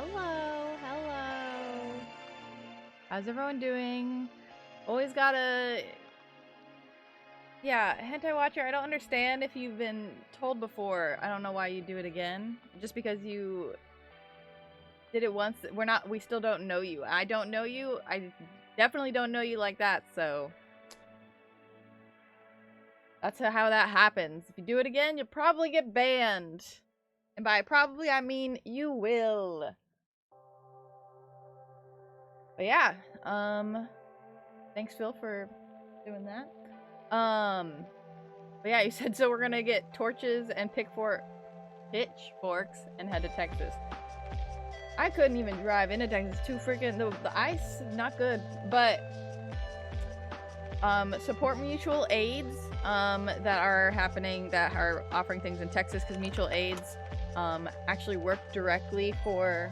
Hello, hello. How's everyone doing? Always gotta... Yeah, Hentai Watcher, I don't understand if you've been told before. I don't know why you do it again. Just because you did it once, we still don't know you. I don't know you. I definitely don't know you like that, so... That's how that happens. If you do it again, you'll probably get banned. And by probably, I mean you will. But yeah, thanks Phil for doing that. But yeah, you said so we're gonna get torches and pitchforks and head to Texas. I couldn't even drive into Texas. Too freaking the ice, not good. But support mutual aids that are happening, that are offering things in Texas, because mutual aids actually work directly for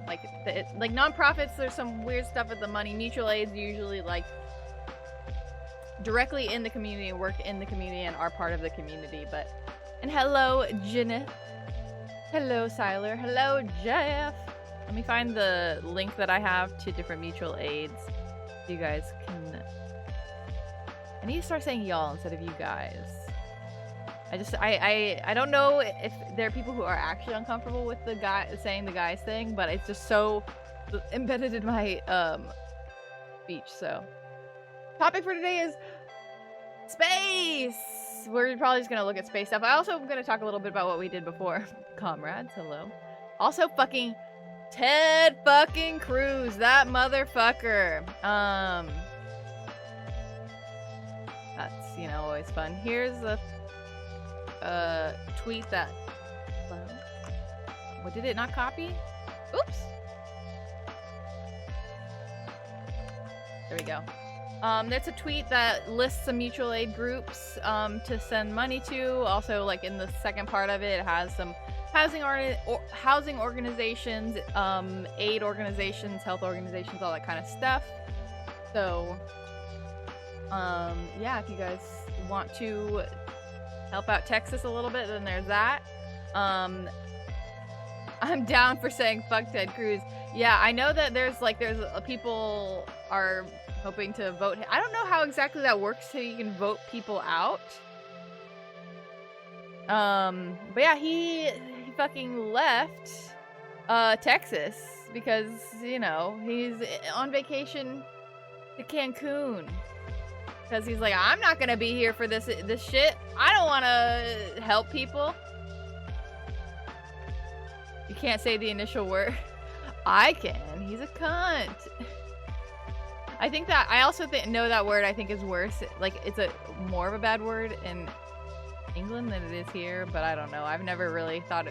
like nonprofits. There's some weird stuff with the money. Mutual aids usually like directly in the community and work in the community and are part of the community. But and hello Jenna, hello Siler, hello Jeff. Let me find the link that I have to different mutual aids so you guys can... I need to start saying y'all instead of you guys. I don't know if there are people who are actually uncomfortable with the guy saying the guys thing, but it's just so embedded in my speech. So topic for today is space. We're probably just gonna look at space stuff. I also am gonna talk a little bit about what we did before. Comrades, hello. Also fucking Ted fucking Cruz, that motherfucker. That's, you know, always fun. Here's the tweet that... What, did it not copy? Oops. There we go. That's a tweet that lists some mutual aid groups to send money to. Also, like in the second part of it, it has some housing organizations, aid organizations, health organizations, all that kind of stuff. So, yeah, if you guys want to help out Texas a little bit, then there's that. I'm down for saying fuck Ted Cruz. Yeah, I know that there's people are hoping to vote. I don't know how exactly that works so you can vote people out. But yeah, he fucking left Texas because, you know, he's on vacation to Cancun. Because he's like, I'm not gonna be here for this shit. I don't want to help people. You can't say the initial word. I can. He's a cunt. I think that I also know that word I think is worse. Like, it's more of a bad word in England than it is here, but I don't know. I've never really felt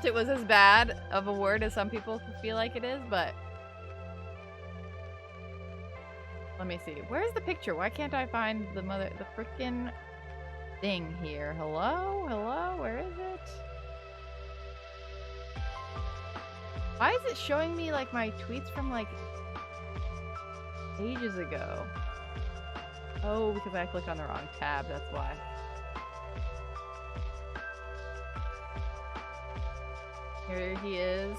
it was as bad of a word as some people feel like it is, but let me see. Where's the picture? Why can't I find the freaking thing here? Hello? Hello? Where is it? Why is it showing me like my tweets from like ages ago? Oh, because I clicked on the wrong tab, that's why. Here he is.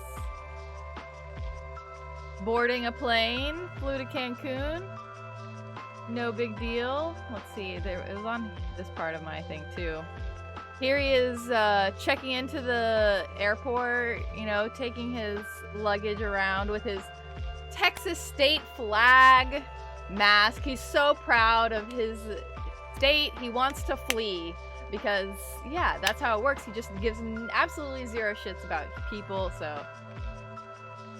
Boarding a plane, flew to Cancun. No big deal. Let's see, it was on this part of my thing too. Here he is checking into the airport, you know, taking his luggage around with his Texas state flag mask. He's so proud of his state. He wants to flee because, yeah, that's how it works. He just gives absolutely zero shits about people. So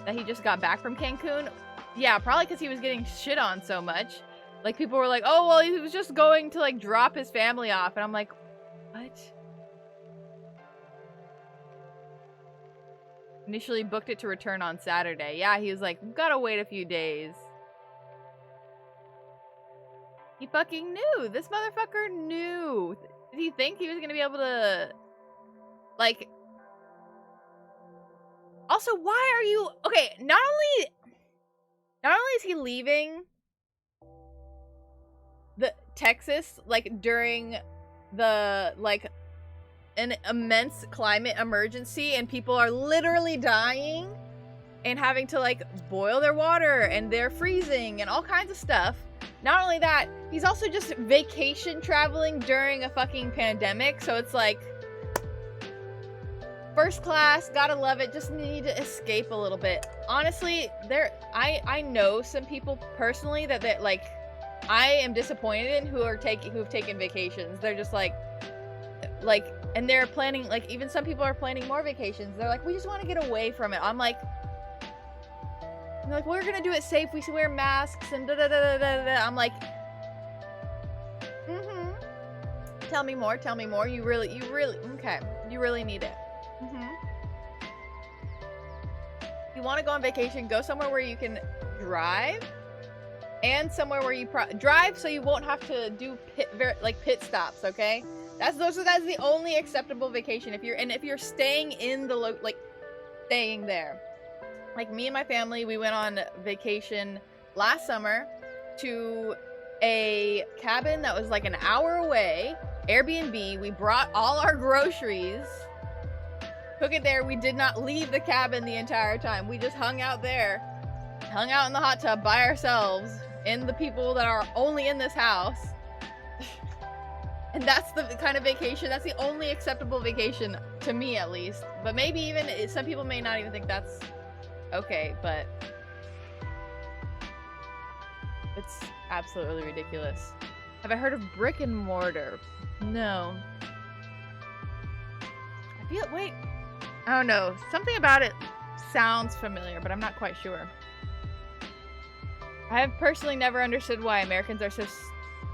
that he just got back from Cancun. Yeah, probably because he was getting shit on so much. Like, people were like, oh, well, he was just going to, like, drop his family off. And I'm like, what? Initially booked it to return on Saturday. Yeah, he was like, we've got to wait a few days. He fucking knew. This motherfucker knew. Did he think he was going to be able to, like... Also, why are you... Okay, not only is he leaving the Texas, like, during the, like, an immense climate emergency and people are literally dying and having to like boil their water and they're freezing and all kinds of stuff. Not only that, he's also just vacation traveling during a fucking pandemic, so it's like first class, gotta love it, just need to escape a little bit. Honestly, I know some people personally that like I am disappointed in who've taken vacations. They're just like and they're planning, like even some people are planning more vacations. They're like, we just want to get away from it. I'm like, we're gonna do it safe. We wear masks and da da da da da da. I'm like, Tell me more. Tell me more. You really, okay. You really need it. You want to go on vacation? Go somewhere where you can drive, and somewhere where you drive so you won't have to do pit stops. Okay, that's the only acceptable vacation. If you're staying in the staying there. Like me and my family, we went on vacation last summer to a cabin that was like an hour away, Airbnb. We brought all our groceries, took it there. We did not leave the cabin the entire time. We just hung out there, hung out in the hot tub by ourselves, and the people that are only in this house. And that's the kind of vacation, that's the only acceptable vacation to me, at least. But maybe even some people may not even think that's okay, but it's absolutely ridiculous. Have I heard of brick and mortar? No. Wait. I don't know. Something about it sounds familiar, but I'm not quite sure. I have personally never understood why Americans are so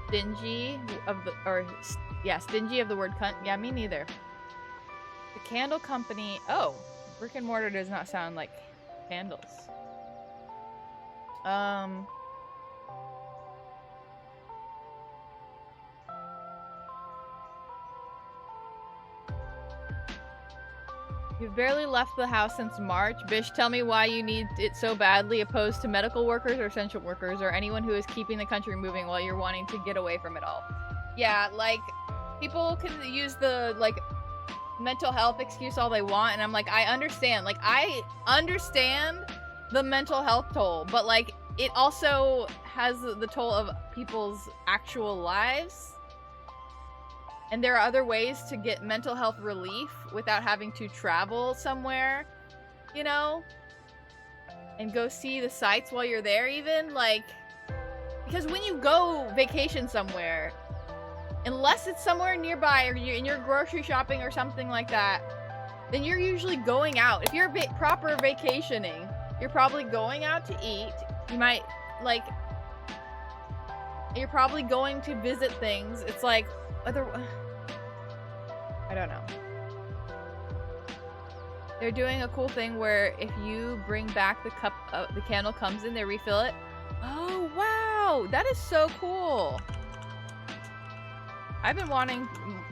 stingy of the word cunt. Yeah, me neither. The candle company. Oh, brick and mortar does not sound like candles. You've barely left the house since March. Bish, tell me why you need it so badly, opposed to medical workers or essential workers or anyone who is keeping the country moving while you're wanting to get away from it all. Yeah, like, people can use the, like, mental health excuse all they want, and I'm like, I understand. Like, I understand the mental health toll, but, like, it also has the toll of people's actual lives. And there are other ways to get mental health relief without having to travel somewhere, you know? And go see the sights while you're there even, like... Because when you go vacation somewhere, unless it's somewhere nearby or you're grocery shopping or something like that, then you're usually going out. If you're proper vacationing, you're probably going out to eat. You might, like... You're probably going to visit things. It's like... I don't know. They're doing a cool thing where if you bring back the cup, the candle comes in, they refill it. Oh, wow! That is so cool. I've been wanting,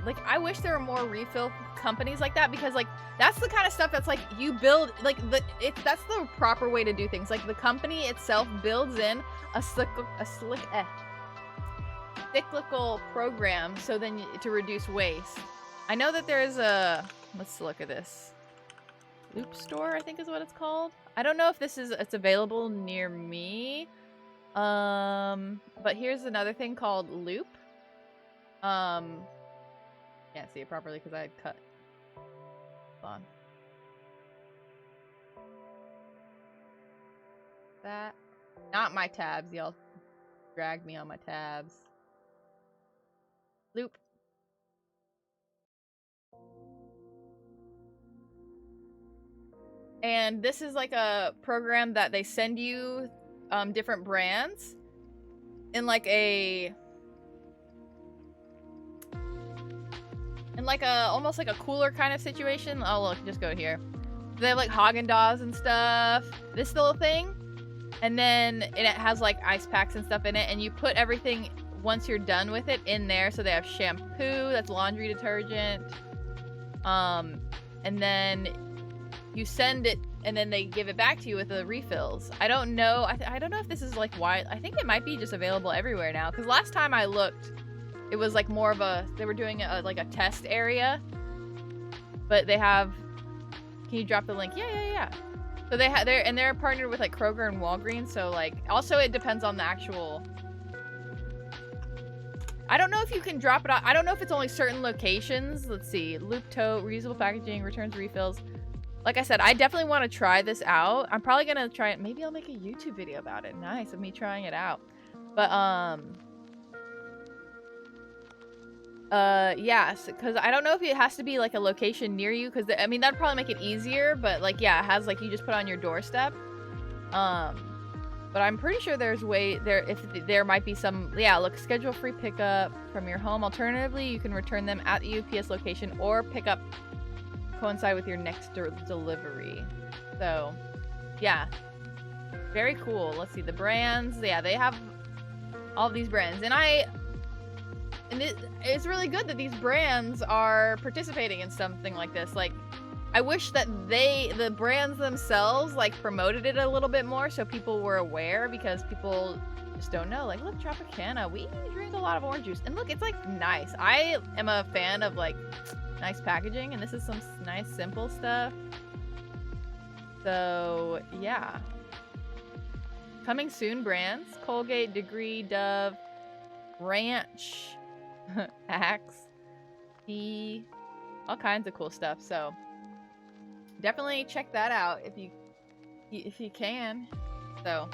like, I wish there were more refill companies like that, because, like, that's the kind of stuff that's, like, you build, like, that's the proper way to do things. Like, the company itself builds in a cyclical program so then to reduce waste. I know that there is a, let's look at this. Loop store, I think is what it's called. I don't know if it's available near me. But here's another thing called Loop. Can't see it properly because I had cut. Hold on. That, not my tabs, y'all dragged me on my tabs. Loop. And this is like a program that they send you different brands in like almost like a cooler kind of situation. Oh look, just go here. They have like Haagen-Dazs and stuff. This little thing. And then it has like ice packs and stuff in it, and you put everything once you're done with it in there. So they have shampoo, that's laundry detergent. And then you send it, and then they give it back to you with the refills. I don't know. I don't know if this is like why. I think it might be just available everywhere now. Because last time I looked, it was like more of a. They were doing like a test area, But they have... Can you drop the link? Yeah. So they're partnered with like Kroger and Walgreens. So like, also it depends on the actual... I don't know if you can drop it off. I don't know if it's only certain locations. Let's see. Loop tote, reusable packaging, returns, refills. Like I said, I definitely want to try this out. I'm probably going to try it. Maybe I'll make a YouTube video about it. Nice, of me trying it out. But, yes, because I don't know if it has to be, like, a location near you. Because, I mean, that'd probably make it easier. But, like, yeah, it has, like, you just put on your doorstep. But I'm pretty sure there's if there might be some, yeah, look, schedule free pickup from your home. Alternatively, you can return them at the UPS location or pick up coincide with your next delivery. So, yeah. Very cool. Let's see, the brands. Yeah, they have all these brands. And it's really good that these brands are participating in something like this. Like, I wish that the brands themselves, like, promoted it a little bit more so people were aware, because people just don't know. Like, look, Tropicana, we drink a lot of orange juice. And look, it's, like, nice. I am a fan of, like, nice packaging, and this is some nice, simple stuff. So, yeah. Coming soon brands. Colgate, Degree, Dove, Ranch, Axe, Tea, all kinds of cool stuff. So, definitely check that out if you can. So,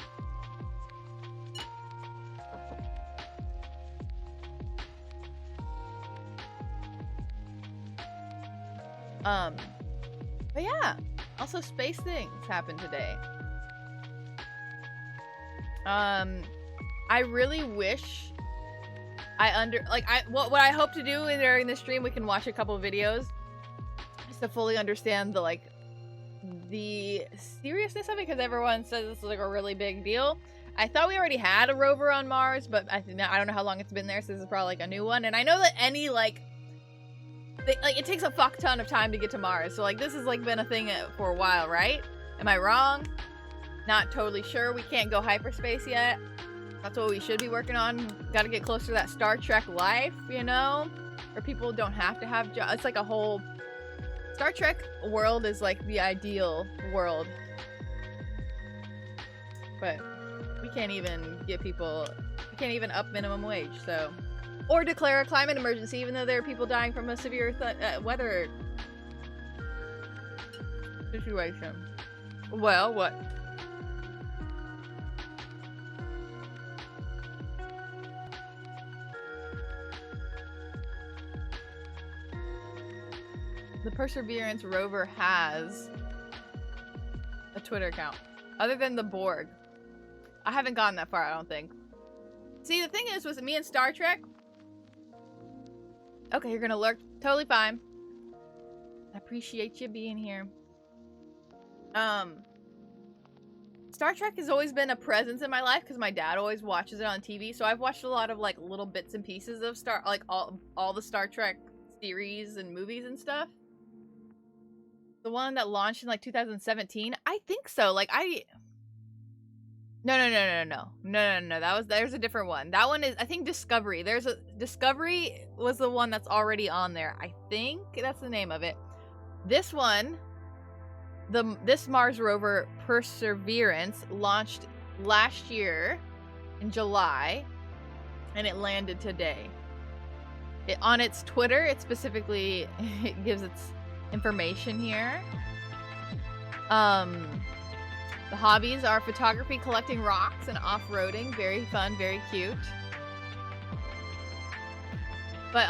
but yeah, also space things happened today. I really wish what I hope to do during the stream, we can watch a couple of videos just to fully understand the seriousness of it, because everyone says this is like a really big deal. I thought we already had a rover on Mars, but I don't know how long it's been there, so this is probably like a new one. And I know that any it takes a fuck ton of time to get to Mars, so like this has like been a thing for a while, right? Am I wrong? Not totally sure. We can't go hyperspace yet. That's what we should be working on. Got to get closer to that Star Trek life, you know, where people don't have to have jobs. It's like a whole Star Trek world is like the ideal world, but we can't even up minimum wage, so, or declare a climate emergency, even though there are people dying from a severe weather situation. Well, what? The Perseverance rover has a Twitter account, other than the Borg. I haven't gotten that far, I don't think. See, the thing is, with me and Star Trek... Okay, you're gonna lurk. Totally fine. I appreciate you being here. Star Trek has always been a presence in my life, because my dad always watches it on TV, so I've watched a lot of, like, little bits and pieces of all the Star Trek series and movies and stuff. The one that launched in, like, 2017? I think so. Like, No. There's a different one. That one is, I think, Discovery. Discovery was the one that's already on there. I think that's the name of it. This one, this Mars rover, Perseverance, launched last year in July, and it landed today. On its Twitter, it specifically it gives its information here. The hobbies are photography, collecting rocks, and off-roading. Very fun, very cute. But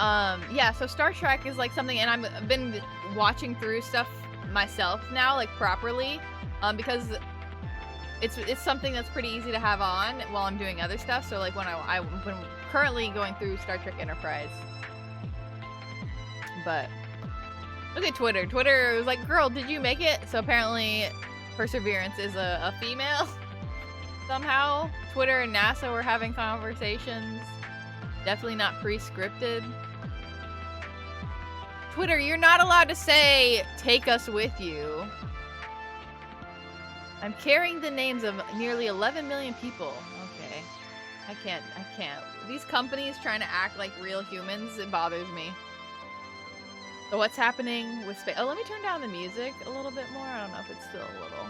yeah, so Star Trek is like something, and I've been watching through stuff myself now, like properly, because it's something that's pretty easy to have on while I'm doing other stuff. So like when I've been currently going through Star Trek Enterprise. But look at Twitter. Twitter was like, girl, did you make it? So apparently Perseverance is a female somehow. Twitter and NASA were having conversations. Definitely not pre-scripted. Twitter, you're not allowed to say, take us with you. I'm carrying the names of nearly 11 million people. Okay. I can't. These companies trying to act like real humans, it bothers me. So what's happening with space? Oh, let me turn down the music a little bit more. I don't know if it's still a little.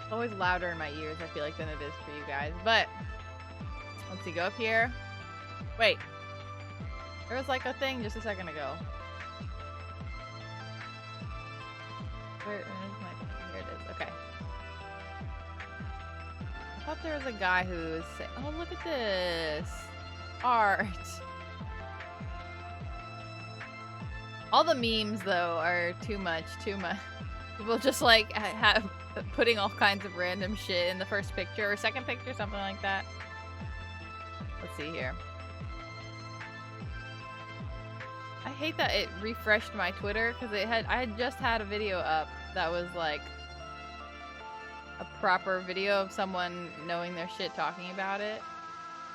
It's always louder in my ears, I feel like, than it is for you guys. But let's see, go up here. Wait. There was like a thing just a second ago. Where is my thing? Here it is. Okay. I thought there was a guy who was saying, oh, look at this. Art. All the memes, though, are too much. People just, like, have putting all kinds of random shit in the first picture or second picture, something like that. Let's see here. I hate that it refreshed my Twitter, because I had just had a video up that was, like, a proper video of someone knowing their shit talking about it.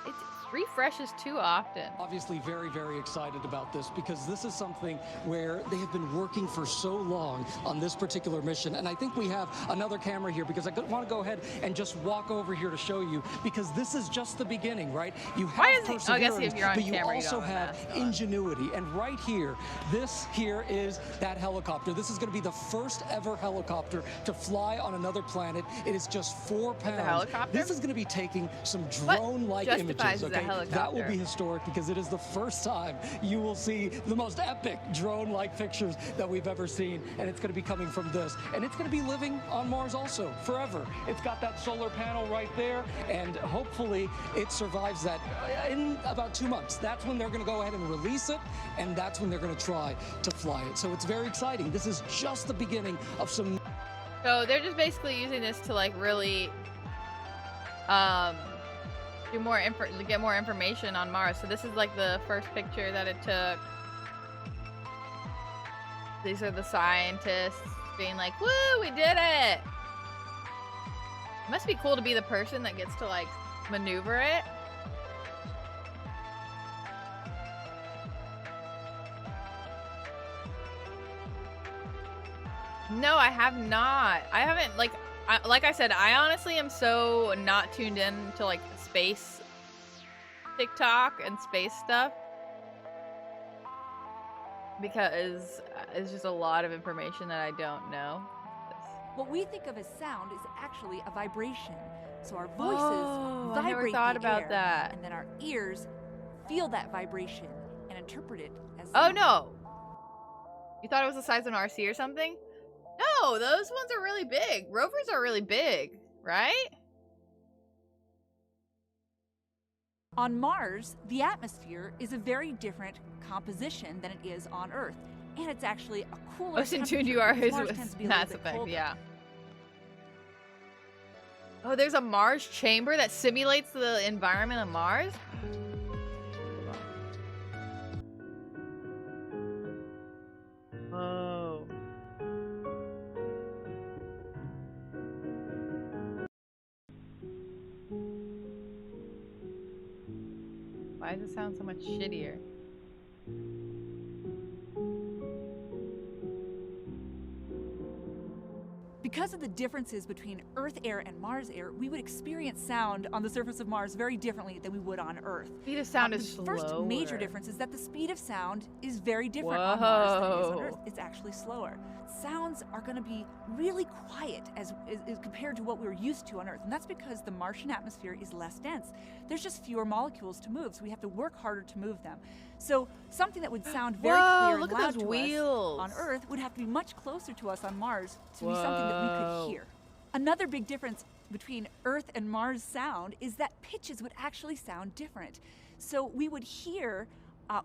It refreshes too often. Obviously very, very excited about this because this is something where they have been working for so long on this particular mission. And I think we have another camera here because I want to go ahead and just walk over here to show you, because this is just the beginning, right? You have perseverance, I guess if you're on but you camera, also have ingenuity. And right here, this here is that helicopter. This is going to be the first ever helicopter to fly on another planet. It is just 4 pounds. The helicopter? This is going to be taking some drone-like images, okay? Helicopter. That will be historic because it is the first time you will see the most epic drone-like pictures that we've ever seen, and it's going to be coming from this. And it's going to be living on Mars also, forever. It's got that solar panel right there, and hopefully it survives that in about 2 months. That's when they're going to go ahead and release it, and that's when they're going to try to fly it. So it's very exciting. This is just the beginning of some... So they're just basically using this to, like, really, get more information on Mars. So this is like the first picture that it took. These are the scientists being like, woo, we did it! It must be cool to be the person that gets to, like, maneuver it. No, I have not. I haven't, like I said, I honestly am so not tuned in to, like, space TikTok and space stuff, because it's just a lot of information that I don't know. What we think of as sound is actually a vibration. So our voices vibrate I never thought about air, that. and then our ears feel that vibration and interpret it as Oh sound. no! You thought it was the size of an RC or something? No, those ones are really big. Rovers are really big, right? On Mars, the atmosphere is a very different composition than it is on Earth. And it's actually a cooler Most in tune temperature you are because is Mars with tends to be a Mass little bit Effect, colder. yeah. Oh, there's a Mars chamber that simulates the environment of Mars? Oh. Why does it sound so much shittier? Because of the differences between Earth air and Mars air, we would experience sound on the surface of Mars very differently than we would on Earth. Speed of sound is The slower. first major difference is that the speed of sound is very different on Mars than it is on Earth. It's actually slower. Sounds are going to be really quiet as compared to what we're used to on Earth. And that's because the Martian atmosphere is less dense. There's just fewer molecules to move, so we have to work harder to move them. So something that would sound very clear and look at loud those to wheels. us on Earth would have to be much closer to us on Mars to be something that we could hear. Another big difference between Earth and Mars sound is that pitches would actually sound different. So we would hear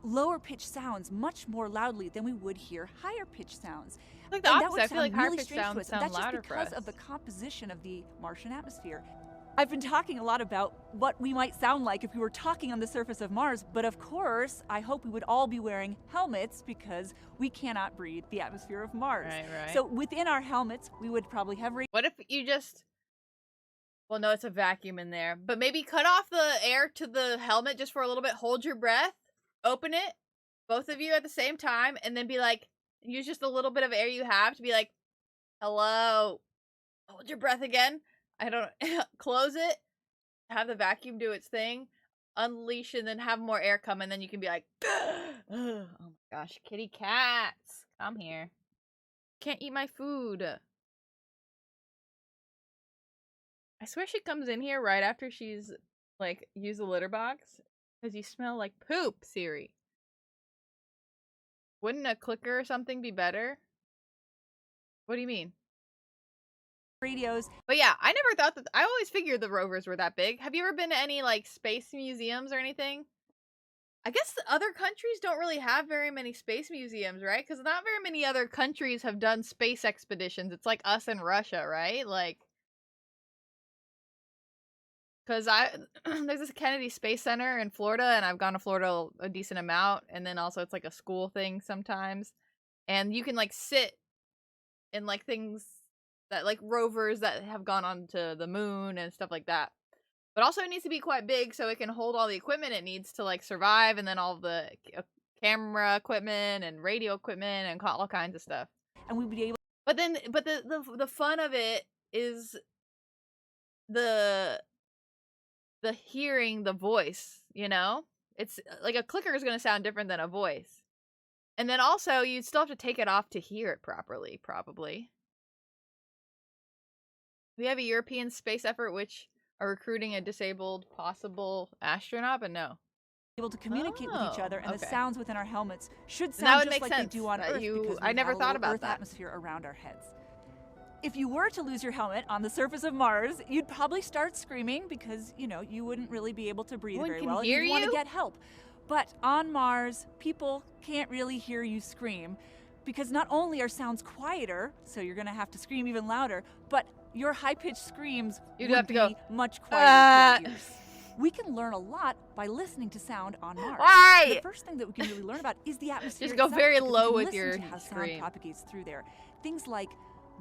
lower pitched sounds much more loudly than we would hear higher pitched sounds. Like the And that opposite. would I feel like sound higher really pitched strange to sounds us, and sound that's just louder for because us. of the composition of the Martian atmosphere. I've been talking a lot about what we might sound like if we were talking on the surface of Mars, but of course, I hope we would all be wearing helmets because we cannot breathe the atmosphere of Mars. Right. So within our helmets, we would probably have What if you just... Well, no, it's a vacuum in there. But maybe cut off the air to the helmet just for a little bit. Hold your breath. Open it. Both of you at the same time. And then be like... Use just a little bit of air you have to be like... Hello. Hold your breath again. I don't... Close it. Have the vacuum do its thing. unleash and then have more air come, and then you can be like, oh my gosh, kitty cats, come here. Can't eat my food. I swear she comes in here right after she's, like, used the litter box. Because you smell like poop, Siri. Wouldn't a clicker or something be better? What do you mean? Radios. But yeah, I never thought that. I always figured the rovers were that big. Have you ever been to any, like, space museums or anything? I guess other countries don't really have very many space museums, right? Because not very many other countries have done space expeditions. It's like us and Russia, right? Like, because there's this Kennedy Space Center in Florida, and I've gone to Florida a decent amount, and then also it's like a school thing sometimes, and you can like sit in like things that like rovers that have gone onto the moon and stuff like that. But also it needs to be quite big so it can hold all the equipment it needs to like survive, and then all the camera equipment and radio equipment and all kinds of stuff. And we would be able. But the fun of it is the hearing the voice, you know? It's like a clicker is going to sound different than a voice. And then also you'd still have to take it off to hear it properly, probably. We have a European space effort which are recruiting a disabled possible astronaut, but no. Able to communicate with each other, and the sounds within our helmets should that would sound just make like sense they do on that Earth, because I never thought about Earth that. atmosphere around our heads. If you were to lose your helmet on the surface of Mars, you'd probably start screaming because, you know, you wouldn't really be able to breathe very well, and you'd want to get help. But on Mars, people can't really hear you scream because not only are sounds quieter, so you're going to have to scream even louder, but your high-pitched screams would be much quieter to our ears. We can learn a lot by listening to sound on Mars. Why? The first thing that we can really learn about is the atmosphere. Just go itself, very because low we with can your listen to how scream. sound propagates through there. Things like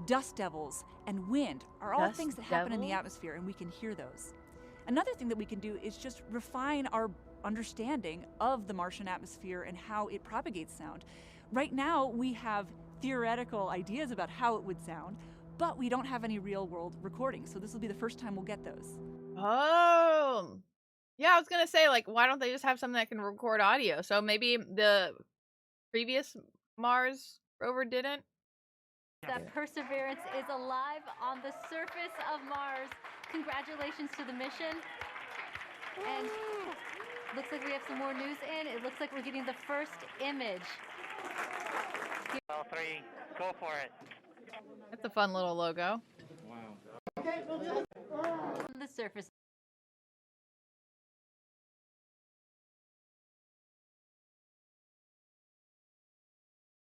dust devils and wind are all things that happen in the atmosphere, and we can hear those. Another thing that we can do is just refine our understanding of the Martian atmosphere and how it propagates sound. Right now, we have theoretical ideas about how it would sound, but we don't have any real-world recordings, so this will be the first time we'll get those. Oh. Yeah, I was going to say, like, why don't they just have something that can record audio? So maybe the previous Mars rover didn't? That Perseverance is alive on the surface of Mars. Congratulations to the mission. And looks like we have some more news in. It looks like we're getting the first image. All three, go for it. That's a fun little logo. Wow. On the surface.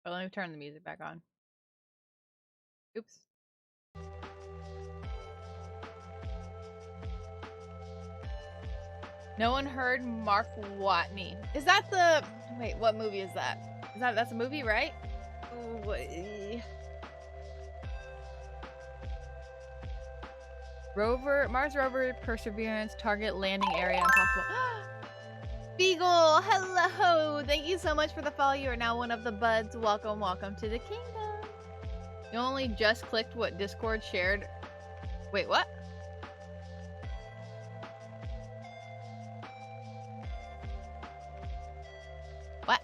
But let me turn the music back on. Oops. No one heard Mark Watney. Is that the... Wait, what movie is that? That's a movie, right? Mars rover Perseverance target landing area impossible. Beagle, hello! Thank you so much for the follow. You are now one of the buds. Welcome to the kingdom. You only just clicked what Discord shared. Wait, what? What?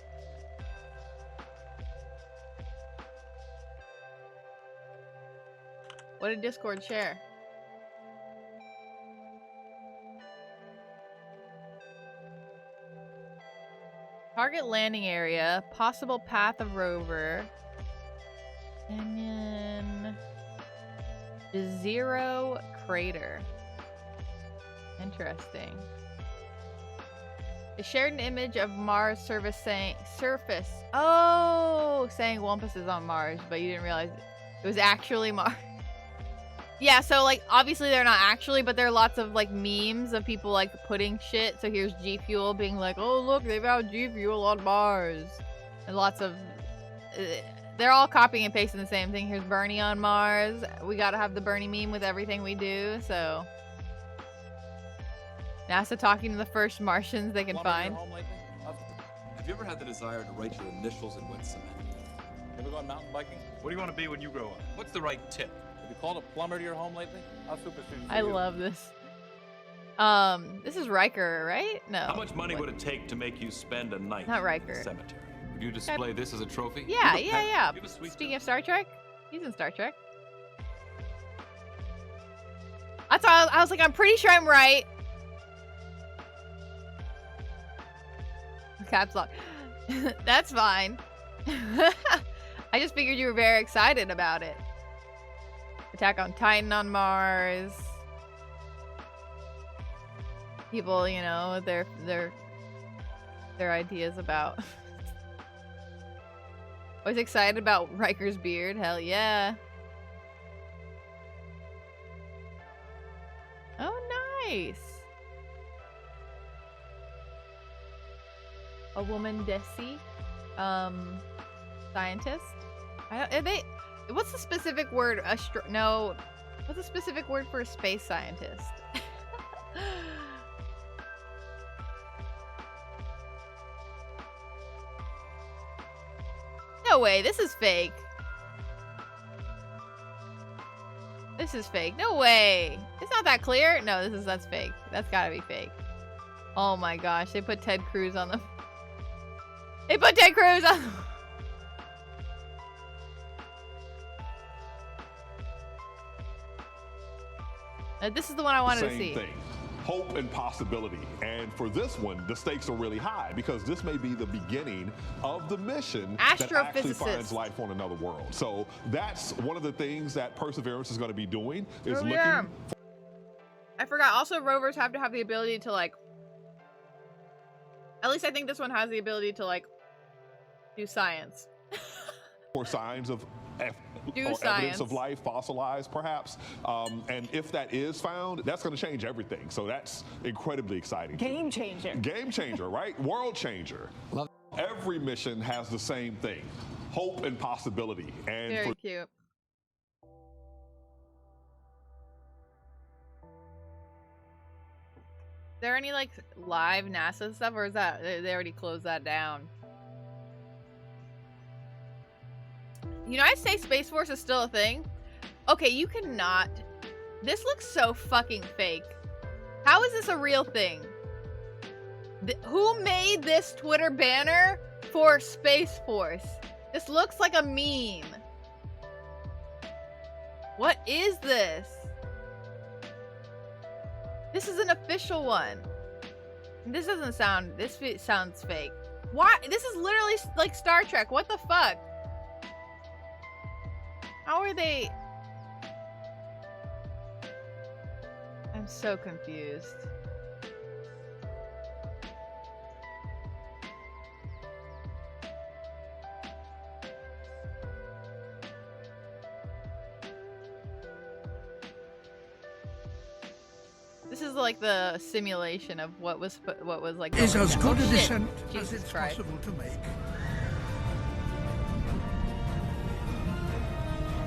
What did Discord share? Target landing area, possible path of rover, Canyon, Zero crater. Interesting. They shared an image of Mars surface. Oh, saying Wumpus is on Mars, but you didn't realize it was actually Mars. Yeah, so like obviously they're not actually, but there are lots of like memes of people like putting shit. So here's G Fuel being like, "Oh look, they found G Fuel on Mars," and lots of they're all copying and pasting the same thing. Here's Bernie on Mars. We gotta have the Bernie meme with everything we do. So NASA talking to the first Martians they can find. Have you ever had the desire to write your initials in wet cement? Ever gone mountain biking? What do you want to be when you grow up? What's the right tip? Have you called a plumber to your home lately? How superstitious I love this. This is Riker, right? No. How much money would it take to make you spend a night Not in Riker. the cemetery? Would you display this as a trophy? Yeah, You yeah, yeah. have a sweet Speaking tooth. of Star Trek, he's in Star Trek. That's all. I was like, I'm pretty sure I'm right. Caps lock. That's fine. I just figured you were very excited about it. Attack on Titan on Mars. People, you know, their ideas about. I was excited about Riker's beard. Hell yeah. Oh, nice. A woman Desi, scientist. Are they? What's the specific word? No. What's the specific word for a space scientist? No way. This is fake. This is fake. No way. It's not that clear. No, that's fake. That's gotta be fake. Oh my gosh, they put Ted Cruz on them. They put Ted Cruz on them. This is the one I wanted to see. Same thing. Hope and possibility. And for this one, the stakes are really high because this may be the beginning of the mission that actually finds life on another world. So that's one of the things that Perseverance is going to be doing is looking. Yeah. I forgot. Also, rovers have to have the ability to, like, at least I think this one has the ability to, like, do science. For signs of science. evidence of life, fossilized perhaps. And if that is found, that's going to change everything. So that's incredibly exciting. Game changer. Game changer, right? World changer. Love. Every mission has the same thing, hope and possibility. And Very cute. Is there any, like, live NASA stuff, or is that they already closed that down? United States Space Force is still a thing? Okay, you cannot. This looks so fucking fake. How is this a real thing? Who made this Twitter banner for Space Force? This looks like a meme. What is this? This is an official one. This doesn't sound, this sounds fake. Why? This is literally like Star Trek. What the fuck? How are they? I'm so confused. This is like the simulation of what was like. Is as good a shit. descent as Jesus it's Christ. possible to make.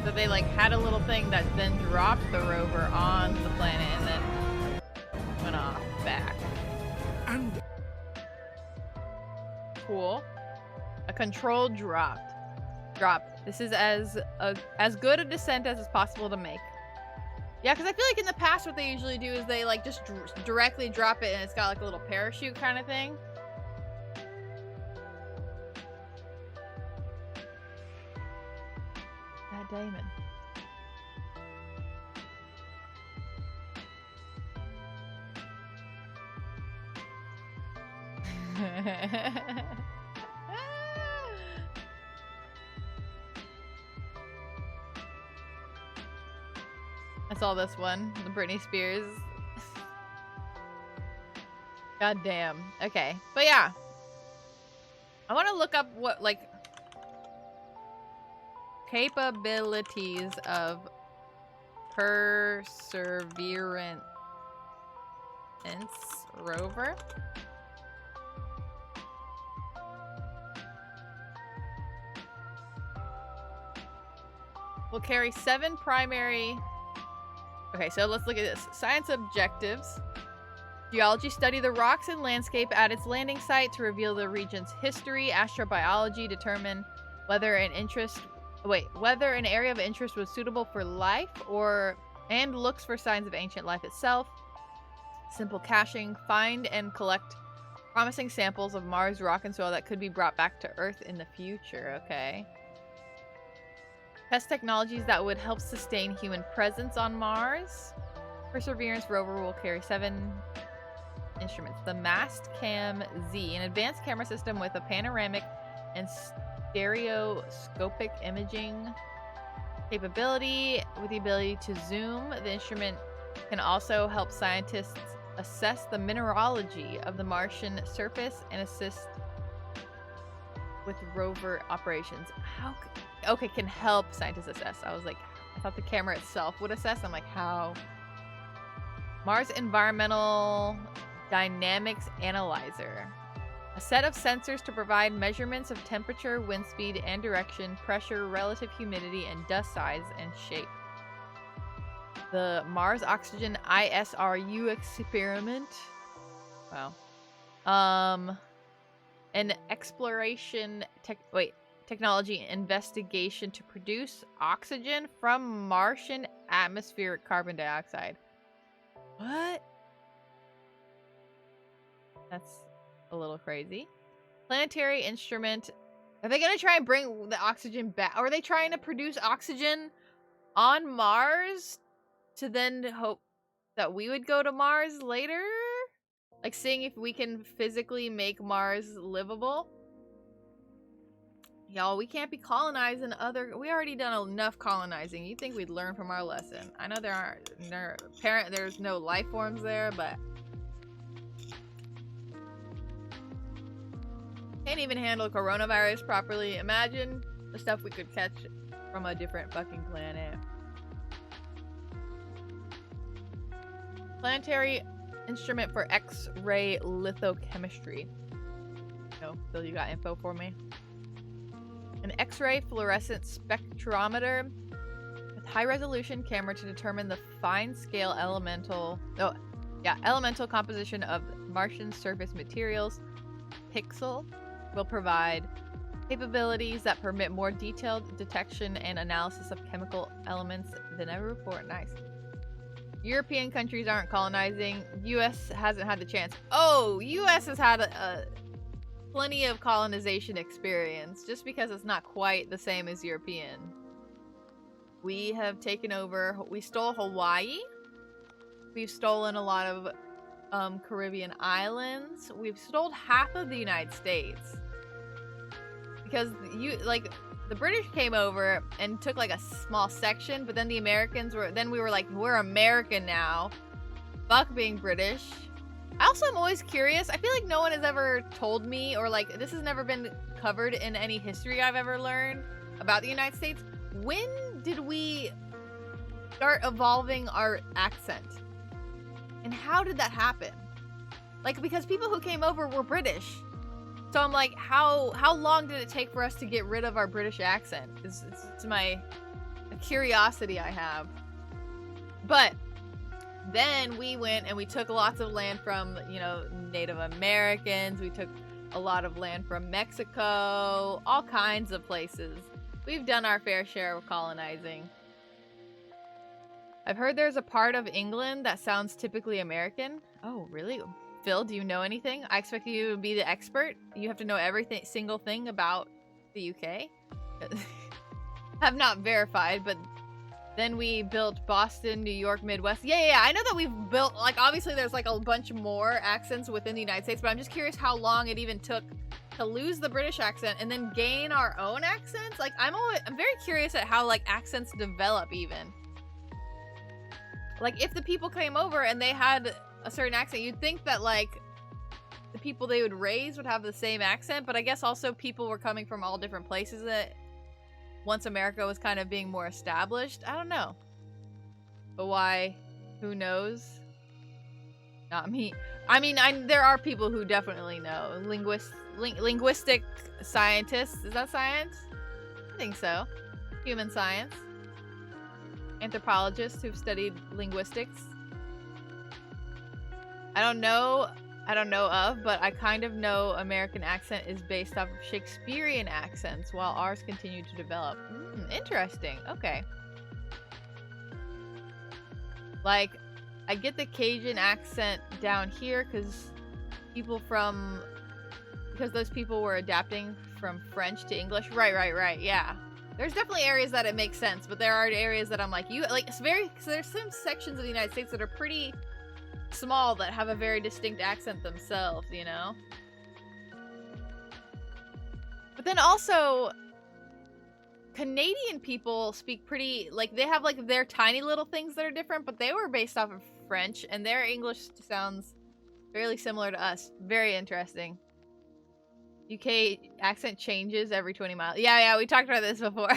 So they like had a little thing that then dropped the rover on the planet and then went off back. And Cool. A controlled drop. This is as good a descent as is possible to make. Yeah, because I feel like in the past what they usually do is they like just directly drop it and it's got like a little parachute kind of thing. Matt Damon. I saw this one, the Britney Spears. God damn. Okay, but yeah, I want to look up what like capabilities of Perseverance rover. Will carry 7 primary. Okay, so let's look at this. Science objectives. Geology, study the rocks and landscape at its landing site to reveal the region's history. Astrobiology, determine whether an area of interest was suitable for life and looks for signs of ancient life itself. Simple caching. Find and collect promising samples of Mars rock and soil that could be brought back to Earth in the future. Okay. Test technologies that would help sustain human presence on Mars. Perseverance rover will carry 7 instruments. The Mastcam-Z, an advanced camera system with a panoramic and stereoscopic imaging capability with the ability to zoom. The instrument can also help scientists assess the mineralogy of the Martian surface and assist with rover operations. How? Okay, can help scientists assess. I was like, I thought the camera itself would assess. I'm like, how? Mars Environmental Dynamics Analyzer. A set of sensors to provide measurements of temperature, wind speed and direction, pressure, relative humidity, and dust size and shape. The Mars Oxygen ISRU experiment. Wow. An exploration technology investigation to produce oxygen from Martian atmospheric carbon dioxide. What? That's a little crazy. Planetary instrument. Are they gonna try and bring the oxygen back? Are they trying to produce oxygen on Mars to then hope that we would go to Mars later? Like seeing if we can physically make Mars livable? Y'all, we can't be colonizing other... We already done enough colonizing. You think we'd learn from our lesson. I know there's no life forms there, but... Can't even handle coronavirus properly. Imagine the stuff we could catch from a different fucking planet. Planetary instrument for X-ray lithochemistry. No, Phil, you got info for me? An X-ray fluorescent spectrometer with high-resolution camera to determine the fine-scale elemental composition of Martian surface materials. Pixel will provide capabilities that permit more detailed detection and analysis of chemical elements than ever before. Nice. European countries aren't colonizing. U.S. hasn't had the chance. Oh, U.S. has had plenty of colonization experience, just because it's not quite the same as European. We have taken over. We stole Hawaii. We've stolen a lot of Caribbean islands. We've stolen half of the United States. Because the British came over and took like a small section, but then the Americans we were like, we're American now. Fuck being British. I also am always curious. I feel like no one has ever told me, or like this has never been covered in any history I've ever learned about the United States. When did we start evolving our accent? And how did that happen? Like, because people who came over were British. So I'm like, how long did it take for us to get rid of our British accent? It's a curiosity I have. But then we went and we took lots of land from, Native Americans. We took a lot of land from Mexico, all kinds of places. We've done our fair share of colonizing. I've heard there's a part of England that sounds typically American. Oh, really? Phil, do you know anything? I expect you to be the expert. You have to know single thing about the UK. Have not verified, but then we built Boston, New York, Midwest. Yeah. I know that we've built, obviously there's a bunch more accents within the United States, but I'm just curious how long it even took to lose the British accent and then gain our own accents. I'm very curious at how accents develop even. If the people came over and they had a certain accent, you'd think that the people they would raise would have the same accent, but I guess also people were coming from all different places that once America was kind of being more established. I don't know. But why? Who knows? Not me. I mean, there are people who definitely know. Linguistic scientists. Is that science? I think so. Human science. Anthropologists who've studied linguistics. I don't know of, but I kind of know American accent is based off of Shakespearean accents, while ours continue to develop. Interesting. Okay. I get the Cajun accent down here because those people were adapting from French to English. Right. Yeah. There's definitely areas that it makes sense, but there are areas that I'm like, there's some sections of the United States that are pretty small that have a very distinct accent themselves, you know? But then also, Canadian people speak pretty, like, they have, like, their tiny little things that are different, but they were based off of French, and their English sounds fairly similar to us. Very interesting. UK accent changes every 20 miles. Yeah, we talked about this before.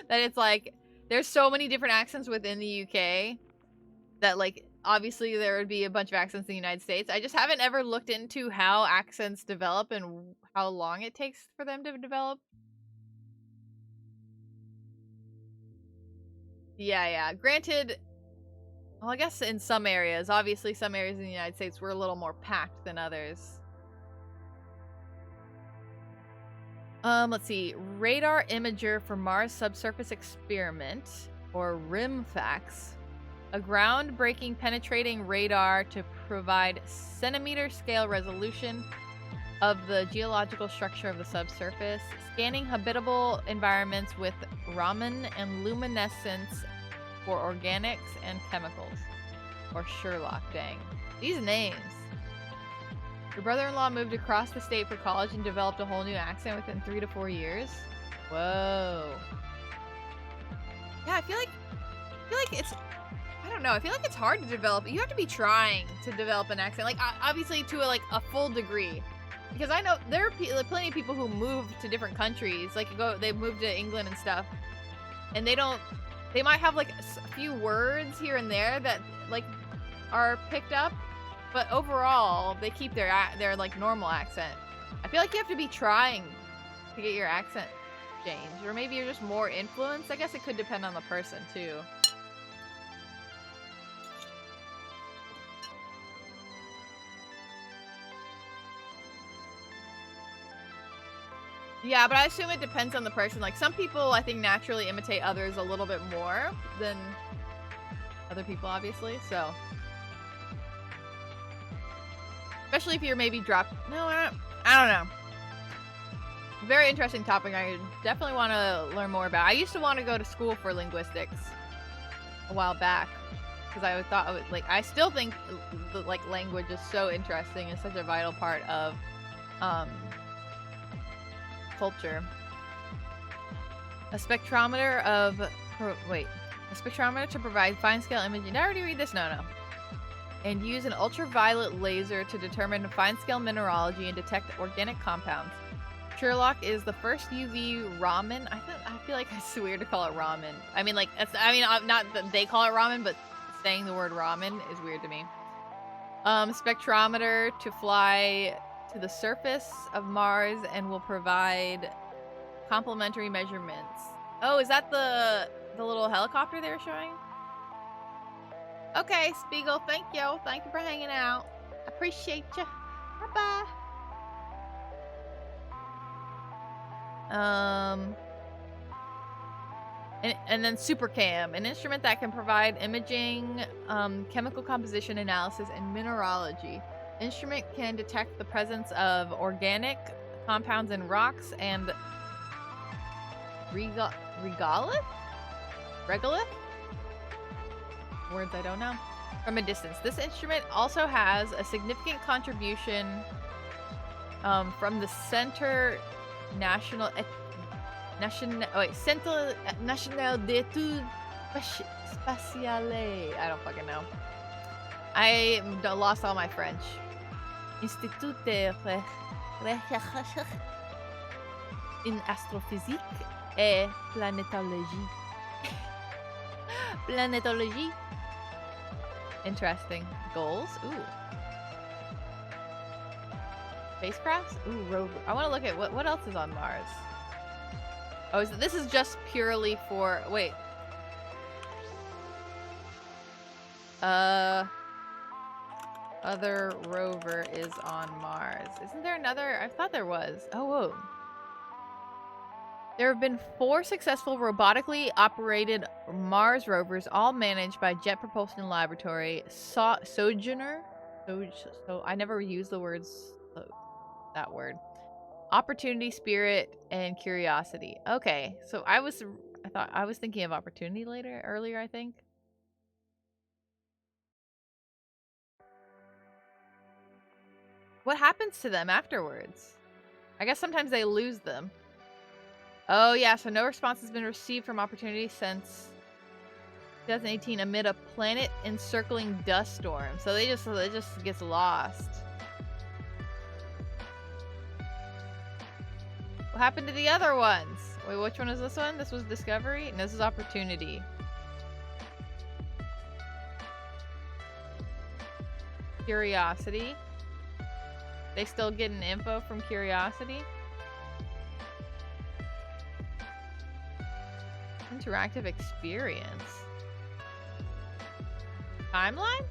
That it's like, there's so many different accents within the UK that, like, obviously there would be a bunch of accents in the United States. I just haven't ever looked into how accents develop and how long it takes for them to develop. Yeah. Granted, well, I guess in some areas, obviously some areas in the United States were a little more packed than others. Let's see. Radar Imager for Mars Subsurface Experiment, or RIMFAX. A groundbreaking penetrating radar to provide centimeter-scale resolution of the geological structure of the subsurface, scanning habitable environments with Raman and luminescence for organics and chemicals. Or Sherlock, dang. These names. Your brother-in-law moved across the state for college and developed a whole new accent within 3 to 4 years. Whoa. Yeah, I feel like it's, I don't know, I feel like it's hard to develop. You have to be trying to develop an accent, like, obviously to a full degree. Because I know there are plenty of people who move to different countries, like they move to England and stuff, and they might have like a few words here and there that like are picked up, but overall they keep their like normal accent. I feel like you have to be trying to get your accent changed, or maybe you're just more influenced. I guess it could depend on the person too. Yeah, but I assume it depends on the person. Like, some people, I think, naturally imitate others a little bit more than other people, obviously, so. Especially if you're maybe No, I don't know. Very interesting topic. I definitely want to learn more about. I used to want to go to school for linguistics a while back, because I thought, I still think, language is so interesting and such a vital part of, culture. A spectrometer to provide fine-scale imaging. Did I already read this? No. And use an ultraviolet laser to determine fine-scale mineralogy and detect organic compounds. Sherlock is the first UV Raman. I feel like it's weird to call it ramen. Not that they call it ramen, but saying the word ramen is weird to me. Spectrometer to fly to the surface of Mars and will provide complementary measurements. Oh, is that the little helicopter they were showing? Okay, Spiegel, thank you. Thank you for hanging out. Appreciate you. Bye-bye. And then SuperCam, an instrument that can provide imaging, chemical composition analysis, and mineralogy. Instrument can detect the presence of organic compounds in rocks and regolith? Words I don't know. From a distance. This instrument also has a significant contribution from the Centre National d'études spatiales. I don't fucking know. I lost all my French. Institut de Recherche in Astrophysique et Planetologie. Planetologie. Interesting. Goals? Ooh. Spacecrafts? Ooh, rover. I want to look at what else is on Mars. Oh, this is just purely for... Wait. Other rover is on Mars. Isn't there another? I thought there was. Oh, whoa. There have been 4 successful robotically operated Mars rovers, all managed by Jet Propulsion Laboratory. Sojourner? So I never use the words, that word. Opportunity, Spirit, and Curiosity. Okay, so I was thinking of Opportunity earlier, I think. What happens to them afterwards? I guess sometimes they lose them. Oh yeah, so no response has been received from Opportunity since 2018 amid a planet encircling dust storm. So it just gets lost. What happened to the other ones? Wait, which one is this one? This was Discovery? And this is Opportunity. Curiosity. They still getting info from Curiosity? Interactive experience. Timeline?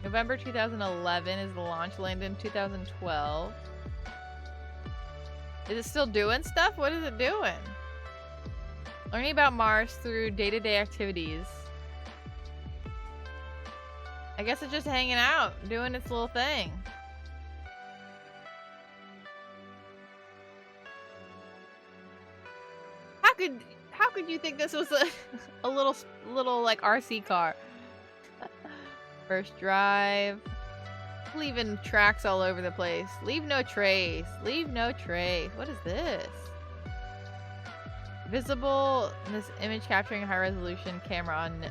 November 2011 is the launch. Landed in 2012. Is it still doing stuff? What is it doing? Learning about Mars through day-to-day activities. I guess it's just hanging out, doing its little thing. How could you think this was a little like RC car? First drive. Leaving tracks all over the place. Leave no trace. Leave no trace. What is this? Visible in this image capturing high resolution camera on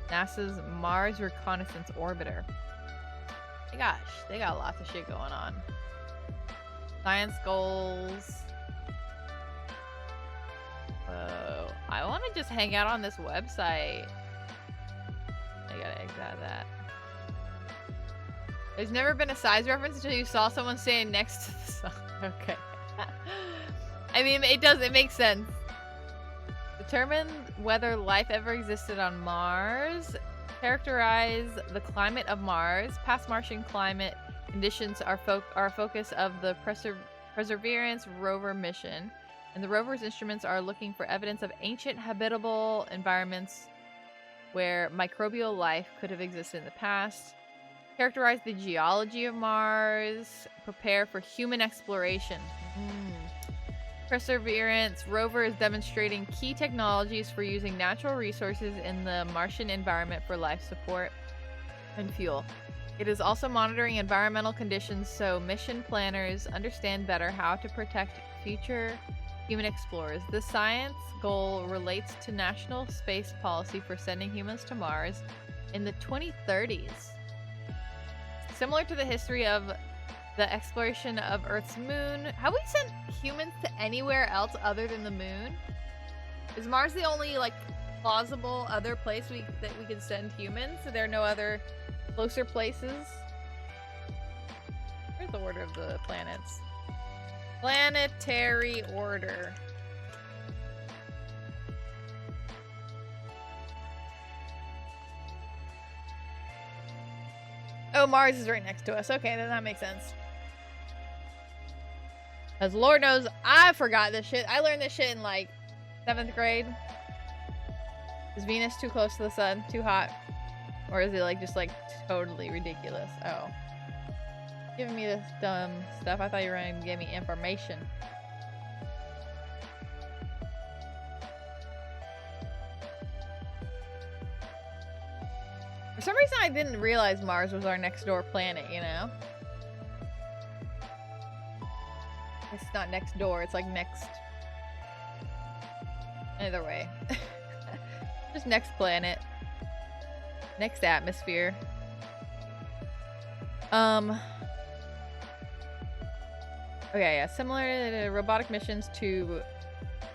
NASA's Mars Reconnaissance Orbiter. Gosh, they got lots of shit going on. Science goals. Whoa. I want to just hang out on this website. I gotta exit that. There's never been a size reference until you saw someone standing next to the sun. Okay. I mean, it makes sense. Determine whether life ever existed on Mars. Characterize the climate of Mars. Past Martian climate conditions are a focus of the Perseverance rover mission. And the rover's instruments are looking for evidence of ancient habitable environments where microbial life could have existed in the past. Characterize the geology of Mars. Prepare for human exploration. Perseverance rover is demonstrating key technologies for using natural resources in the Martian environment for life support and fuel. It is also monitoring environmental conditions so mission planners understand better how to protect future human explorers. The science goal relates to national space policy for sending humans to Mars in the 2030s. Similar to the history of the exploration of Earth's moon. Have we sent humans to anywhere else other than the moon? Is Mars the only, like, plausible other place that we could send humans? Are there no other closer places? Where's the order of the planets? Planetary order. Oh, Mars is right next to us. Okay, then that makes sense. Because Lord knows I forgot this shit. I learned this shit in like 7th grade. Is Venus too close to the sun? Too hot? Or is it like just like totally ridiculous? Oh. Giving me this dumb stuff. I thought you were going to give me information. For some reason I didn't realize Mars was our next door planet, you know? It's not next door, it's like next... Either way. Just next planet. Next atmosphere. Okay, yeah. Similar to robotic missions to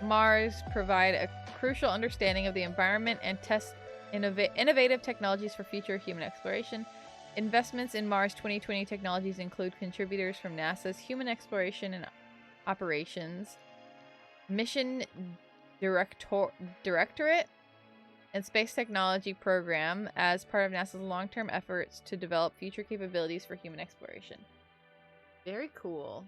Mars provide a crucial understanding of the environment and test innovative technologies for future human exploration. Investments in Mars 2020 technologies include contributors from NASA's Human Exploration and Operations, Mission Directorate, and Space Technology Program as part of NASA's long-term efforts to develop future capabilities for human exploration. Very cool.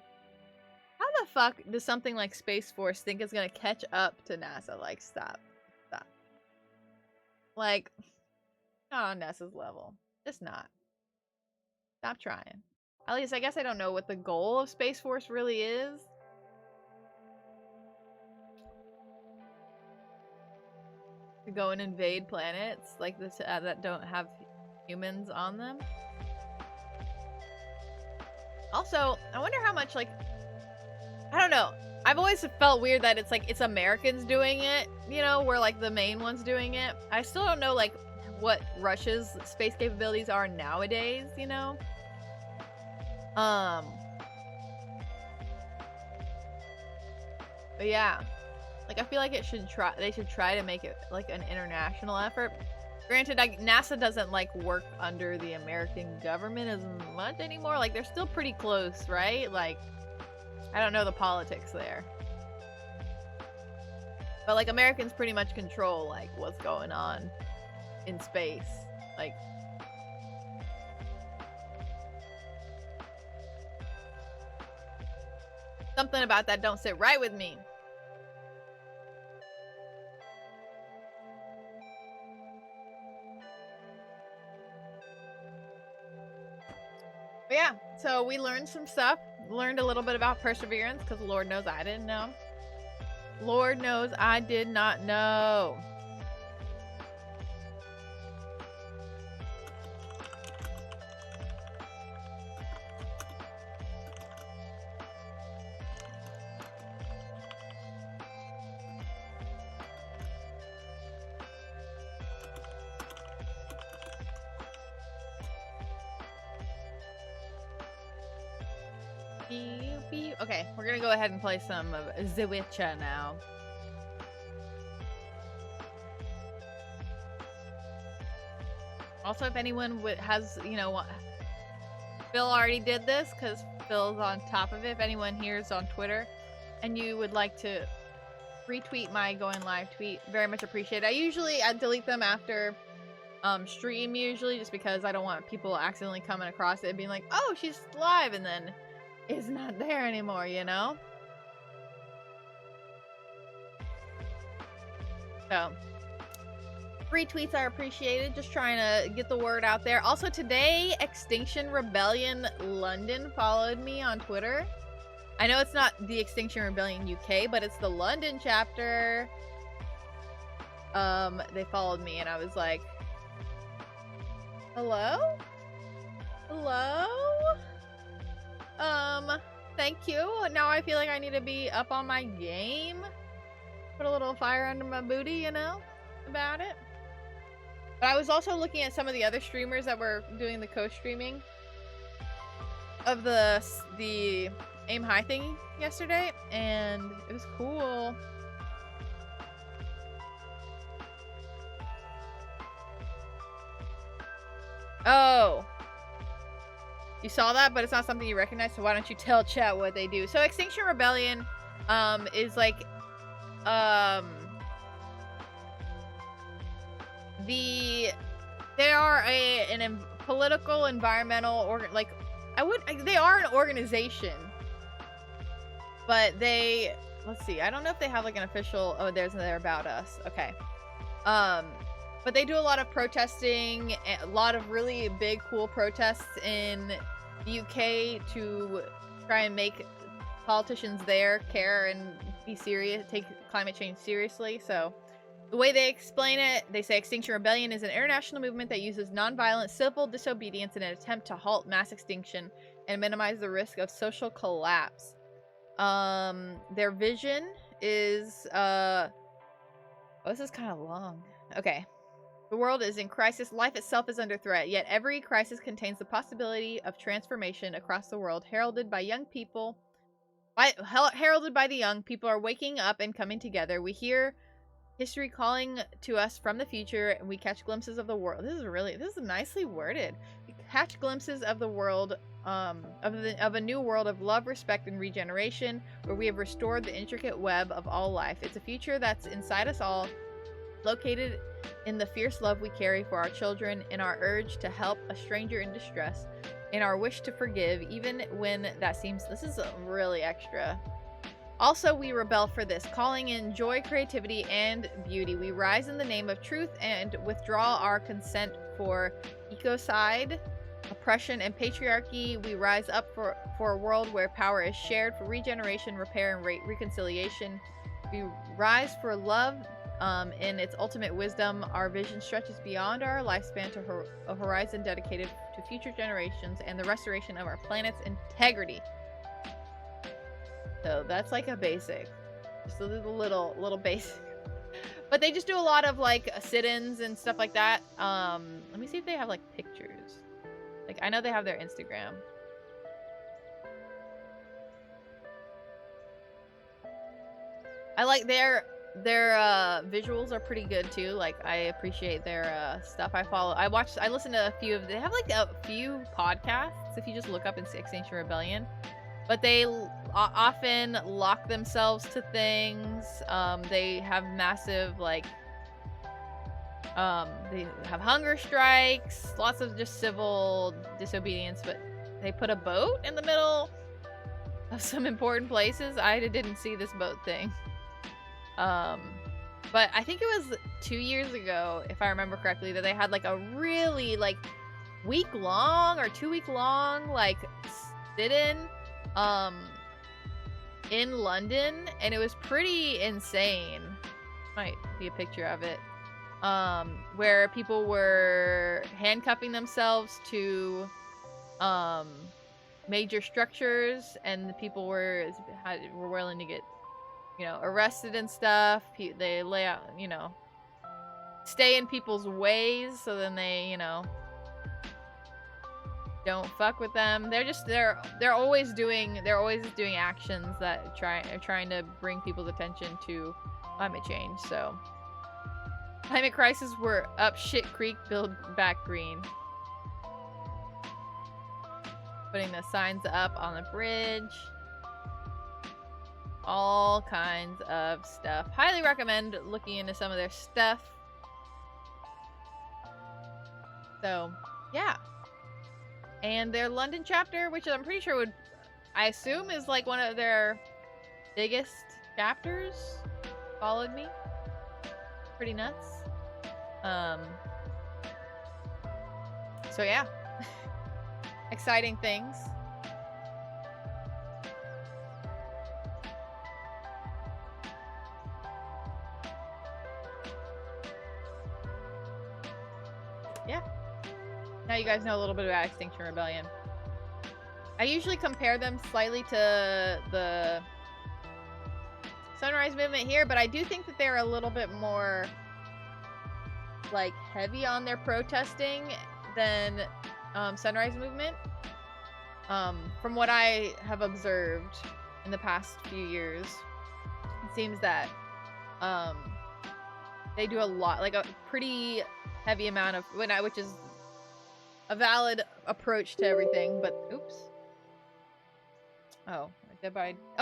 How the fuck does something like Space Force think is gonna catch up to NASA? Like, stop. Stop. Like, not on NASA's level. Just not. Stop trying. At least, I guess I don't know what the goal of Space Force really is. To go and invade planets like this that don't have humans on them. Also, I wonder how much, like, I don't know. I've always felt weird that it's like it's Americans doing it, you know, we're like the main ones doing it. I still don't know like what Russia's space capabilities are nowadays, you know? But yeah. Like, I feel like they should try to make it like an international effort. Granted, NASA doesn't like work under the American government as much anymore. Like, they're still pretty close, right? Like, I don't know the politics there. But like, Americans pretty much control like what's going on in space. Like, something about that don't sit right with me. But yeah, so we learned some stuff. Learned a little bit about Perseverance, because Lord knows I didn't know. Lord knows I did not know. Okay, we're gonna go ahead and play some of The Witcher now. Also, if anyone has, you know, Phil already did this because Phil's on top of it. If anyone here is on Twitter and you would like to retweet my going live tweet, very much appreciate it. I delete them after stream usually, just because I don't want people accidentally coming across it and being like, oh, she's live, and then is not there anymore, you know? So, retweets are appreciated, just trying to get the word out there. Also today, Extinction Rebellion London followed me on Twitter. I know it's not the Extinction Rebellion UK, but it's the London chapter. They followed me and I was like, hello? Hello? Thank you. Now I feel like I need to be up on my game. Put a little fire under my booty, you know, about it. But I was also looking at some of the other streamers that were doing the co-streaming of the Aim High thing yesterday, and it was cool. Oh. You saw that, but it's not something you recognize, so why don't you tell chat what they do? So Extinction Rebellion is like they are a political, environmental they are an organization, but they, let's see, I don't know if they have like an official, oh, they're about us. Okay. But they do a lot of protesting, a lot of really big, cool protests in the UK to try and make politicians there care and be serious, take climate change seriously. So the way they explain it, they say Extinction Rebellion is an international movement that uses nonviolent civil disobedience in an attempt to halt mass extinction and minimize the risk of social collapse. Their vision is, oh, this is kind of long. Okay. The world is in crisis. Life itself is under threat. Yet every crisis contains the possibility of transformation across the world. Heralded by the young, people are waking up and coming together. We hear history calling to us from the future, and we catch glimpses of the world. This is nicely worded. We catch glimpses of the world, of a new world of love, respect, and regeneration, where we have restored the intricate web of all life. It's a future that's inside us all, located in the fierce love we carry for our children, in our urge to help a stranger in distress, in our wish to forgive even when that seems, this is really extra. Also, we rebel for this, calling in joy, creativity, and beauty. We rise in the name of truth and withdraw our consent for ecocide, oppression, and patriarchy. We rise up for a world where power is shared for regeneration, repair, and reconciliation. We rise for love in its ultimate wisdom. Our vision stretches beyond our lifespan to a horizon dedicated to future generations and the restoration of our planet's integrity. So that's like a basic, just a little basic. But they just do a lot of like sit-ins and stuff like that. Let me see if they have like pictures. Like I know they have their Instagram. I like their visuals are pretty good too. Like I appreciate their stuff. I listen to a few of, they have like a few podcasts if you just look up in Extinction Rebellion. But they often lock themselves to things. They have massive, like, they have hunger strikes, lots of just civil disobedience, but they put a boat in the middle of some important places. I didn't see this boat thing. But I think it was 2 years ago, if I remember correctly, that they had, like, a really, like, week-long or 2-week-long, like, sit-in in London, and it was pretty insane. Might be a picture of it. Where people were handcuffing themselves to major structures, and the people were willing to get, you know, arrested and stuff. They lay out, you know, stay in people's ways, so then they, you know, don't fuck with them. They're always doing actions that are trying to bring people's attention to climate change. So climate crisis, we're up shit creek, build back green. Putting the signs up on the bridge. All kinds of stuff. Highly recommend looking into some of their stuff. So yeah. And their London chapter, which I'm pretty sure I assume is like one of their biggest chapters, followed me. Pretty nuts. So yeah. Exciting things. Yeah. Now you guys know a little bit about Extinction Rebellion. I usually compare them slightly to the Sunrise Movement here, but I do think that they're a little bit more, like, heavy on their protesting than Sunrise Movement. From what I have observed in the past few years, it seems that they do a lot, like a pretty heavy amount of, which is a valid approach to everything, but oops. Oh,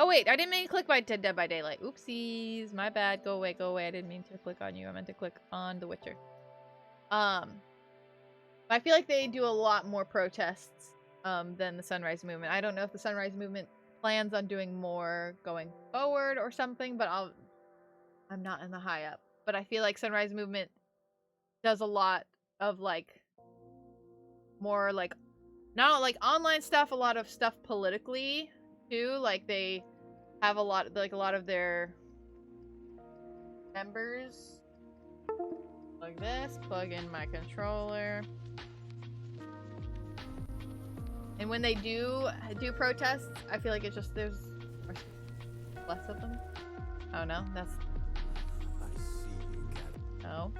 wait, I didn't mean to click by Dead by Daylight. Oopsies, my bad. Go away. I didn't mean to click on you. I meant to click on The Witcher. I feel like they do a lot more protests than the Sunrise Movement. I don't know if the Sunrise Movement plans on doing more going forward or something, but I'm not in the high up. But I feel like Sunrise Movement does a lot of, like, more, like, not like online stuff, a lot of stuff politically too. Like they have a lot of their members. Like this, plug in my controller. And when they do protests, I feel like it's just there's less of them. Oh no, that's no.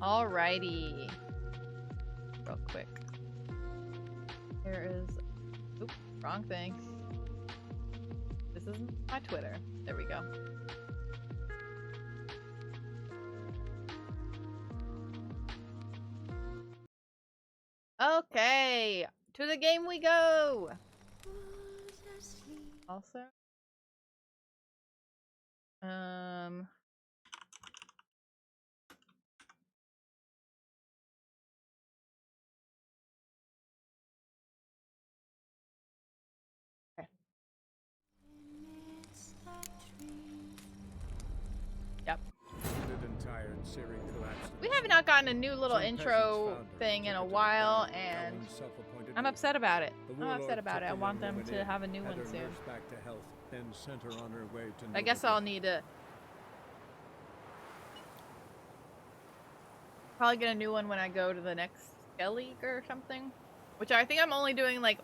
Alrighty. Real quick. Here is, oops, wrong thing. This isn't my Twitter. There we go. Okay, to the game we go. Also, Iron City collapsed. We have not gotten a new little intro thing in a while, and I'm upset about it. I'm upset about it. I want them to have a new one soon. Back to health, then sent her on her way to I guess I'll need to probably get a new one when I go to the next Skellig or something. Which I think I'm only doing like...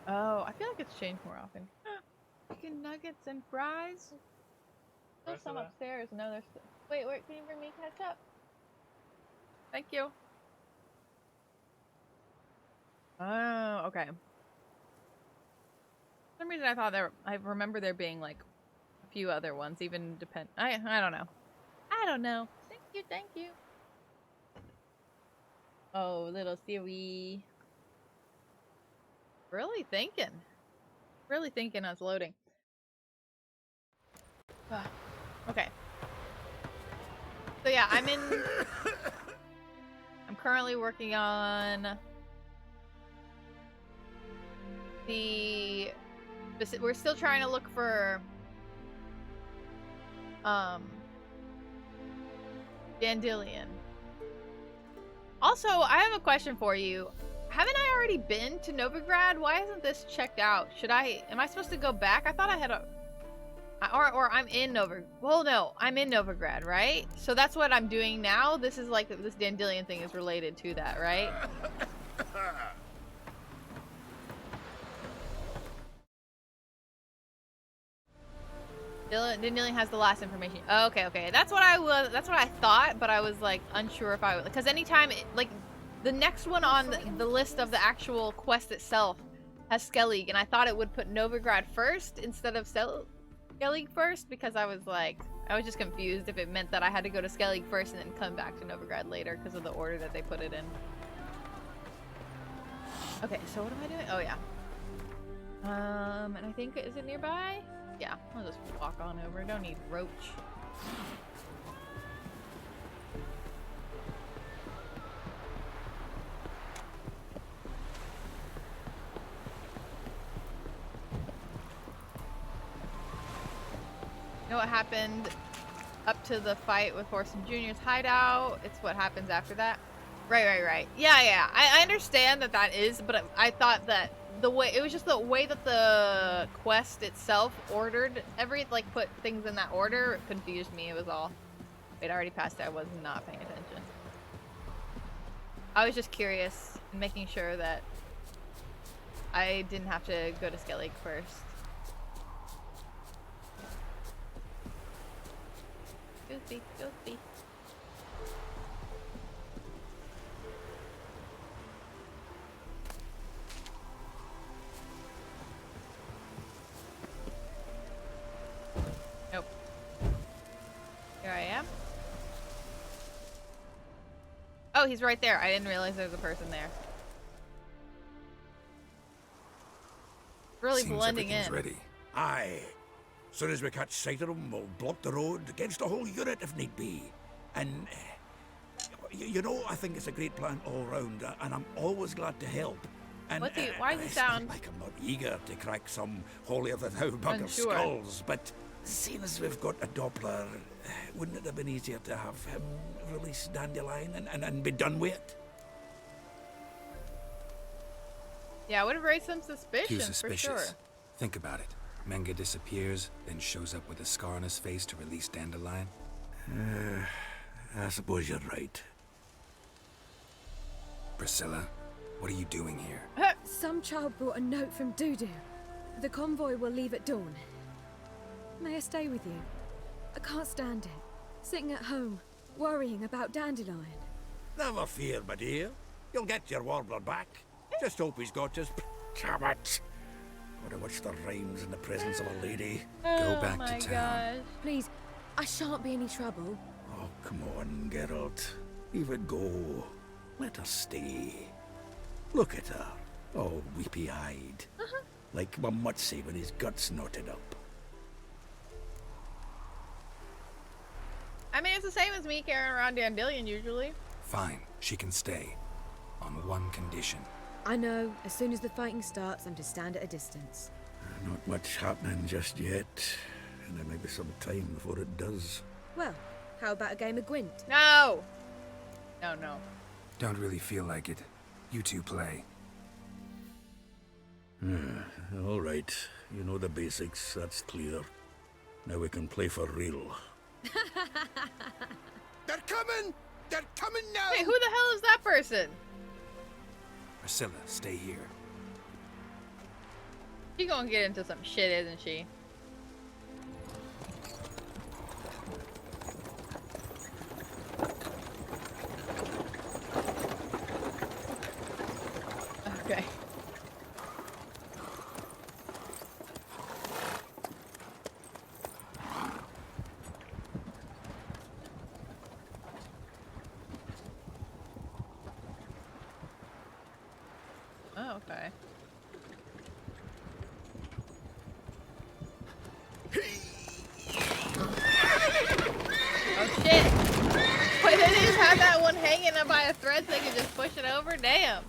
Oh, I feel like it's changed more often. Chicken nuggets and fries? There's some upstairs. No, there's... Wait, can you bring me ketchup? Thank you. Oh, okay. For some reason I thought I remember there being like a few other ones, even I don't know. I don't know. Thank you. Oh, little Siri. Really thinking I was loading. Okay. So yeah, I'm currently working on we're still trying to look for Dandelion. Also, I have a question for you. Haven't I already been to Novigrad? Why isn't this checked out? Am I supposed to go back? I thought I had or I'm in Novigrad. Well, no, I'm in Novigrad, right? So that's what I'm doing now. This is like, this Dandelion thing is related to that, right? Dandelion has the last information. Okay. That's what I thought, but I was like unsure if I would, because anytime like the next one on the list of the actual quest itself has Skellig, and I thought it would put Novigrad first instead of Skellig first, because I was just confused if it meant that I had to go to Skellig first and then come back to Novigrad later because of the order that they put it in. Okay, so what am I doing? Oh yeah. And I think, is it nearby? Yeah, I'll just walk on over. Don't need roach. You know what happened up to the fight with Whoreson Jr.'s hideout? It's what happens after that. Right. Yeah. I understand that is, but I thought that it was just the way that the quest itself ordered put things in that order. It confused me. It was all. Wait, I already passed it. I was not paying attention. I was just curious, making sure that I didn't have to go to Skellig first. Goofy. Nope. Here I am. Oh, he's right there. I didn't realize there was a person there. Really Seems blending in. Ready. Aye. Soon as we catch sight of them, we'll block the road against the whole unit if need be. And, you know, I think it's a great plan all round, and I'm always glad to help. And, why does he sound like I'm not eager to crack some holier-than-thou bug of skulls, but seeing as we've got a Doppler, wouldn't it have been easier to have him release Dandelion and be done with it? Yeah, I would have raised some suspicion, Too suspicious. for sure. Think about it. Menga disappears, then shows up with a scar on his face to release Dandelion. I suppose you're right. Priscilla, what are you doing here? Some child brought a note from Dudu. The convoy will leave at dawn. May I stay with you? I can't stand it. Sitting at home, worrying about Dandelion. Never fear, my dear. You'll get your warbler back. Just hope he's got his... Damn it! Gotta watch the rhymes in the presence of a lady. Go back to town. Gosh. Please, I shan't be any trouble. Oh, come on, Geralt. Leave it go. Let her stay. Look at her. All weepy-eyed. Like Mamutsi with his guts knotted up. I mean, it's the same as me carrying around Dandelion usually. Fine, she can stay. On one condition. I know, as soon as the fighting starts, I'm to stand at a distance. Not much happening just yet. And there may be some time before it does. Well, how about a game of Gwent? No! No, no. Don't really feel like it. You two play. All right. You know the basics, that's clear. Now we can play for real. They're coming! They're coming now! Wait, who the hell is that person? Priscilla, stay here. She gonna get into some shit, isn't she? Okay. Oh, okay. Oh shit! Wait, they just had that one hanging up by a thread so they could just push it over? Damn!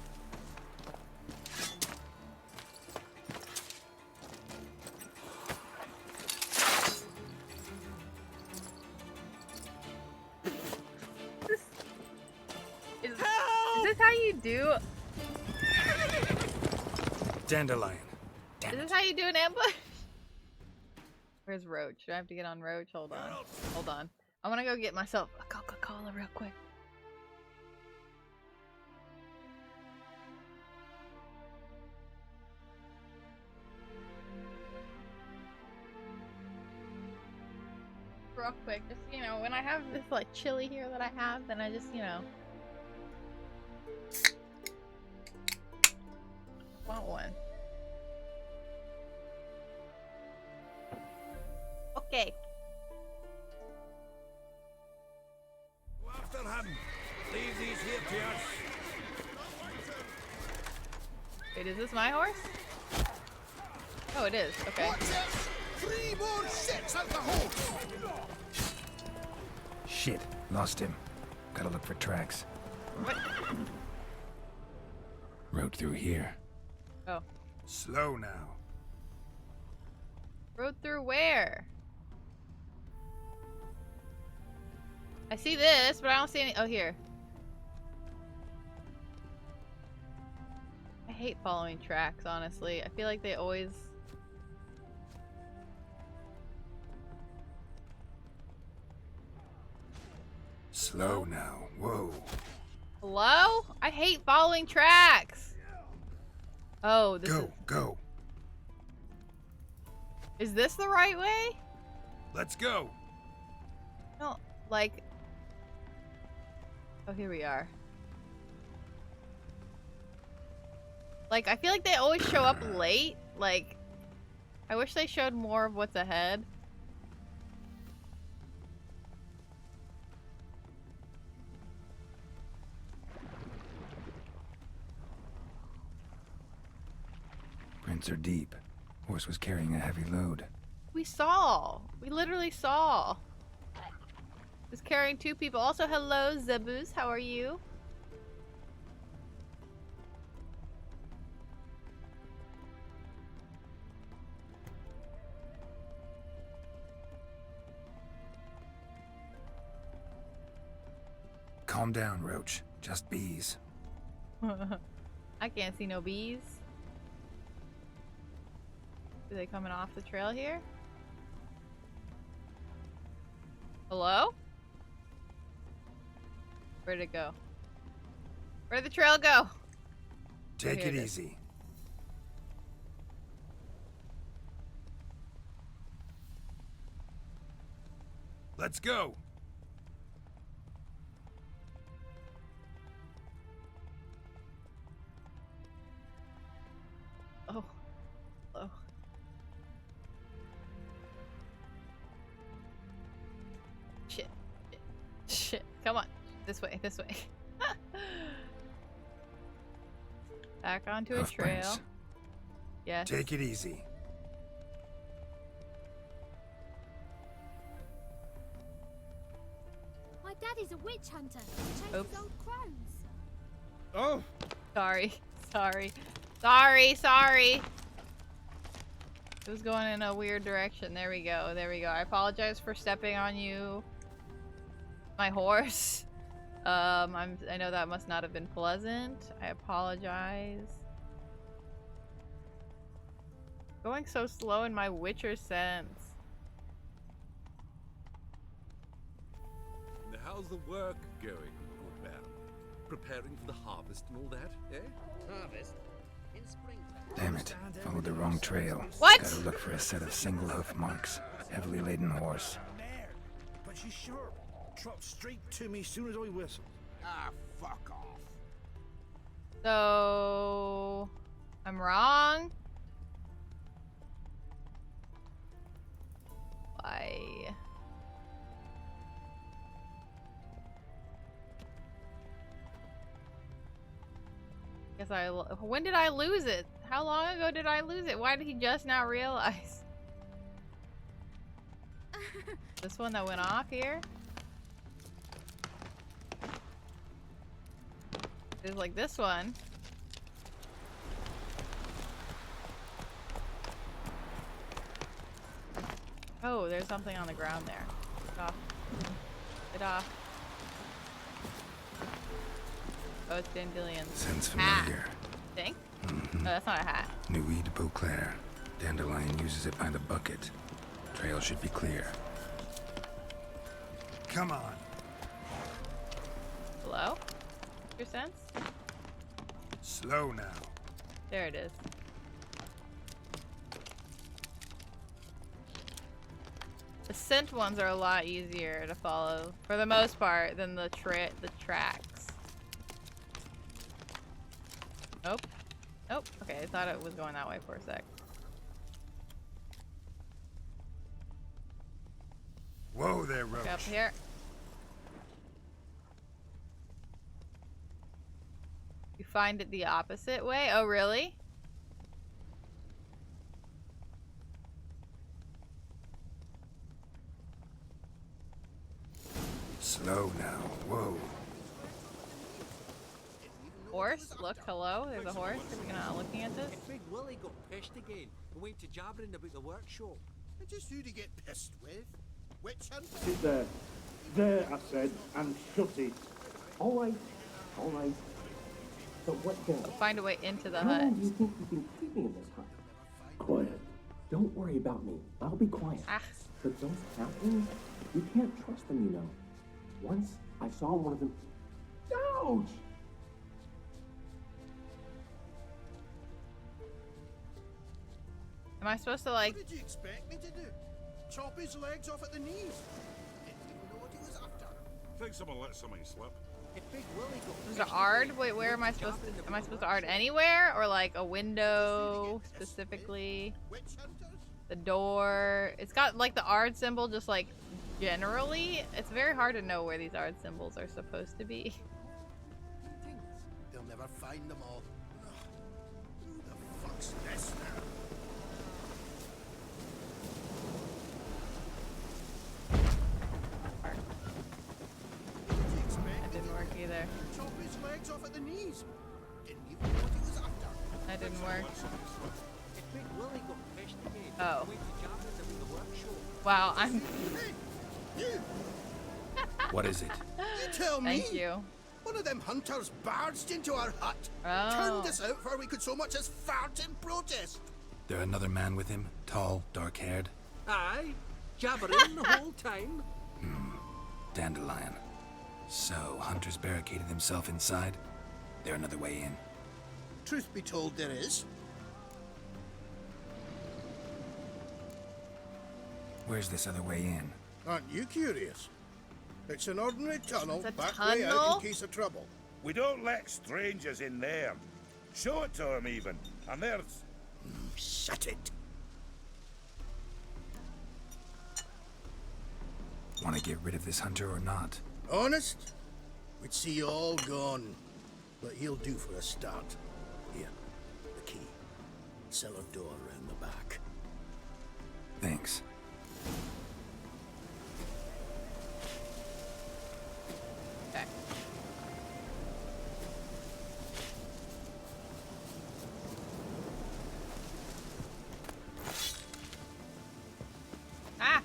Is this how you do? Dandelion. Is this how you do an ambush? Where's Roach? Do I have to get on Roach? Hold on. Hold on. I want to go get myself a Coca-Cola real quick. Real quick. Just, you know, when I have this, like, chili here that I have, then I just, you know. Want one. Okay. Go after him. Leave these here to us. Wait, is this my horse? Oh, it is. Okay. Watch it! 3 more ships out the horse! Shit, lost him. Gotta look for tracks. What? Rode through here. Oh. Slow now. Rode through where? I see this, but I don't see any. Oh, here. I hate following tracks, honestly. I feel like they always. Slow now. Whoa. Hello? I hate following tracks. Oh, this Go. Is this the right way? Let's go. No, like. Oh, here we are. Like, I feel like they always show up late. Like, I wish they showed more of what's ahead. Prints are deep. Horse was carrying a heavy load. We saw. We literally saw. Was carrying 2 people. Also, hello, Zebus. How are you? Calm down, Roach. Just bees. I can't see no bees. Are they coming off the trail here? Hello? Where'd it go? Where'd the trail go? Take it easy. Let's go. Oh. Oh. Shit. Come on. This way. Back onto a trail. Prints. Yes. Take it easy. My daddy's a witch hunter. Chases Oops. old crones. Oh! Sorry. It was going in a weird direction. There we go. I apologize for stepping on you. My horse. I know that must not have been pleasant. I apologize. Going so slow in my Witcher sense. And how's the work going, good man? Preparing for the harvest and all that, eh? Harvest? In springtime. Damn it. Followed the wrong trail. What? Gotta look for a set of single hoof marks. Heavily laden horse. Mare, but she's sure. Trot straight to me soon as I whistle. Ah, fuck off. So I'm wrong. Why? Guess when did I lose it? How long ago did I lose it? Why did he just now realize? This one that went off here? It's like this one. Oh, there's something on the ground there. Get off. Get off. Oh, it's dandelions. Sounds Hat. familiar. Think? Oh, that's not a hat. Nuit de Beauclair. Dandelion uses it by the bucket. Trail should be clear. Come on. Hello? Your sense? Slow now. There it is. The scent ones are a lot easier to follow, for the most part, than the tracks. Nope. Nope. Okay, I thought it was going that way for a sec. Whoa there, Roach. Up here. You find it the opposite way? Oh, really? Slow now. Whoa. Horse? Look, hello? There's a horse. Are we not looking at this? Big Willie got pissed again and went to jabbering about the workshop. And just who to get pissed with? Witch hunter? There, I said, and shut it. All right. But what then? We'll find a way into the How hut. long do you think you can keep me in this hut? Quiet. Don't worry about me. I'll be quiet. Ah. But those halflings, you can't trust them, you know. Once I saw one of them. Ouch! Am I supposed to, like... What did you expect me to do? Chop his legs off at the knees? Didn't even know what he was after. Think someone let somebody slip. Big Willie got Is it Ard? Wait, where am I supposed to... Am I supposed to Ard anywhere? Or, like, a window, specifically? The door? It's got, like, the Ard symbol, just, like, generally. It's very hard to know where these Ard symbols are supposed to be. They'll never find them all. Who the fuck's this now? That didn't work either. Chop his legs off at the knees. Didn't even know what he was after. That didn't work. Big Willie got pissed again Oh. and went to jabbering about the workshop. Wow, I'm... You! What is it? You tell me! Thank you. One of them hunters barged into our hut, Oh. turned us out before we could so much as fart in protest. There another man with him? Tall, dark-haired? Aye, jabbering the whole time. Dandelion. So, Hunter's barricaded himself inside? There another way in? Truth be told, there is. Where's this other way in? Aren't you curious? It's an ordinary tunnel, It's a back way out tunnel? in case of trouble. We don't let strangers in there. Show it to them even. And there's... Shut it. Want to get rid of this hunter or not? Honest? We'd see you all gone. But he'll do for a start. Here, the key. Cellar door around the back. Thanks. Okay. Ah!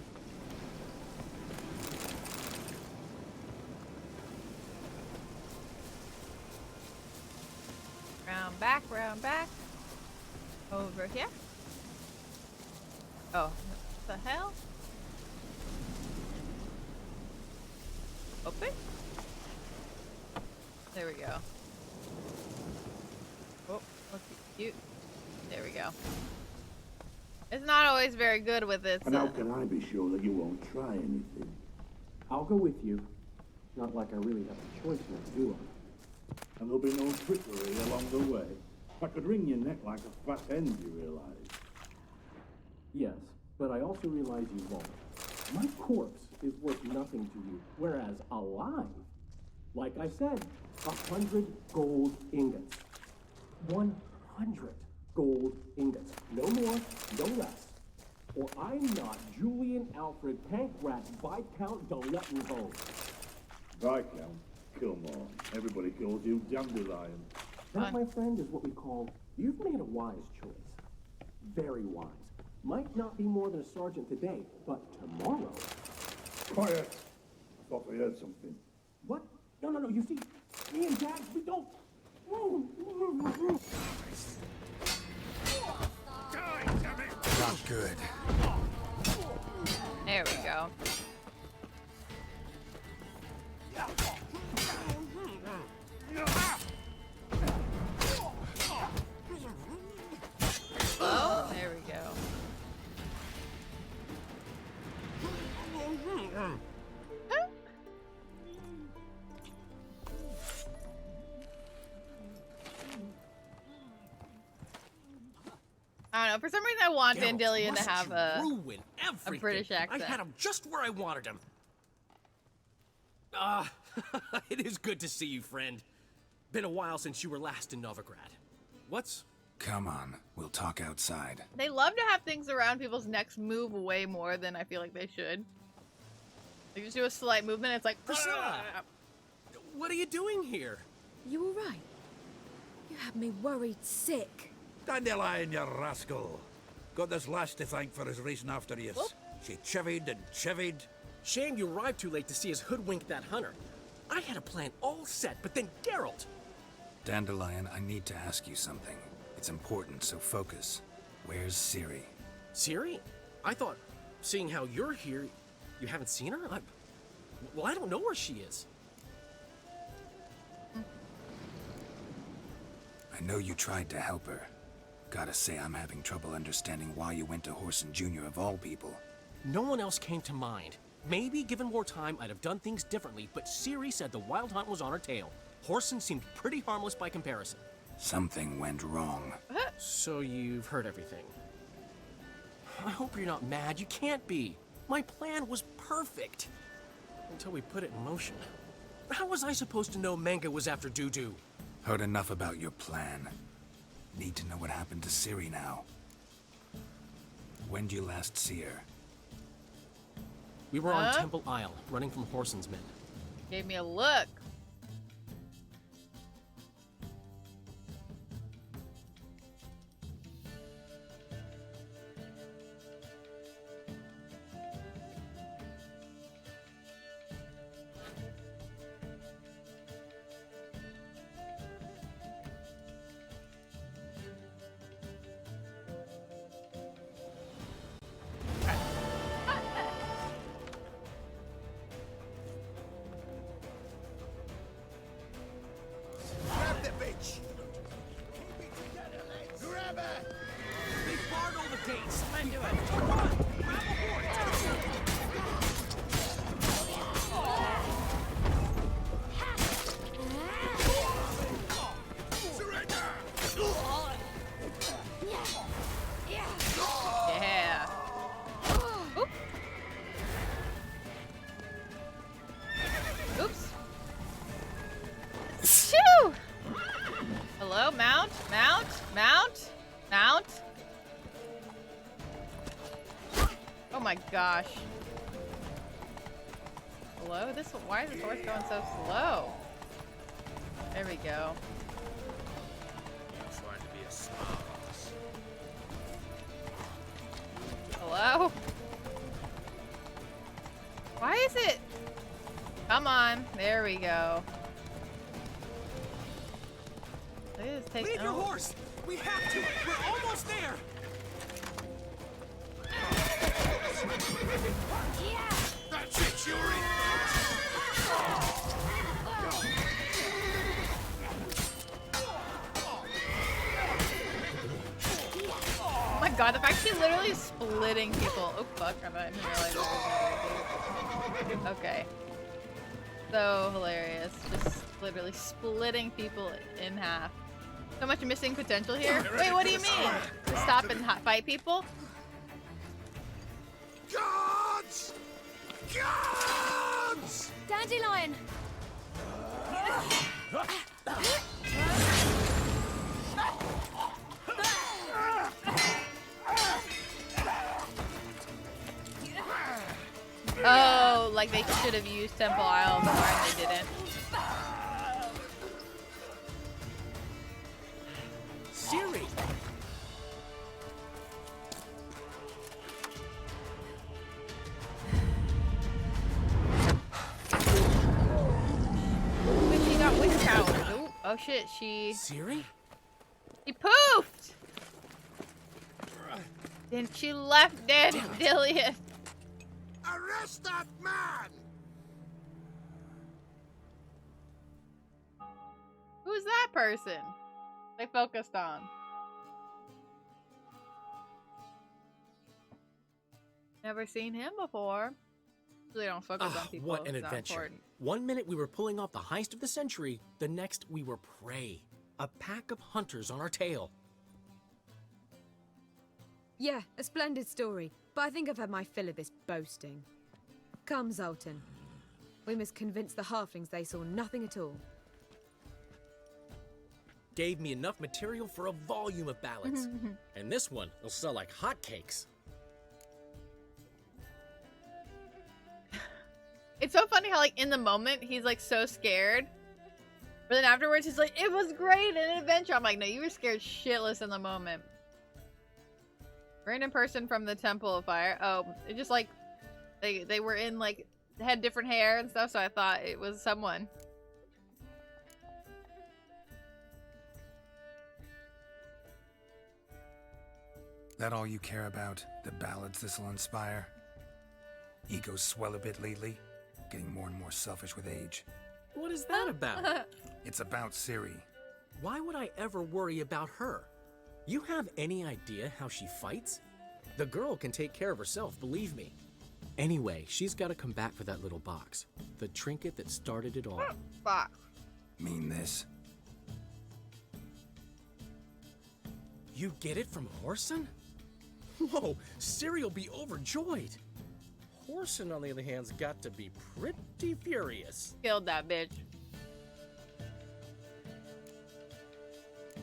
round back. Over here. Oh, what the hell? Open? There we go. Oh, look cute. There we go. It's not always very good with its. And how can I be sure that you won't try anything? I'll go with you. Not like I really have a choice now, do I? And there'll be no trickery along the way. I could wring your neck like a fat hen, you realize? Yes, but I also realize you won't. My corpse is worth nothing to you, whereas alive, like I said, 100 gold ingots. 100 gold ingots. No more, no less. Or I'm not Julian Alfred Pankrat Viscount de Lettenhove. Viscount? Come on. Everybody calls you Dandelion. That, my friend, is what we call, you've made a wise choice. Very wise. Might not be more than a sergeant today, but tomorrow. Quiet. I thought I heard something. What? No. You see, me and Jax, we don't. Not good. There we go. Oh, there we go. I don't know. For some reason, I want Dandelion to have a British accent. I had him just where I wanted him. It is good to see you, friend. Been a while since you were last in Novigrad. What's... Come on, we'll talk outside. They love to have things around people's necks move way more than I feel like they should. They just do a slight movement, it's like... Priscilla! What are you doing here? You all right? You had me worried sick. Dandelion, you rascal. Got this lass to thank for his racing after you. She chivied and chivied. Shame you arrived too late to see us hoodwink that hunter. I had a plan all set, but then Geralt... Dandelion, I need to ask you something. It's important, so focus. Where's Ciri? Ciri? I thought, seeing how you're here, you haven't seen her? Well, I don't know where she is. I know you tried to help her. Gotta say, I'm having trouble understanding why you went to Whoreson Jr. of all people. No one else came to mind. Maybe, given more time, I'd have done things differently, but Ciri said the Wild Hunt was on her tail. Whoreson seemed pretty harmless by comparison. Something went wrong. So you've heard everything. I hope you're not mad. You can't be. My plan was perfect. Until we put it in motion. How was I supposed to know Manga was after Dudu? Heard enough about your plan. Need to know what happened to Ciri now. When did you last see her? We were on Temple Isle, running from Whoreson's men. Gave me a look. Gosh. Hello? Why is this horse going so slow? There we go. Trying to be a smart ass. Hello? Why is it? Come on. There we go. They just take Leave your horse! We have to! We're almost there! That's it, Yuri! Oh my god, the fact she's literally splitting people. Oh fuck, I didn't realize that. Okay. So hilarious. Just literally splitting people in half. So much missing potential here. Wait, what do you mean? To stop and fight people? Guards! Guards! Dandelion! Oh, like they should have used Temple Isle more and they didn't. Ciri! But she got witch powers. Ooh, oh shit, Ciri? She poofed! Then she left Dandelion. Arrest that man! Who's that person they focused on? Never seen him before. They don't focus on people. What an it's not adventure. important. One minute we were pulling off the heist of the century, the next we were prey. A pack of hunters on our tail. Yeah, a splendid story, but I think I've had my fill of this boasting. Come, Zoltan. We must convince the halflings they saw nothing at all. Gave me enough material for a volume of ballads. And this one will sell like hotcakes. It's so funny how, like, in the moment, he's, like, so scared. But then afterwards, he's like, it was great, an adventure. I'm like, no, you were scared shitless in the moment. Random person from the Temple of Fire. Oh, it just, like, they were in, like, had different hair and stuff, so I thought it was someone. That all you care about? The ballads this'll inspire? Egos swell a bit lately? Getting more and more selfish with age. What is that about? It's about Ciri. Why would I ever worry about her? You have any idea how she fights? The girl can take care of herself, believe me. Anyway, she's got to come back for that little box. The trinket that started it all. Box. Mean this? You get it from Whoreson? Whoa, Ciri will be overjoyed. Whoreson, on the other hand, has got to be pretty furious. Killed that bitch.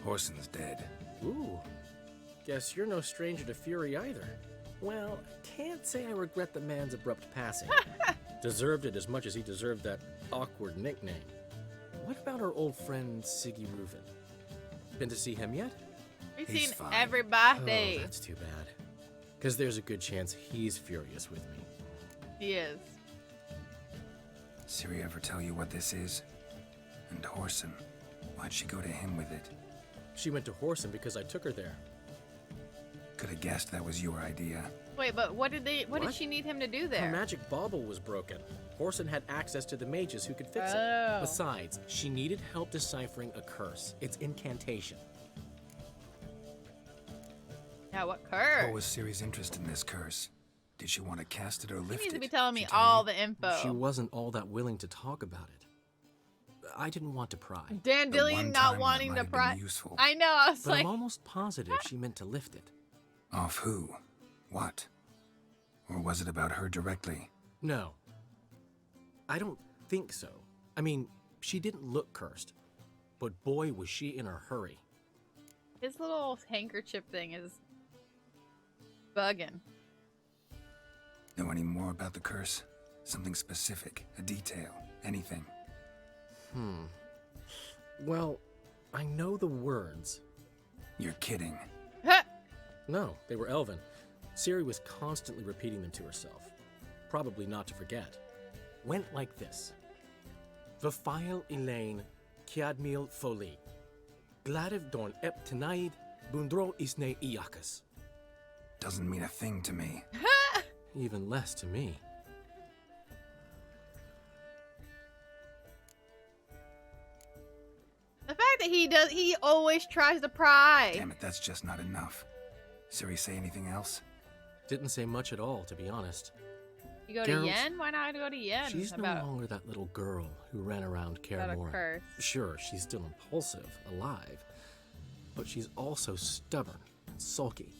Whoreson's dead. Ooh, guess you're no stranger to fury either. Well, can't say I regret the man's abrupt passing. Deserved it as much as he deserved that awkward nickname. What about our old friend Siggy Reuven? Been to see him yet? We've seen everybody. Oh, that's too bad. Because there's a good chance he's furious with me. He is. Ciri ever tell you what this is? And Whoreson, why'd she go to him with it? She went to Whoreson because I took her there. Could have guessed that was your idea. Wait, but what did she need him to do there? Her magic bauble was broken. Whoreson had access to the mages who could fix it. Besides, she needed help deciphering a curse. It's incantation. Yeah, what curse? What was Ciri's interest in this curse? Did she want to cast it or lift it? You need to be telling me all the info. She wasn't all that willing to talk about it. I didn't want to pry. Dandelion not wanting to pry. I know, I was but like... I'm almost positive she meant to lift it. Off who? What? Or was it about her directly? No. I don't think so. I mean, she didn't look cursed. But boy, was she in a hurry. His little handkerchief thing is bugging. Know any more about the curse? Something specific, a detail, anything? Well, I know the words. You're kidding. No, they were Elven. Ciri was constantly repeating them to herself. Probably not to forget. Went like this. Vafile Elaine Kiadmil Folie. Gladev Dorn Ep Tanaid Bundro Isne Iakas. Doesn't mean a thing to me. Even less to me. The fact that he always tries to pry. Damn it, that's just not enough. Siri say anything else? Didn't say much at all, to be honest. You go to Geralt, Yen? Why not go to Yen? She's no longer that little girl who ran around Kaer About a Morhen. curse. Sure, she's still impulsive, alive, but she's also stubborn and sulky.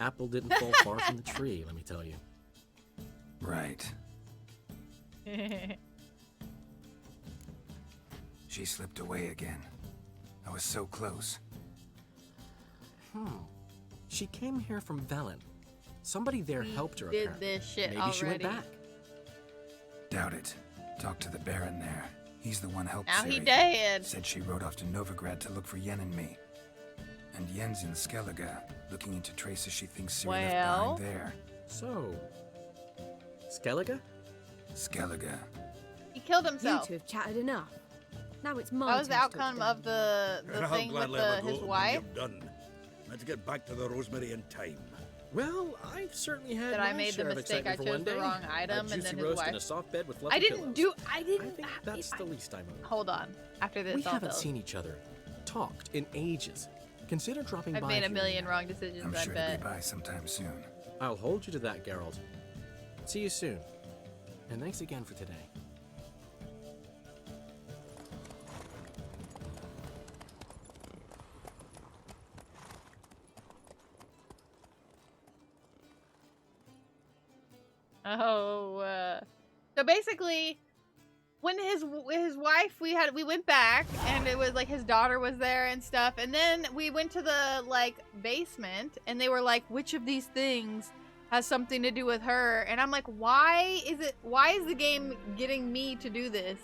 Apple didn't fall far from the tree, let me tell you. Right. She slipped away again. I was so close. She came here from Velen. Somebody there helped her, did apparently. this shit Maybe she went already. back. Doubt it. Talk to the Baron there. He's the one helped Now Siri. he dead. Said she rode off to Novigrad to look for Yen and me. And Yen's in Skellige, looking into traces she thinks Siri left behind there. So, Skellige? Skellige. He killed himself. You two have chatted enough. Now it's my That was the turn to outcome touch of the I'll thing with gladly let her his go when wife. you're done. Let's get back to the Rosemary in time. Well, I've certainly had That my I made the share of mistake. I excitement for chose one the day. wrong item, A and juicy then his roast wife. in a soft bed with fluffy I didn't pillows. I didn't. I think that's the least I owe. Hold on. After this, We I'll haven't tell. seen each other, talked in ages. Consider dropping I've by. made a here. million wrong decisions. I'm I sure bet. to be by sometime soon. I'll hold you to that, Geralt. See you soon. And thanks again for today. Oh, so basically, when his wife, we went back, and it was like his daughter was there and stuff, and then we went to the like basement, and they were like, which of these things has something to do with her? And I'm like, why is the game getting me to do this?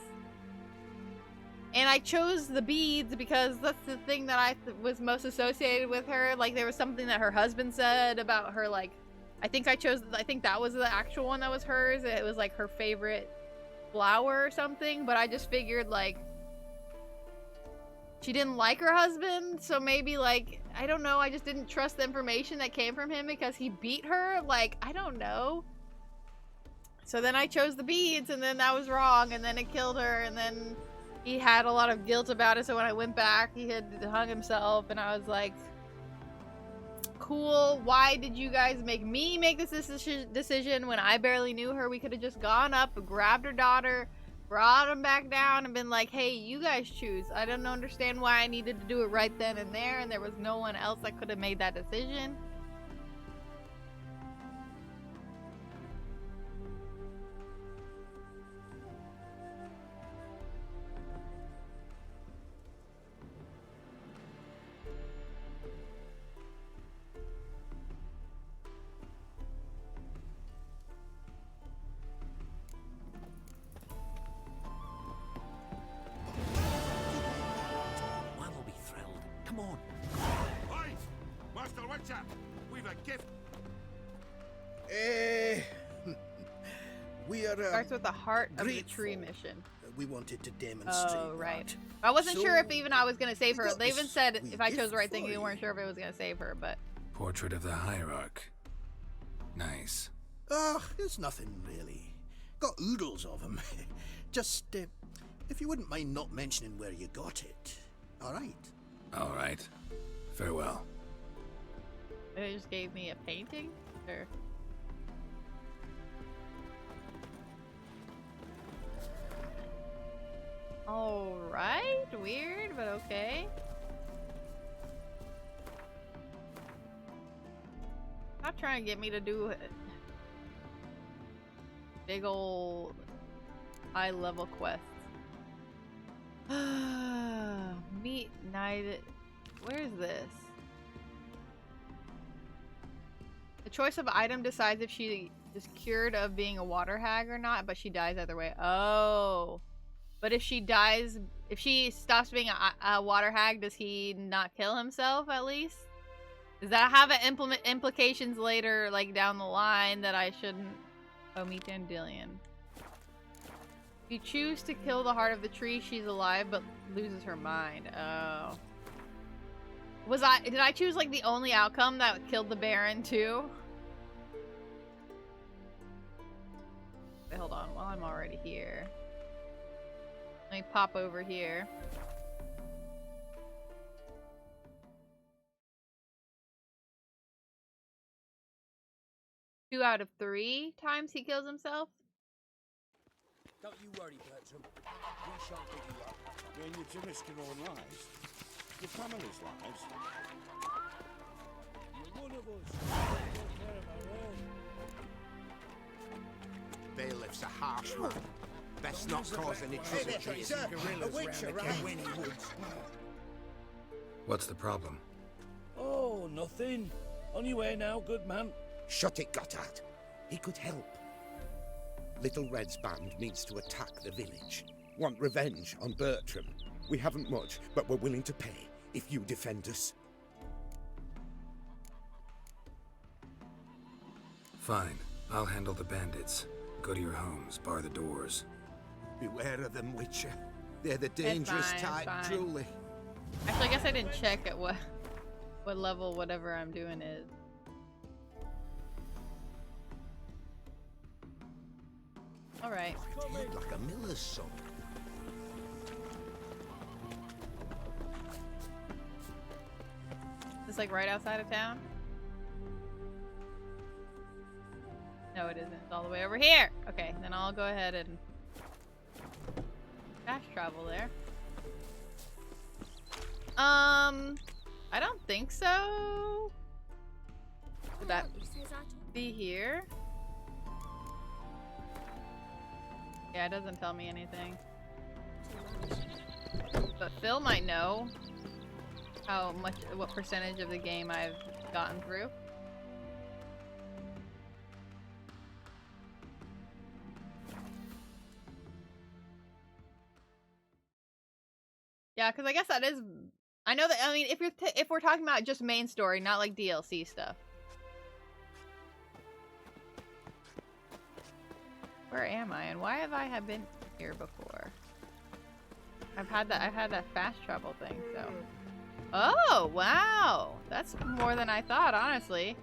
And I chose the beads because that's the thing that I was most associated with her. Like, there was something that her husband said about her, like, I think that was the actual one that was hers. It was like her favorite flower or something, but I just figured like she didn't like her husband, so maybe like, I don't know, I just didn't trust the information that came from him because he beat her. Like, I don't know. So then I chose the beads, and then that was wrong, and then it killed her, and then he had a lot of guilt about it, so when I went back, he had hung himself, and I was like, cool, why did you guys make me make this decision when I barely knew her? We could have just gone up, grabbed her daughter, brought him back down, and been like, hey, you guys choose. I don't understand why I needed to do it right then and there, and there was no one else that could have made that decision. Juan will be thrilled. Come on. Right, Master Witcher, we've a gift. We are. Starts with the heart of the grateful. tree mission. We wanted to demonstrate. Oh, right. that. I wasn't So, sure if even I was gonna save her. got They even this said wee if I chose gift the right thing, for they you. weren't sure if it was gonna save her, but Portrait of the Hierarch. Nice. Oh, it's nothing really. Got oodles of them. Just, if you wouldn't mind not mentioning where you got it. All right. All right. Farewell. they just gave me a painting. Or all right, weird, but okay. Not trying to get me to do it. Big ol' high level quests. Meet Night. Where is this? The choice of item decides if she is cured of being a water hag or not, but she dies either way. Oh. But if she dies, if she stops being a water hag, does he not kill himself at least? Does that have an implications later, like down the line, that I shouldn't... Oh, meet Dandelion. If you choose to kill the heart of the tree, she's alive but loses her mind. Oh. Did I choose like the only outcome that killed the Baron too? Wait, hold on, while I'm already here. Let me pop over here. Two out of 3 times he kills himself? Don't you worry, Bertram. We shan't pick you up. When you're to risk your own lives, your family's lives. You're one of us. We'll take care of our own. Bailiff's a harsh man. Best not cause any trouble. A witch around Winnie Woods. What's the problem? Oh, nothing. On your way now, good man. Shut it, Gotthard. He could help. Little Red's band means to attack the village. Want revenge on Bertram. We haven't much, but we're willing to pay if you defend us. Fine. I'll handle the bandits. Go to your homes, bar the doors. Beware of them, Witcher. They're the dangerous type, truly. Actually, I guess I didn't check at what level whatever I'm doing is. All right. Like a miller's son. Is this like right outside of town? No, it isn't. It's all the way over here. Okay, then I'll go ahead and fast travel there. I don't think so. Would that be here? Yeah, it doesn't tell me anything. But Phil might know what percentage of the game I've gotten through. Yeah, because I guess that is. I know that. I mean, if we're talking about just main story, not like DLC stuff. Where am I, and why have I been here before? I've had that fast travel thing. So. Oh wow, that's more than I thought, honestly.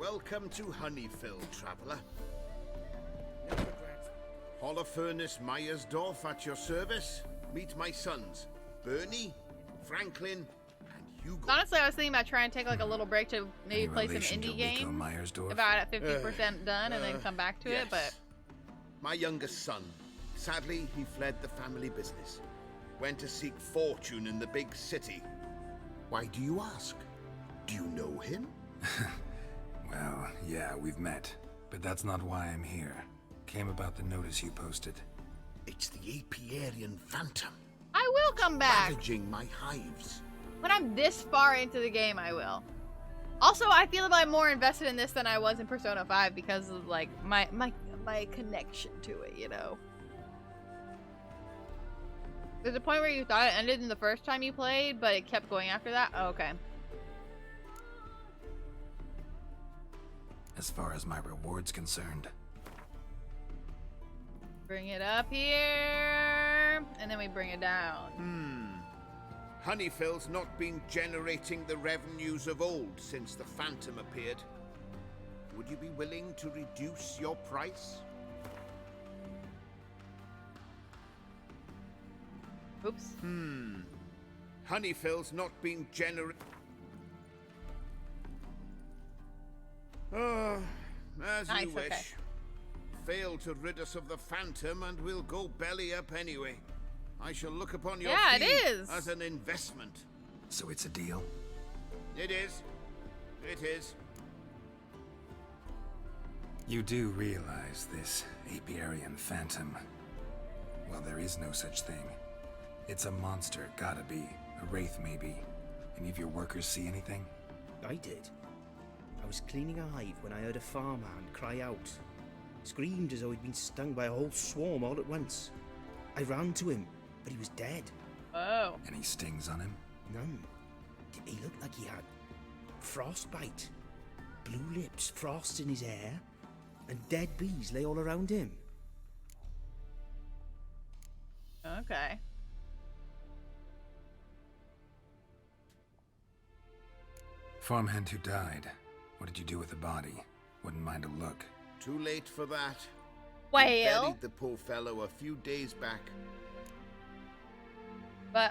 Welcome to Honeyfield, traveller. Holofernes Myersdorf at your service. Meet my sons, Bernie, Franklin, and Hugo. Honestly, I was thinking about trying to take like a little break to maybe play some indie game. About at 50% done, and then come back to it. But my youngest son. Sadly, he fled the family business. Went to seek fortune in the big city. Why do you ask? Do you know him? Well, yeah, we've met. But that's not why I'm here. Came about the notice you posted. It's the Apiarian Phantom. I will come back. Ravaging my hives. When I'm this far into the game, I will. Also, I feel like I'm more invested in this than I was in Persona 5 because of like my connection to it, you know. There's a point where you thought it ended in the first time you played, but it kept going after that? Oh, okay. As far as my reward's concerned. Bring it up here, and then we bring it down. Honeyfield's not been generating the revenues of old since the Phantom appeared. Would you be willing to reduce your price? Oops. Honeyfield's not been generating. As nice, you wish. okay. Fail to rid us of the Phantom and we'll go belly up anyway. I shall look upon your Yeah, fee it is. as an investment. So it's a deal? It is. It is. You do realize this Apiarian Phantom. Well, there is no such thing. It's a monster, gotta be. A wraith, maybe. Any of your workers see anything? I did. I was cleaning a hive when I heard a farmhand cry out. Screamed as though he'd been stung by a whole swarm all at once. I ran to him, but he was dead. Oh. Any stings on him? None. He looked like he had frostbite. Blue lips, frost in his hair, and dead bees lay all around him. Okay. Farmhand who died. What did you do with the body? Wouldn't mind a look. Too late for that. We Whale. buried the poor fellow a few days back. But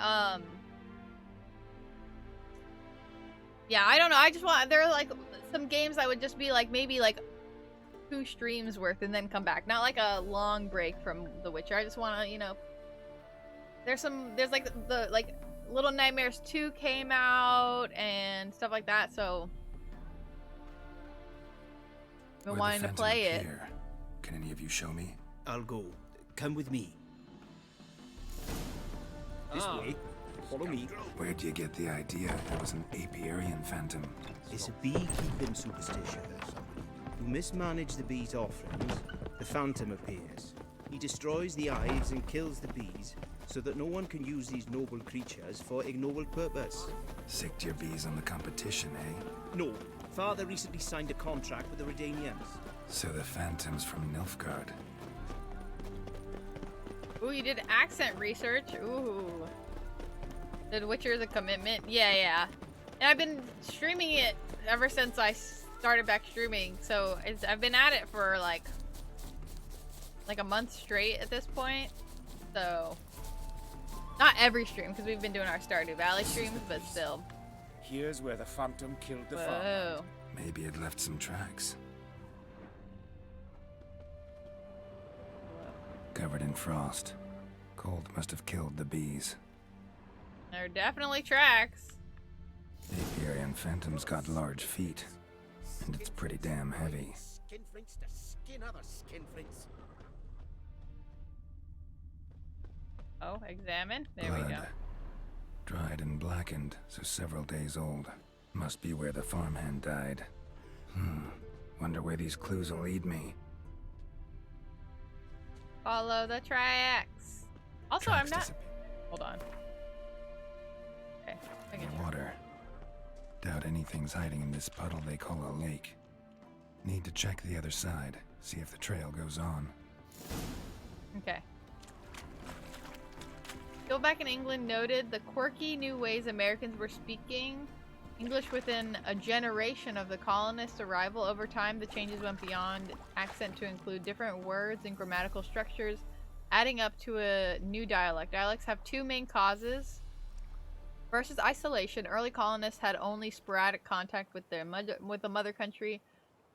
yeah, I don't know. I just want, there are like some games I would just be like maybe like 2 streams worth and then come back. Not like a long break from The Witcher. I just want to, you know, there's like the like Little Nightmares 2 came out and stuff like that, so I've been wanting to play it. Can any of you show me? I'll go. Come with me. This way. Follow me. Where do you get the idea it was an apiarian phantom? It's a beekeeping superstition. You mismanage the bees' offerings, the phantom appears. He destroys the hives and kills the bees, so that no one can use these noble creatures for ignoble purpose. Sicked your bees on the competition, eh? No. Father recently signed a contract with the Redanians. So the phantom's from Nilfgaard. Ooh, you did accent research. Ooh. The Witcher is a commitment. Yeah. And I've been streaming it ever since I started back streaming. So I've been at it for like a month straight at this point. So not every stream, because we've been doing our Stardew Valley streams, but still. Here's where the phantom killed the farmer. Whoa. Maybe it left some tracks. Covered in frost. Cold must have killed the bees. There are definitely tracks. The apiarian phantom's got large feet, and it's pretty damn heavy. Skinflints to skin other skinflints. Oh, examine. There Blood. we go. Dried and blackened, so several days old. Must be where the farmhand died. Wonder where these clues will lead me. Follow the tracks. Also, Tracks I'm not. Hold on. Okay. I get you. Water. Doubt anything's hiding in this puddle they call a lake. Need to check the other side, see if the trail goes on. Okay. Still back in England noted the quirky new ways Americans were speaking English within a generation of the colonists' arrival. Over time, the changes went beyond accent to include different words and grammatical structures, adding up to a new dialect. Dialects have 2 main causes. First is isolation. Early colonists had only sporadic contact with the mother country.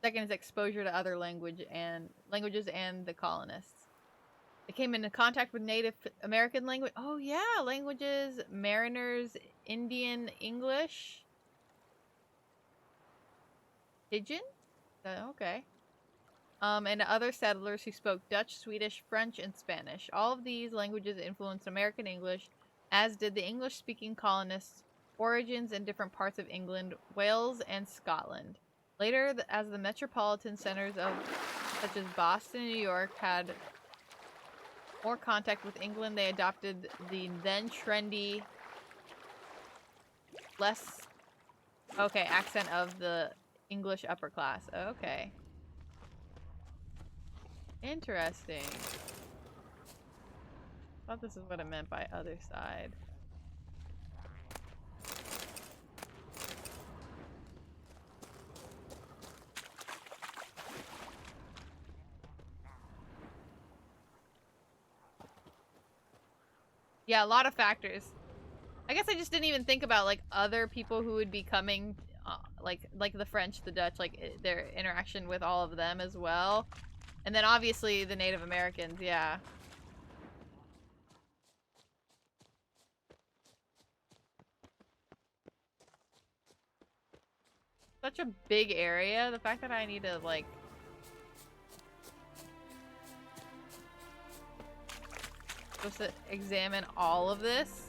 Second is exposure to other languages and the colonists. They came into contact with Native American language. Oh yeah, languages, mariners, Indian, English. Pidgin? Okay. And other settlers who spoke Dutch, Swedish, French, and Spanish. All of these languages influenced American English, as did the English-speaking colonists' origins in different parts of England, Wales, and Scotland. Later, as the metropolitan centers of such as Boston and New York had more contact with England, they adopted the then trendy, less accent of the English upper class. Okay. Interesting. Thought this is what it meant by other side. Yeah, a lot of factors. I guess I just didn't even think about like other people who would be coming, like the French, the Dutch, like their interaction with all of them as well, and then obviously the Native Americans. Yeah. Such a big area. The fact that I need to like supposed to examine all of this.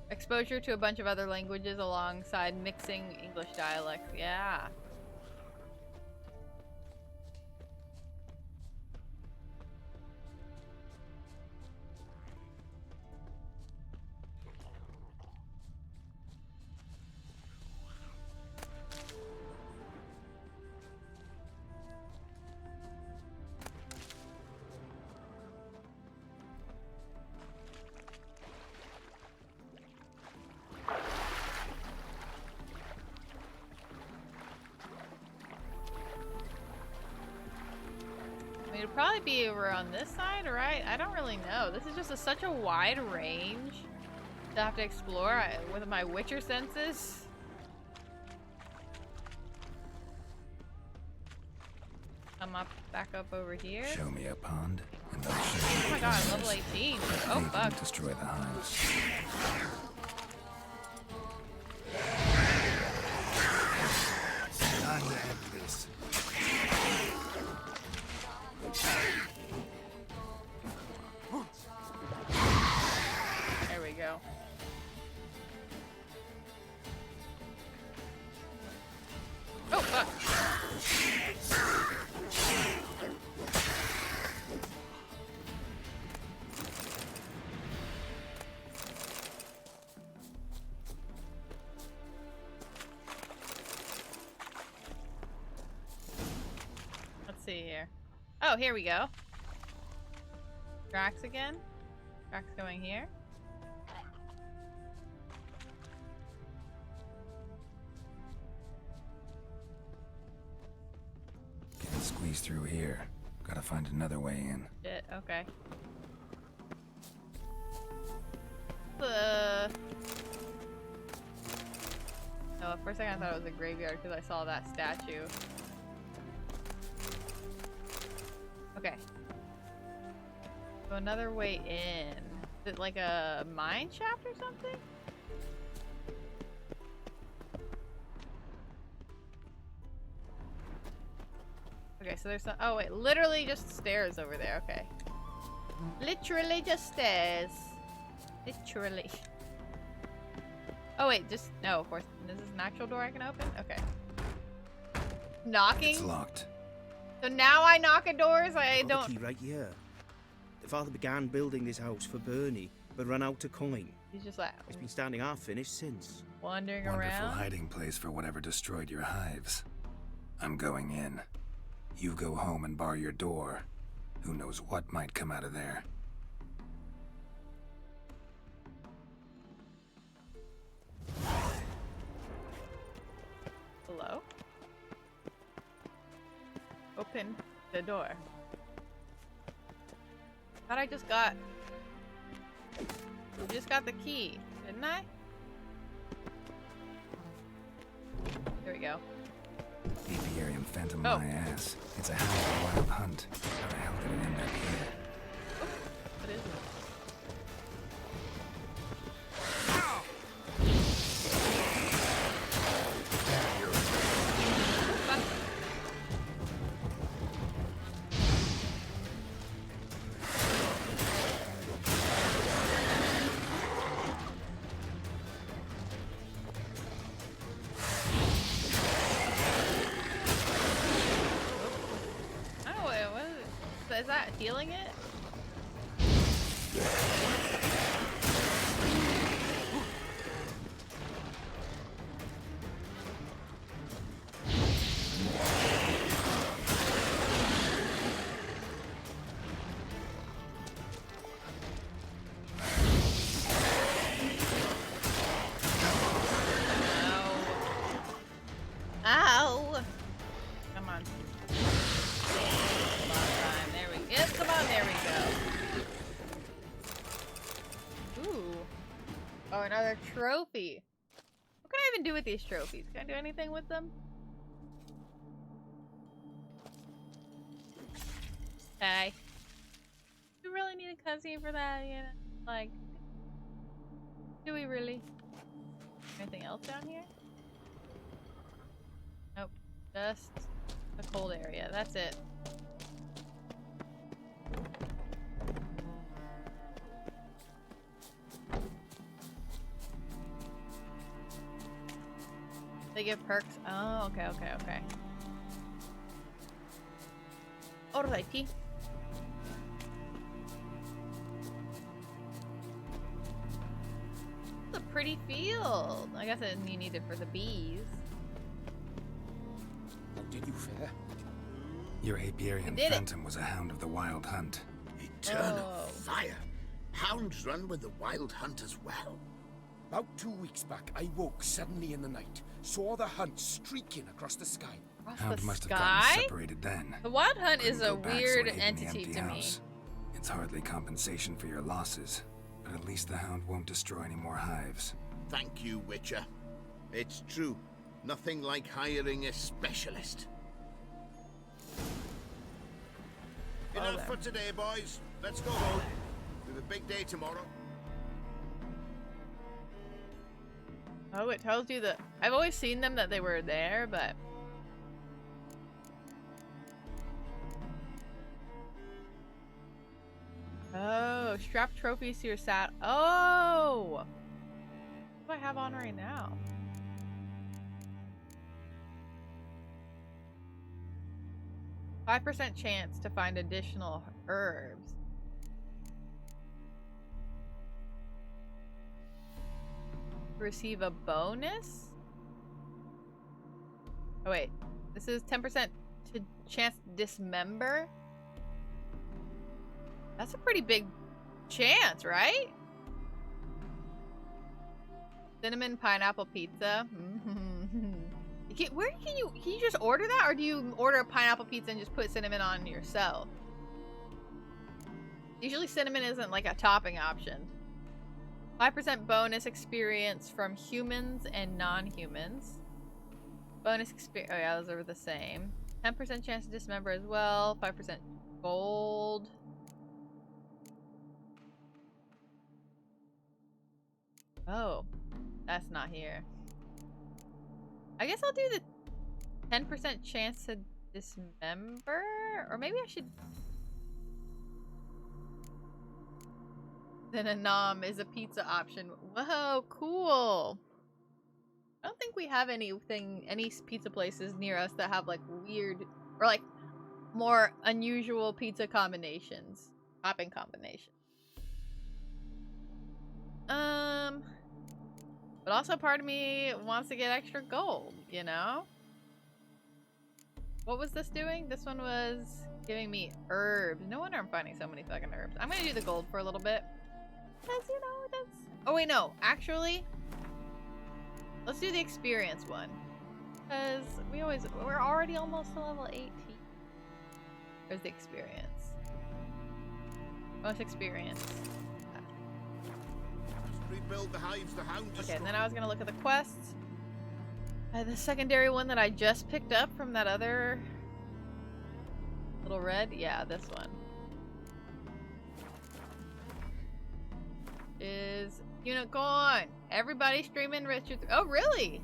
Exposure to a bunch of other languages alongside mixing English dialects. Yeah. probably be over on this side, right? I don't really know. This is just such a wide range to have to explore with my Witcher senses. I'm up, back up over here. Show me a pond, and I'll show you. Oh my god, level 18. Oh Maybe fuck. destroy the hives. Time to end this. There we go. Oh fuck. Let's see here. Oh, here we go. Tracks again. Tracks going here. Can't squeeze through here. Gotta find another way in. Shit, okay. Oh, for a second I thought it was a graveyard because I saw that statue. Okay. So another way in. Is it like a mine shaft or something? Okay, so there's some— oh wait, literally just stairs over there, okay. Literally just stairs. Literally. Oh wait, just— no, of course. Is this an actual door I can open? Okay. Knocking? It's locked. So now I knock at doors? I Got don't— the key right here. The father began building this house for Bernie, but ran out of coin. He's just like— It's been standing half finished since. wandering Wonderful around. hiding place for whatever destroyed your hives. I'm going in. You go home and bar your door. Who knows what might come out of there. Hello? Open the door. Thought I just got— I just got the key, didn't I? There we go. Apiarium Phantom Oh. my ass. It's a hound of a wild hunt. How the hell did it end up here? What is it? Oh, wait, what is it? Is that healing it? Ow! Come on. Come on, time. There we go. Yes, come on, there we go. Ooh. Oh, another trophy. What can I even do with these trophies? Can I do anything with them? Hey. Do we really need a cutscene for that? You know? Like, do we really? Anything else down here? Nope. Just a cold area. That's it. They give perks. Oh, okay, okay, okay. Alrighty. It's a pretty field. I guess you need it for the bees. How did you fare? Your Apiarian did it. Phantom was a hound of the wild hunt. Eternal Oh. fire. Hounds run with the wild hunt as well. About 2 weeks back, I woke suddenly in the night, saw the hunt streaking across the sky. Hound the must have sky? gotten separated then. The Wild Hunt is Couldn't a go back, so weird it hid in the entity empty to me. house. It's hardly compensation for your losses, but at least the Hound won't destroy any more hives. Thank you, Witcher. It's true. Nothing like hiring a specialist. Enough for today, boys. Let's go home. We have a big day tomorrow. Oh, it tells you that I've always seen them that they were there, but oh, strap trophies to your saddle. Oh, what do I have on right now? %5 chance to find additional herbs. Receive a bonus? Oh wait, this is 10% to chance to dismember? That's a pretty big chance, right? Cinnamon pineapple pizza. Where can you just order that, or do you order a pineapple pizza and just put cinnamon on yourself? Usually cinnamon isn't like a topping option. 5% bonus experience from humans and non-humans. Bonus experience. Oh yeah, those are the same. 10% chance to dismember as well. 5% gold. Oh, that's not here. I guess I'll do the 10% chance to dismember, or maybe I should. Then a nom is a pizza option. Whoa, cool. I don't think we have any pizza places near us that have like weird or like more unusual pizza combinations, topping combinations. But also part of me wants to get extra gold, you know? What was this doing? This one was giving me herbs. No wonder I'm finding so many fucking herbs. I'm gonna do the gold for a little bit. Because, you know, that's... Oh, wait, no. Actually, let's do the experience one. Because we're already almost to level 18. There's the experience. Most experience. Rebuild the hives, the Hound. Okay, and then I was gonna look at the quests. The secondary one that I just picked up from that other little red. Yeah, this one. Is Unicorn. Everybody streaming Witcher 3. Oh, really?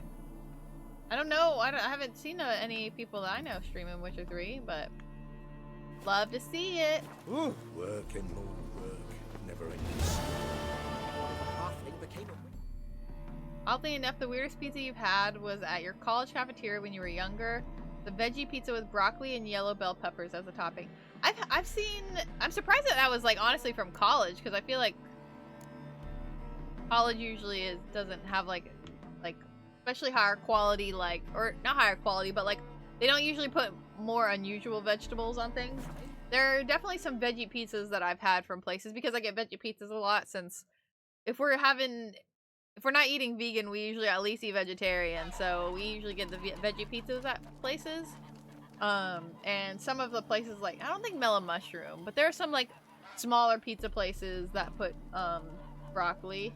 I don't know. I haven't seen any people that I know streaming Witcher 3, but love to see it. Ooh, work and more work. Never ending. Oddly enough, the weirdest pizza you've had was at your college cafeteria when you were younger. The veggie pizza with broccoli and yellow bell peppers as a topping. I've seen. I'm surprised that was like honestly from college, because I feel like college usually doesn't have like especially higher quality, like, or not higher quality, but like they don't usually put more unusual vegetables on things. There are definitely some veggie pizzas that I've had from places, because I get veggie pizzas a lot, since if we're not eating vegan, we usually at least eat vegetarian, so we usually get the veggie pizzas at places. And some of the places, like, I don't think Mellow Mushroom, but there are some like smaller pizza places that put broccoli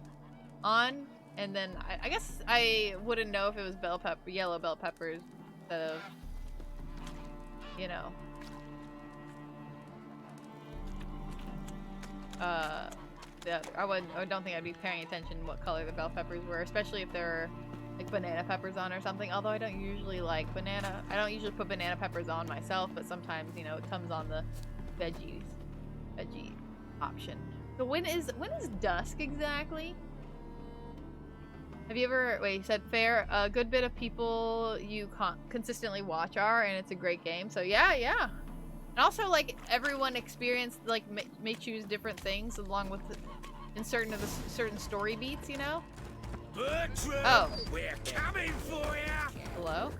on, and then I guess I wouldn't know if it was yellow bell peppers instead of, you know, I don't think I'd be paying attention to what color the bell peppers were, especially if they're like banana peppers on or something. Although I don't usually like banana. I don't usually put banana peppers on myself, but sometimes, you know, it comes on the veggie option. So when is dusk exactly? Have you ever, wait, you said fair, a good bit of people you consistently watch are, and it's a great game. So yeah. And also, like, everyone experienced, like, may choose different things along with in certain story beats, you know? Bertram, oh. We're coming for you! Hello?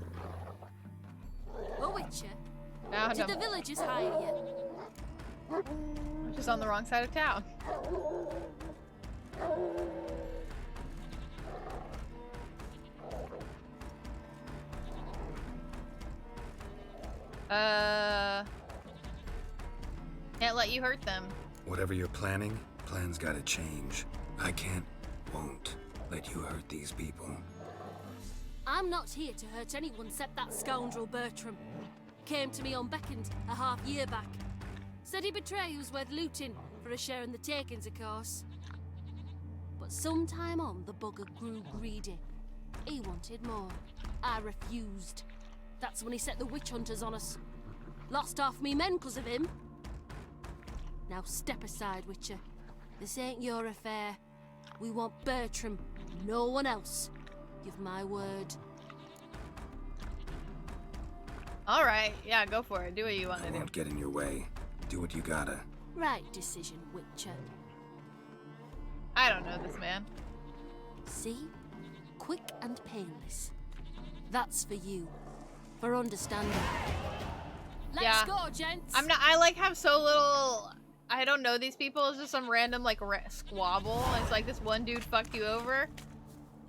Oh, Witcher. Found Did him. the villagers hire you? I'm just on the wrong side of town. Can't let you hurt them. Whatever you're planning, plans gotta change. I can't, won't let you hurt these people. I'm not here to hurt anyone except that scoundrel Bertram. Came to me unbeckoned a half-year back. Said he'd betray who's worth looting for a share in the takings, of course. But sometime on, the bugger grew greedy. He wanted more. I refused. That's when he set the witch hunters on us. Lost half me men 'cause of him. Now step aside, Witcher. This ain't your affair. We want Bertram, no one else. Give my word. Alright, yeah, go for it. Do what you want to I do. won't get in your way. Do what you gotta. Right decision, Witcher. I don't know this man. See? Quick and painless. That's for you. For understanding. Let's go, gents! I like have so little... I don't know these people. It's just some random like squabble. It's like this one dude fucked you over.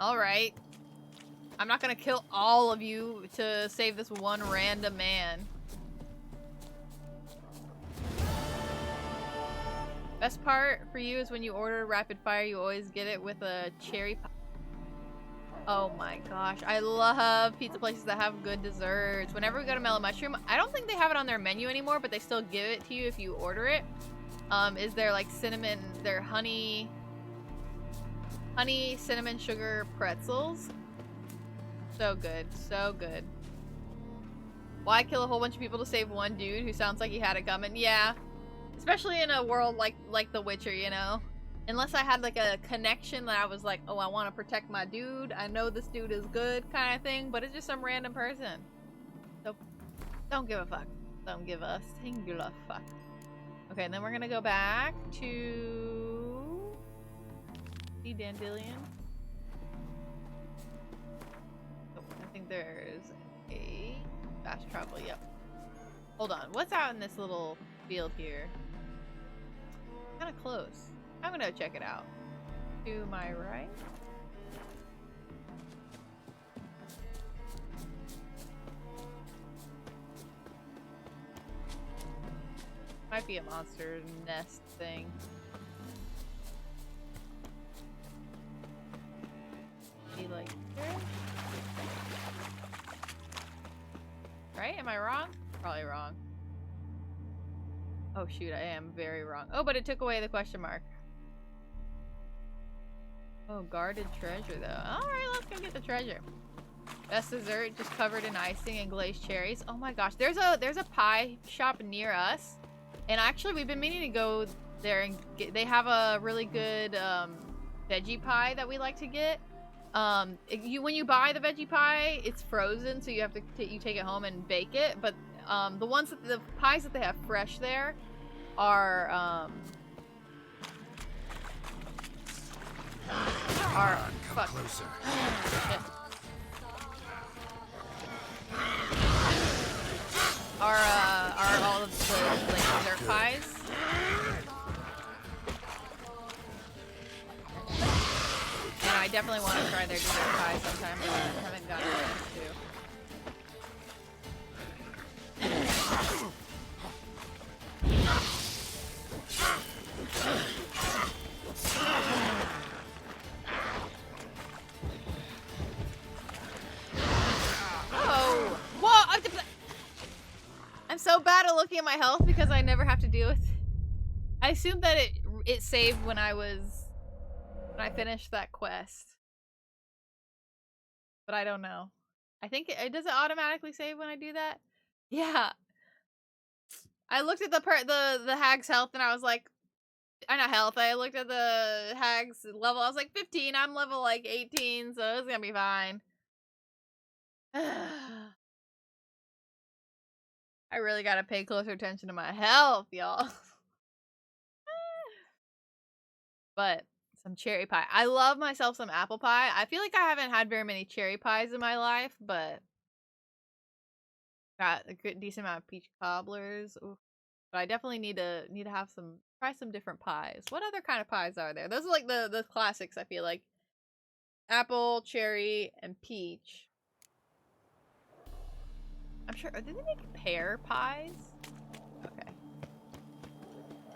Alright. I'm not gonna kill all of you to save this one random man. Best part for you is when you order rapid fire, you always get it with a cherry pie. Oh my gosh, I love pizza places that have good desserts. Whenever we go to Mellow Mushroom, I don't think they have it on their menu anymore, but they still give it to you if you order it. Is there like cinnamon, their honey cinnamon sugar pretzels. So good, so good. Why kill a whole bunch of people to save one dude who sounds like he had it coming? Yeah, especially in a world like The Witcher, you know. Unless I had like a connection that I was like, oh, I want to protect my dude. I know this dude is good, kind of thing. But it's just some random person. So don't give a fuck. Don't give a singular fuck. Okay, and then we're gonna go back to the Dandelion. Oh, I think there's a fast travel. Yep. Hold on. What's out in this little field here? Kind of close. I'm gonna check it out. To my right. Might be a monster nest thing. Be like here? Right? Am I wrong? Probably wrong. Oh shoot, I am very wrong. Oh, but it took away the question mark. Oh, guarded treasure though. Alright, let's go get the treasure. Best dessert, just covered in icing and glazed cherries. Oh my gosh, there's a pie shop near us. And actually, we've been meaning to go there and get, they have a really good veggie pie that we like to get. When you buy the veggie pie, it's frozen, so you have to you take it home and bake it. But the pies that they have fresh there are Come closer. Are all of the like dessert pies. And I definitely want to try their dessert pie sometime, but I haven't gotten a chance Oh! Whoa! I'm so bad at looking at my health because I never have to deal with. I assumed that it saved when I finished that quest, but I don't know. I think does it automatically save when I do that? Yeah. I looked at the hag's health and I was like, not health. I looked at the hag's level. I was like 15. I'm level like 18, so it's gonna be fine. I really gotta pay closer attention to my health, y'all. But some cherry pie. I love myself some apple pie. I feel like I haven't had very many cherry pies in my life, but got a good decent amount of peach cobblers. Oof. But I definitely need to have try some different pies. What other kind of pies are there? Those are like the classics, I feel like. Apple, cherry, and peach. I'm sure. Did they make pear pies? Okay.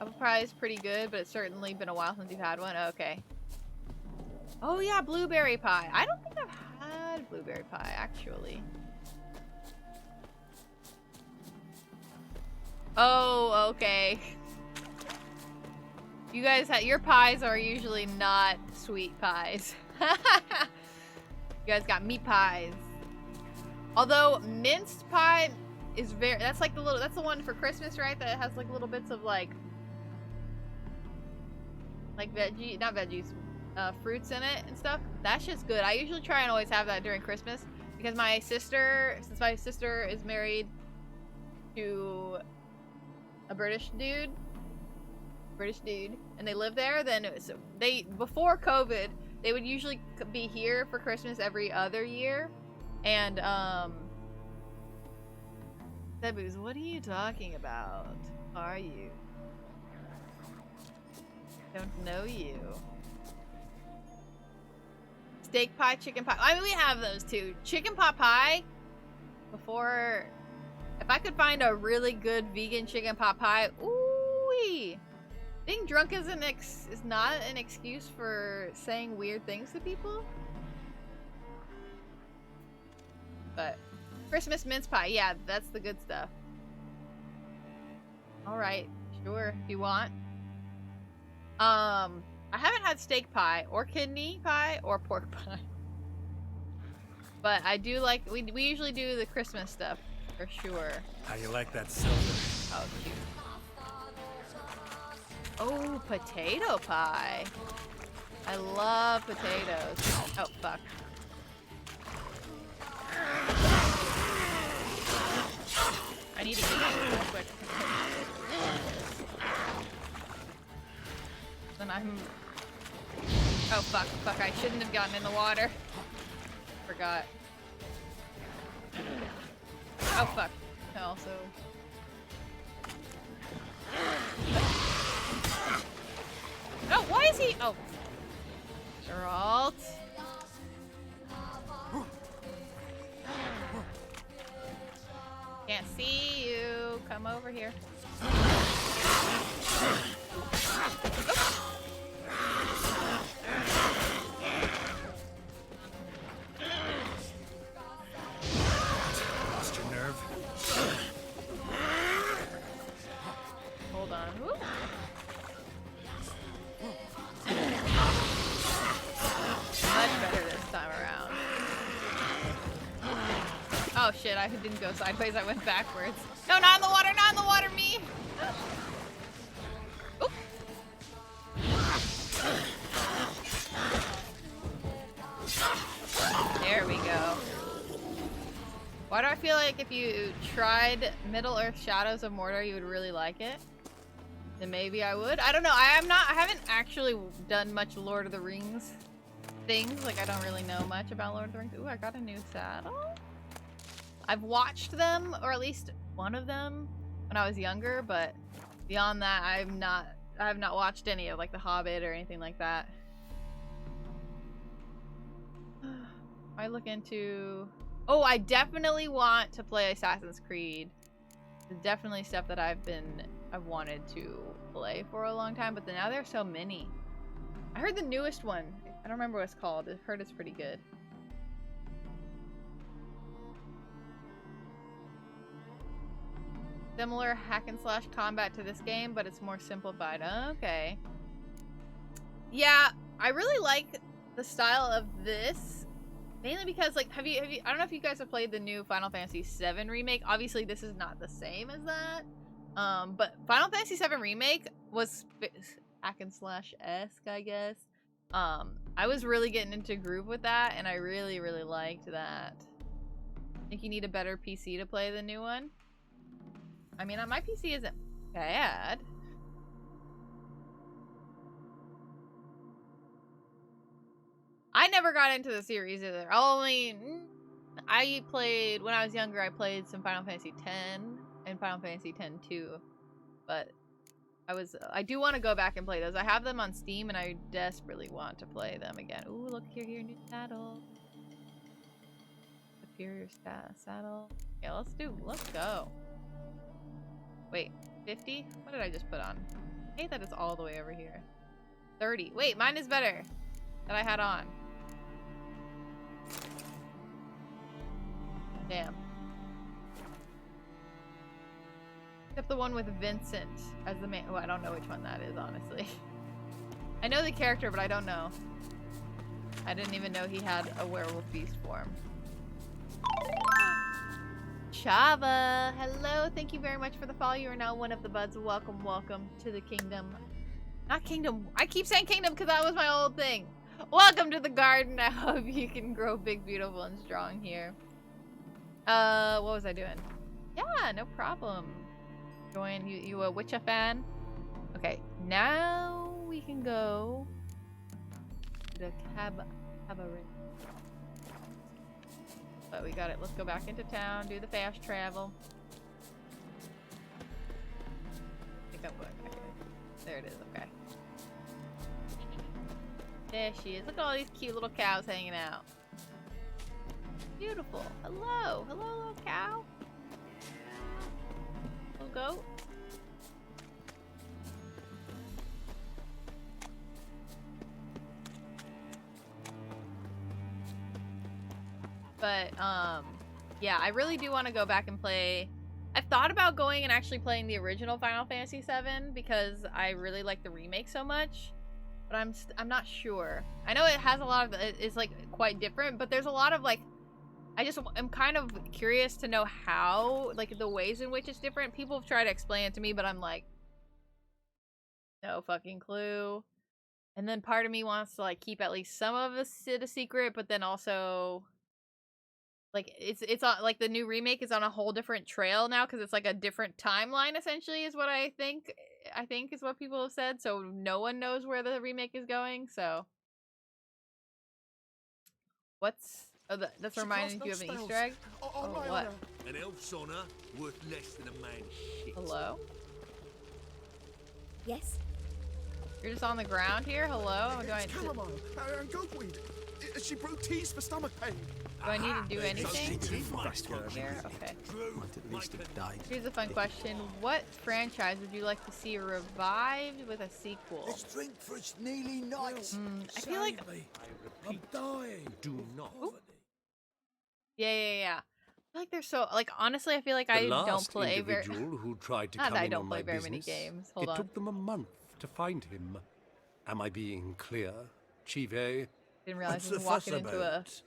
Apple pie is pretty good, but it's certainly been a while since you've had one. Okay. Oh yeah, blueberry pie. I don't think I've had blueberry pie actually. Oh, okay. You guys your pies are usually not sweet pies. You guys got meat pies. Although minced pie is that's like that's the one for Christmas, right? That has like little bits of like not veggies, fruits in it and stuff. That shit's good. I usually try and always have that during Christmas because since my sister is married to a British dude, and they live there, then before COVID, they would usually be here for Christmas every other year. And Sebus, what are you talking about? Are you? Don't know you. Steak pie, chicken pie. I mean, we have those too. Chicken pot pie. If I could find a really good vegan chicken pot pie, ooh-wee. Being drunk is not an excuse for saying weird things to people. But Christmas mince pie, yeah, that's the good stuff. All right, sure, if you want. I haven't had steak pie or kidney pie or pork pie. But I do like, we usually do the Christmas stuff for sure. How you like that silver? Oh, cute. Oh, potato pie. I love potatoes. Oh, fuck. I need to eat it real quick. Then I'm... Oh, fuck. Fuck, I shouldn't have gotten in the water. Forgot. Oh, fuck. I also... Oh, why is he... Oh. Geralt. Can't see you. Come over here. Lost your nerve? Hold on. Woo. Much better this time around. Oh shit, I didn't go sideways, I went backwards. No, not in the water, not in the water, me! Oop. There we go. Why do I feel like if you tried Middle-earth Shadows of Mordor, you would really like it? Then maybe I would. I don't know. I haven't actually done much Lord of the Rings things. Like, I don't really know much about Lord of the Rings. Ooh, I got a new saddle. I've watched them, or at least one of them, when I was younger, but beyond that, I have not watched any of like The Hobbit or anything like that. I look into... Oh, I definitely want to play Assassin's Creed. It's definitely stuff that I've wanted to play for a long time, but now there's so many. I heard the newest one. I don't remember what it's called. I've heard it's pretty good. Similar hack and slash combat to this game, but it's more simplified. Okay. Yeah, I really like the style of this. Mainly because, like, have you I don't know if you guys have played the new Final Fantasy VII Remake. Obviously, this is not the same as that. But Final Fantasy VII Remake was hack and slash-esque, I guess. I was really getting into groove with that, and I really, really liked that. I think you need a better PC to play the new one. I mean, my PC isn't bad. I never got into the series either. I played, when I was younger, I played some Final Fantasy X and Final Fantasy X-2. But I do want to go back and play those. I have them on Steam and I desperately want to play them again. Ooh, look here, new saddle. Superior saddle. Yeah, let's go. Wait, 50? What did I just put on? I hate that it's all the way over here. 30. Wait, mine is better. That I had on. Damn. Except the one with Vincent as the main. Oh, I don't know which one that is, honestly. I know the character, but I don't know. I didn't even know he had a werewolf beast form. Chava, hello. Thank you very much for the follow. You are now one of the buds. Welcome, welcome to the kingdom. Not kingdom. I keep saying kingdom because that was my old thing. Welcome to the garden. I hope you can grow big, beautiful, and strong here. What was I doing? Yeah, no problem. Join you a Witcher fan? Okay, now we can go to the cabaret. But we got it. Let's go back into town, do the fast travel. I think I'm going back in. There it is, okay. There she is. Look at all these cute little cows hanging out. Beautiful. Hello. Hello, little cow. Little goat. But, yeah, I really do want to go back and play. I've thought about going and actually playing the original Final Fantasy VII because I really like the remake so much. But I'm not sure. I know it has a lot of, it's like quite different, but there's a lot of like, I'm kind of curious to know how, like the ways in which it's different. People have tried to explain it to me, but I'm like, no fucking clue. And then part of me wants to like keep at least some of it a secret, but then also like it's on like the new remake is on a whole different trail now because it's like a different timeline essentially is what I think is what people have said, so no one knows where the remake is going. So what's that's reminding you of an Easter egg? Or what? An elf's honor worth less than a man's shit. Hello? Yes? You're just on the ground here? Hello? Do I She brewed teas for stomach pain. Do I need to do anything? Here? Okay. Here's a fun question. What franchise would you like to see revived with a sequel? Let's drink for its nearly night. I feel like... I'm dying. Do not. Yeah. I feel like they're so... Like, honestly, I feel like I don't play very... who tried to Not come that I in don't on play my very business, many games. Hold on. It took them a month to find him. Am I being clear, Chive? Didn't realize What's I the was fuss walking into a... about?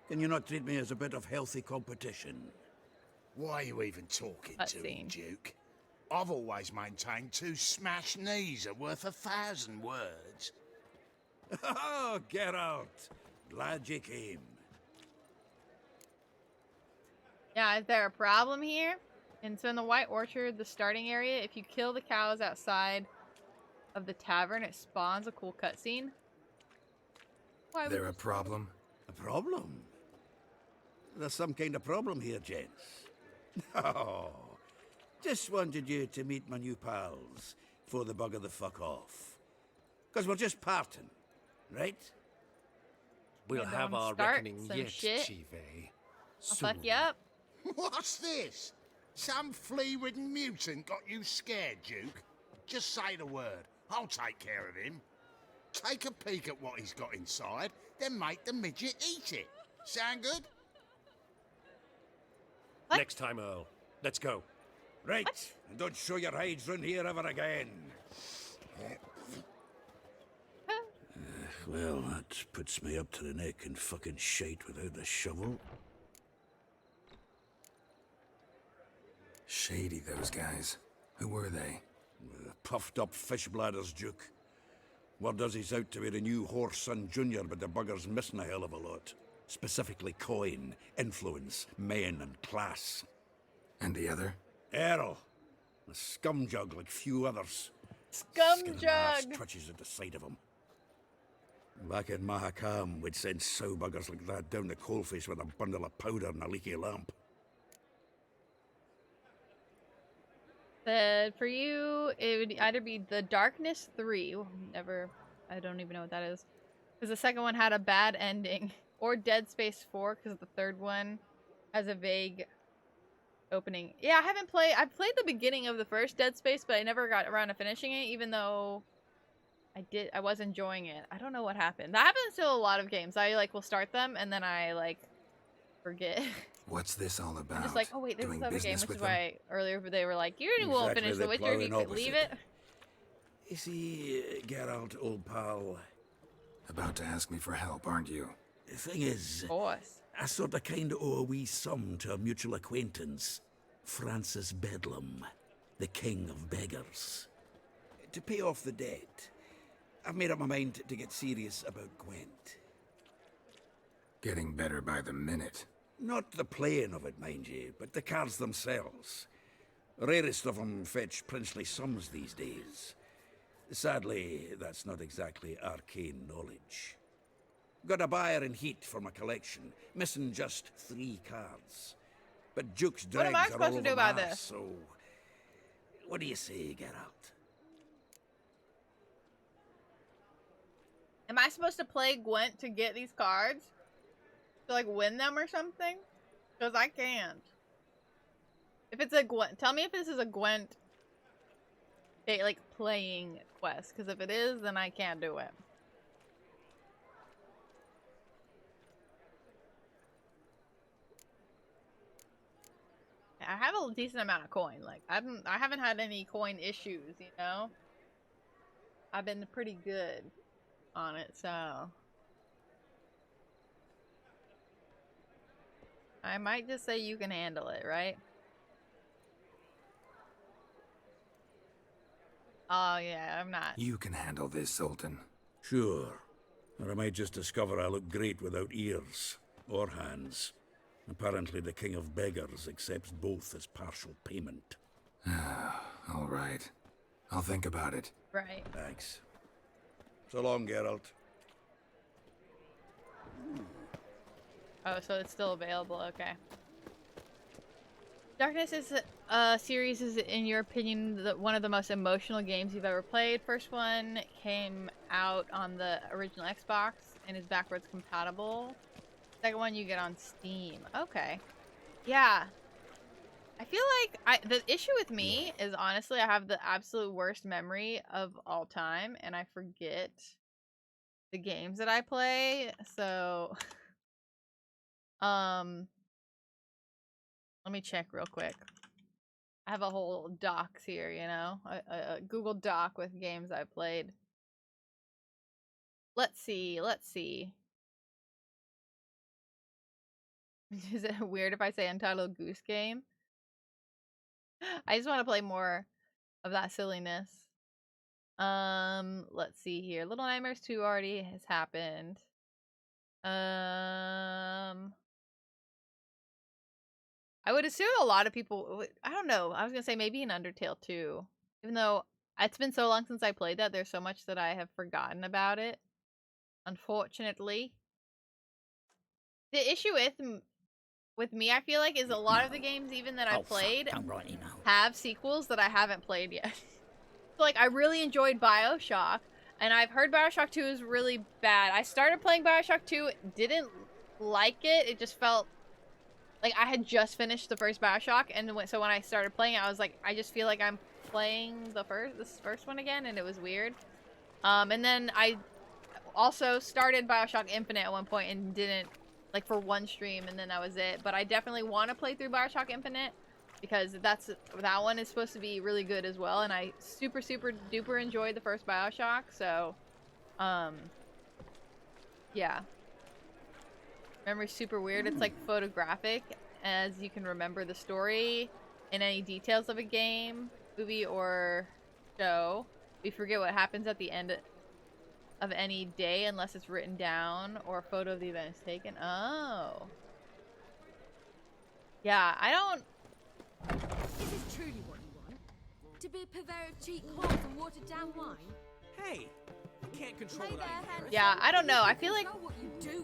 Can you not treat me as a bit of healthy competition? Why are you even talking to him, Cutscene. Duke? I've always maintained 2 smashed knees are worth 1,000 words. Oh, get out. Glad you came. Yeah, is there a problem here? And so in the White Orchard, the starting area, if you kill the cows outside of the tavern, it spawns a cool cutscene. Why There a problem? A problem? There's some kind of problem here, gents. Oh, just wanted you to meet my new pals before the bugger the fuck off. Because we're just parting, right? We'll Yeah, have don't our start reckoning some yet, shit. Chive. I'll fuck you up. What's this? Some flea-ridden mutant got you scared, Duke? Just say the word. I'll take care of him. Take a peek at what he's got inside, then make the midget eat it. Sound good? What? Next time, Earl. Let's go. Right, and don't show your hides round here ever again. Well, that puts me up to the neck in fucking shite without the shovel. Shady, those guys. Who were they? Puffed up fish bladders, Duke. Word does he's out to be the new Whoreson Jr., but the bugger's missing a hell of a lot. Specifically coin, influence, men, and class. And the other? Earl. A scumjug like few others. Scumjug! Twitches at the sight of him. Back in Mahakam, we'd send sow buggers like that down the coalface with a bundle of powder and a leaky lamp. For you, it would either be The Darkness 3. I don't even know what that is. Because the second one had a bad ending. Or Dead Space 4, because the third one has a vague opening. Yeah, I've played the beginning of the first Dead Space, but I never got around to finishing it, even though I was enjoying it. I don't know what happened. That happens to a lot of games. I like will start them and then I like forget. What's this all about? I'm just like, oh wait, there's Doing this other game, business which is with them? why earlier they were like, you won't finish The Witcher, you could leave it. You see, Geralt, old pal. About to ask me for help, aren't you? The thing is, of course. I sort of kind of owe a wee sum to a mutual acquaintance, Francis Bedlam, the king of beggars. To pay off the debt, I've made up my mind to get serious about Gwent. Getting better by the minute. Not the playing of it, mind you, but the cards themselves. Rarest of them fetch princely sums these days. Sadly, that's not exactly arcane knowledge. Got a buyer in heat for my collection, missing just 3 cards. But Duke's What am I dregs are supposed all to do over about my this? arse, so... What do you say, Geralt? Am I supposed to play Gwent to get these cards? To like win them or something? Because I can't. If it's a Gwent, tell me if this is a Gwent like playing quest. Because if it is, then I can't do it. I have a decent amount of coin. Like I haven't had any coin issues, you know. I've been pretty good on it, so I might just say you can handle it, right? Oh yeah, I'm not. You can handle this, Sultan. Sure. Or I might just discover I look great without ears or hands. Apparently the king of beggars accepts both as partial payment. All right. I'll think about it. Right. Thanks. So long, Geralt. Oh, so it's still available. Okay. Darkness is series is, in your opinion, one of the most emotional games you've ever played. First one came out on the original Xbox and is backwards compatible. Second one you get on Steam. Okay. Yeah. I feel like the issue with me is honestly I have the absolute worst memory of all time and I forget the games that I play. So let me check real quick. I have a whole docs here, you know, a Google Doc with games I played. Let's see. Is it weird if I say Untitled Goose Game? I just want to play more of that silliness. Let's see here. Little Nightmares 2 already has happened. I would assume a lot of people, I don't know, I was gonna say maybe an Undertale 2. Even though it's been so long since I played that, there's so much that I have forgotten about it. Unfortunately. The issue with me, I feel like, is a lot of the games even that I played have sequels that I haven't played yet. So, like, I really enjoyed BioShock, and I've heard BioShock 2 is really bad. I started playing BioShock 2, didn't like it. It just felt like I had just finished the first BioShock, and so when I started playing it, I was like, I just feel like I'm playing this first one again, and it was weird. And then I also started BioShock Infinite at one point and didn't, like, for one stream, and then that was it. But I definitely want to play through BioShock Infinite because that one is supposed to be really good as well, and I super duper enjoyed the first BioShock. So, yeah. Memory's super weird. It's like photographic, as you can remember the story and any details of a game, movie, or show. We forget what happens at the end of any day unless it's written down or a photo of the event is taken. Oh. Yeah, I don't... Is this truly what you want? To be a purveyor of cheap whores and watered down wine? Hey, I can't control what I hear. Yeah, I don't know. I feel like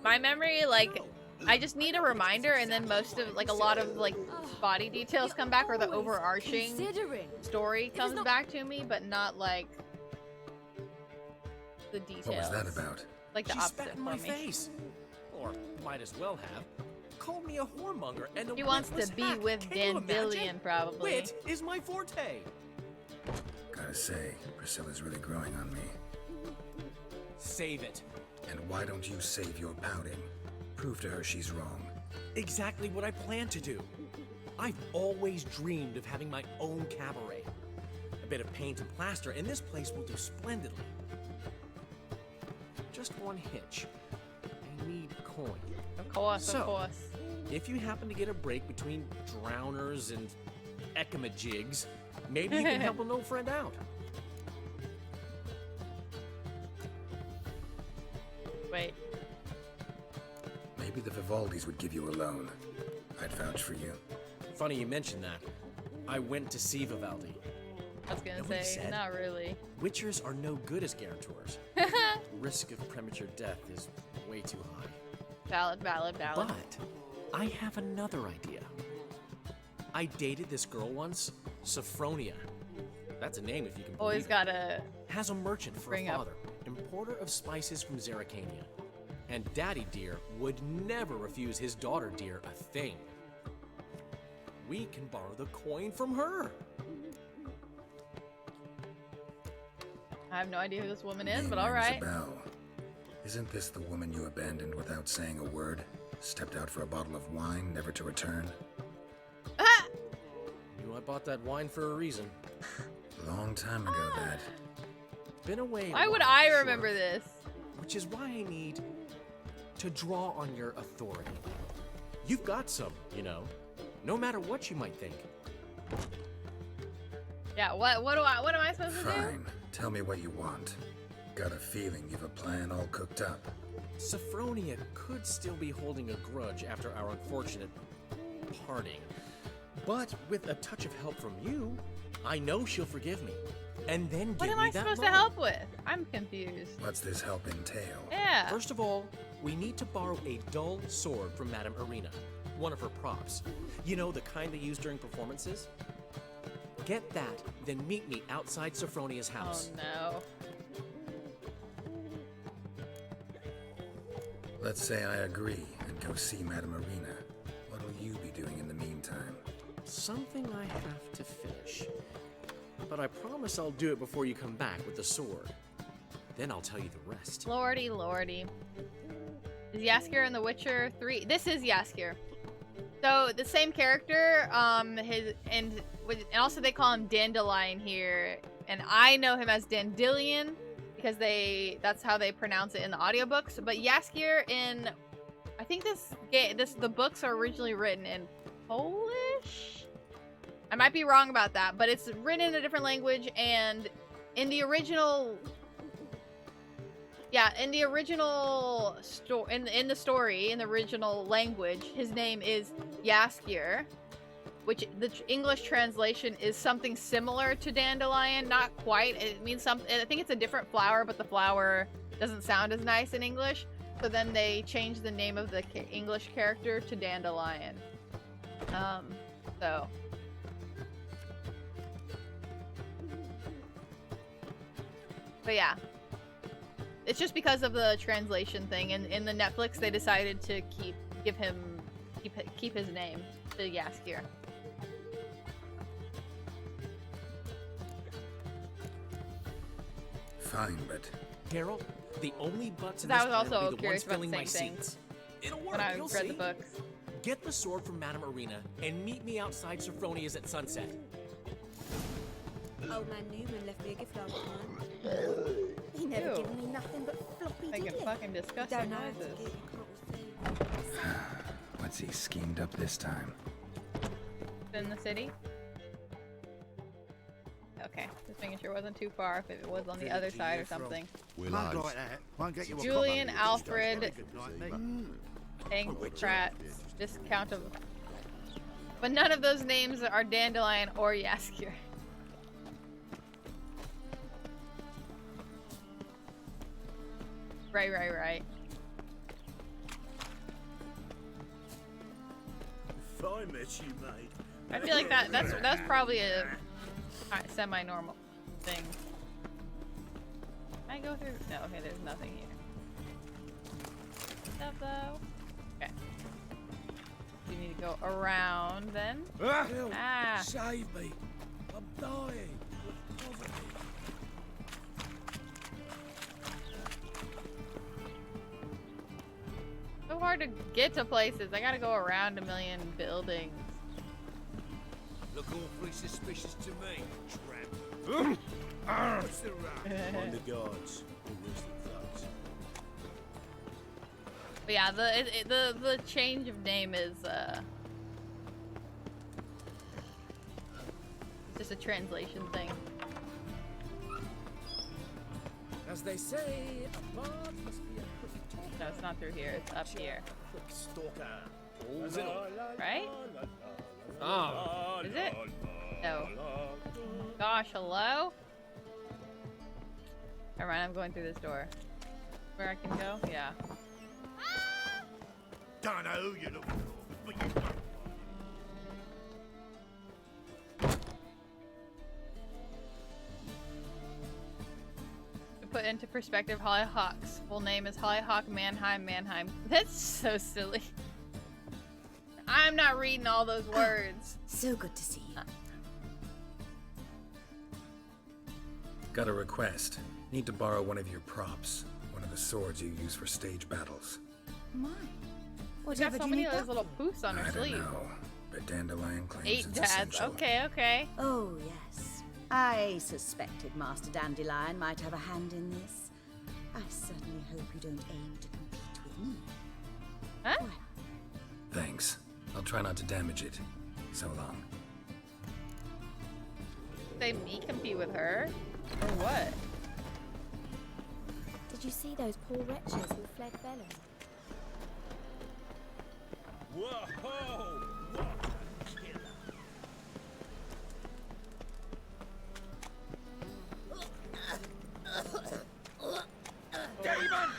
my memory, like, I just need a reminder, and then most of, like, a lot of, like, body details come back, or the overarching story comes back to me, but not, like, the details. What was that about? Like the She opposite spat in for my me. face. Or might as well have. called me a whoremonger and a He wants to worthless be hack. with Can you Dandelion, imagine? probably. Wit is my forte. Gotta say, Priscilla's really growing on me. Save it. And why don't you save your pouting? Prove to her she's wrong. Exactly what I plan to do. I've always dreamed of having my own cabaret. A bit of paint and plaster, and this place will do splendidly. Just one hitch. I need coin. Of course, So, of course. if you happen to get a break between drowners and ekamajigs, maybe you can help an old friend out. Wait. Maybe the Vivaldis would give you a loan. I'd vouch for you. Funny you mention that. I went to see Vivaldi. I was gonna Know what he say, said? not really. Witchers are no good as guarantors. Risk of premature death is way too high. Valid, valid, valid. But I have another idea. I dated this girl once, Sophronia. That's a name if you can believe Always it. gotta Has a merchant for a bring up. father, importer of spices from Zeracania. And Daddy Dear would never refuse his daughter Dear a thing. We can borrow the coin from her. I have no idea who this woman is, Name but all rings a right. bell. Isn't this the woman you abandoned without saying a word? Stepped out for a bottle of wine, never to return? You know, I bought that wine for a reason. Long time ago, that. Been away. a Why would while, I sure. remember this? Which is why I need to draw on your authority. You've got some, you know, no matter what you might think. Yeah, what am I supposed to do? Fine. Tell me what you want. Got a feeling you've a plan all cooked up. Sophronia could still be holding a grudge after our unfortunate parting. But with a touch of help from you, I know she'll forgive me. And then What give am me I that supposed to money. help with? I'm confused. What's this help entail? Yeah. First of all, we need to borrow a dull sword from Madame Arena, one of her props. You know, the kind they use during performances? Get that, then meet me outside Sophronia's house. Oh no. Let's say I agree and go see Madame Arena. What'll you be doing in the meantime? Something I have to finish. But I promise I'll do it before you come back with the sword. Then I'll tell you the rest. Lordy, lordy. Is Jaskier in The Witcher 3? This is Jaskier. So the same character, and also they call him Dandelion here, and I know him as Dandelion because that's how they pronounce it in the audiobooks. But Jaskier in, I think the books are originally written in Polish. I might be wrong about that, but it's written in a different language, and in the original. Yeah, in the original story, in the story, in the original language, his name is Jaskier, which the English translation is something similar to dandelion, not quite. It means something. I think it's a different flower, but the flower doesn't sound as nice in English. So then they changed the name of the English character to Dandelion. So. But yeah. It's just because of the translation thing, and in the Netflix they decided to keep his name to Jaskier. Fine, but Carol, the only butts in I this was plan will also be the curious ones about the filling my same thing seats. It'll work, when I you'll read see. the books. Get the sword from Madame Arena and meet me outside Sophronia's at sunset. Old man Newman left me a gift last time. He never Ew. given me nothing but floppy Making diddly. fucking You disgusting don't know how to noises. get, you can't see. what's he schemed up this time? In the city? Okay, just making sure it wasn't too far, if it was on the other side or something. Can't like that. Won't get you a Julian, copper. Alfred, Very good night, mate. Pankrat, discount of... But none of those names are Dandelion or Jaskier. Right. If I met you, mate. I feel like that's probably a semi-normal thing. Can I go through? No, okay, there's nothing here. Stuff though. Okay. Go around then. Ah! Save me! I'm dying! Look positive. So hard to get to places. I gotta go around a million buildings. Look awfully suspicious to me, tramp. What's the rush? On the guards. Who was the thugs? But yeah, the change of name is just a translation thing. As they say, a bard must be a quick talker. No, it's not through here. It's up here. Quick stalker. Right? Oh. Is it? No. Gosh, hello? Alright, I'm going through this door. Where I can go? Yeah. Don't know who you're looking for, but you won't. To put into perspective, Hollyhock's full name is Hollyhock Mannheim. That's so silly. I'm not reading all those words. So good to see you. Got a request. Need to borrow one of your props. One of the swords you use for stage battles. My. She's got so many of those little poofs on her I don't sleeve. know, but Dandelion claims 8 it's dads. essential. Okay. Oh, yes. I suspected Master Dandelion might have a hand in this. I certainly hope you don't aim to compete with me. Huh? Well, Thanks. I'll try not to damage it. So long. Say me compete with her? Or what? Did you see those poor wretches who fled Velen? Whoa! Demon!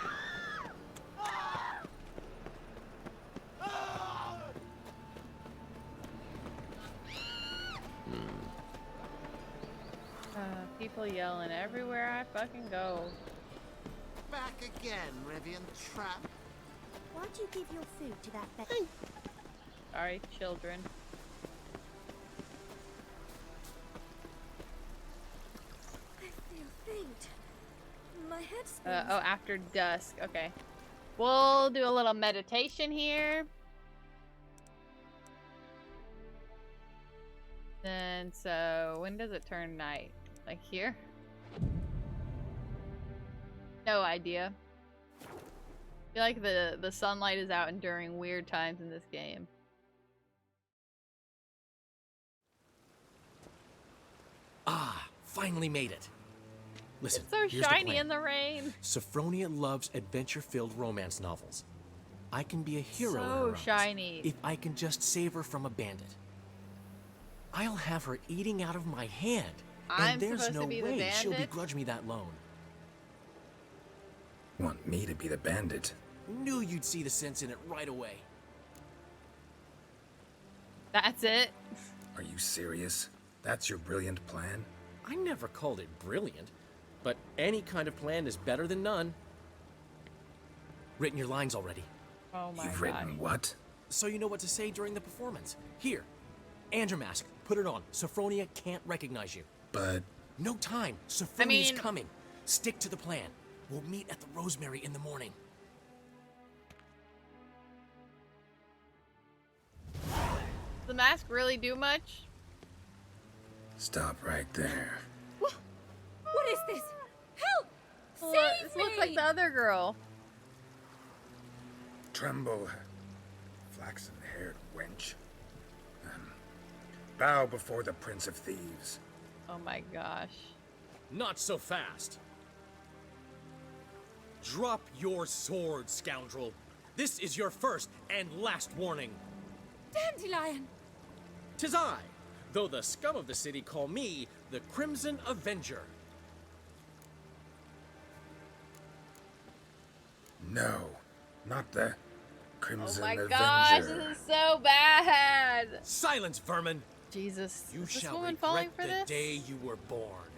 People yelling everywhere I fucking go. Back again, Rivian Trap. why'd you give your food to that beggar? Sorry, children. I feel faint. My head spins. Oh, after dusk. Okay. We'll do a little meditation here. Then, so when does it turn night? Like here? No idea. I feel like the sunlight is out and during weird times in this game. Ah, finally made it. Listen, It's so here's the shiny plan. in the rain. Sophronia loves adventure-filled romance novels. I can be a hero in her So eyes shiny. if I can just save her from a bandit. I'll have her eating out of my hand, I'm and there's supposed no to be the way she'll bandit? begrudge me that loan. Want me to be the bandit? Knew you'd see the sense in it right away. That's it. Are you serious? That's your brilliant plan? I never called it brilliant, but any kind of plan is better than none. Written your lines already. Oh my You've written what? So you know what to say during the performance. Here, Andrew Mask, put it on. Sophronia can't recognize you. But... No time. Sophronia's mean- coming. Stick to the plan. We'll meet at the Rosemary in the morning. Does the mask really do much? Stop right there. What is this? Help! Well, Save this me! looks like the other girl. Tremble, flaxen-haired wench. Bow before the Prince of Thieves. Oh my gosh. Not so fast. Drop your sword, scoundrel. This is your first and last warning. Dandelion! 'Tis I, though the scum of the city call me the Crimson Avenger. No, not the Oh Crimson my Avenger. gosh, this is so bad. Silence, vermin. Jesus. You Is this shall woman falling regret for the this? day you were born.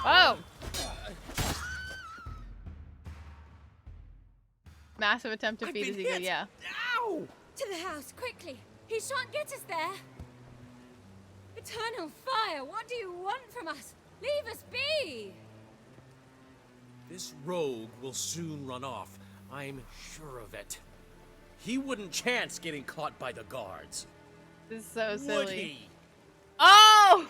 Oh! Massive attempt to feed is equal, yeah. Ow! To the house, quickly! He shan't get us there! Eternal fire, what do you want from us? Leave us be! This rogue will soon run off. I'm sure of it. He wouldn't chance getting caught by the guards. This is so silly. Would he? Oh!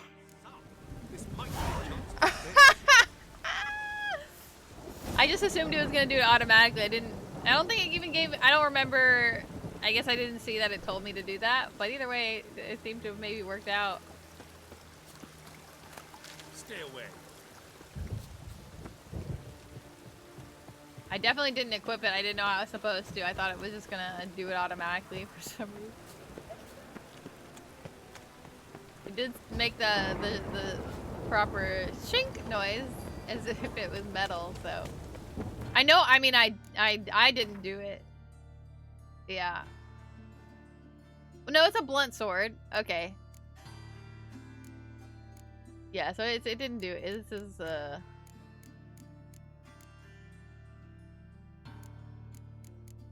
I just assumed it was gonna do it automatically. I don't think it even gave. I don't remember. I guess I didn't see that it told me to do that. But either way, it seemed to have maybe worked out. Stay away. I definitely didn't equip it. I didn't know I was supposed to. I thought it was just gonna do it automatically for some reason. It did make the proper shink noise as if it was metal, so. I know, I mean, I didn't do it. Yeah. No, it's a blunt sword. Okay. Yeah, so it didn't do it. This is,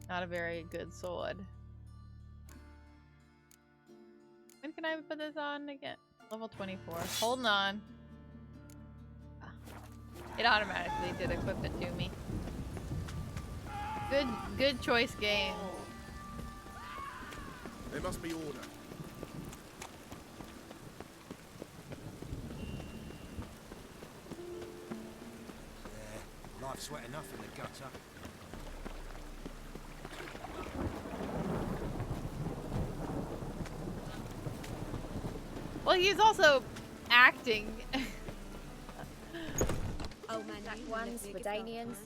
not a very good sword. When can I put this on again? Level 24. Holding on. It automatically did equip it to me. Good choice, game. There must be order. Life's sweat enough in the gutter. Well, he's also acting. Oh man, black ones, Redanians.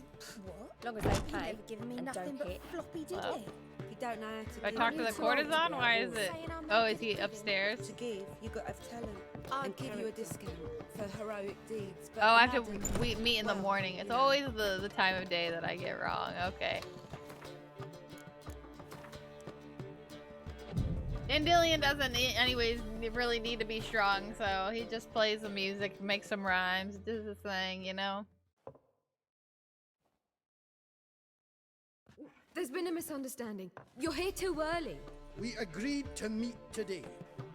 What? Long as they pay Given me and nothing don't but hit. floppy did Well. it? You don't know how to Do I talk to the courtesan? Why is it? Oh, is he upstairs? To give, you got to have talent. I'd give you a discount for heroic deeds. But Oh, I have to meet in the morning. It's always the time of day that I get wrong. Okay. Dandelion doesn't anyways really need to be strong, so he just plays the music, makes some rhymes, does his thing, you know? There's been a misunderstanding. You're here too early. We agreed to meet today,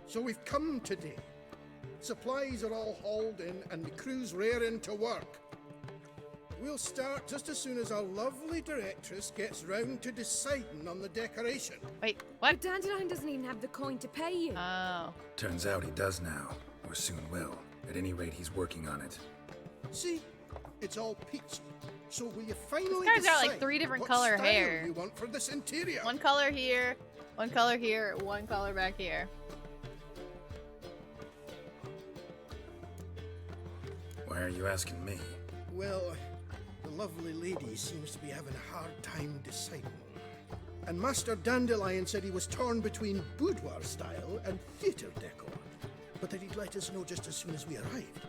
so we've come today. Supplies are all hauled in and the crew's raring to work. We'll start just as soon as our lovely directress gets round to deciding on the decoration. Wait, what? But Dandelion doesn't even have the coin to pay you. Oh. Turns out he does now, or soon will. At any rate, he's working on it. See, it's all peachy. So will you finally This guy's got like decide 3 different what color style hair. you want for this interior? One color here, one color here, one color back here. Why are you asking me? Well, the lovely lady seems to be having a hard time deciding. And Master Dandelion said he was torn between boudoir style and theatre decor, but that he'd let us know just as soon as we arrived.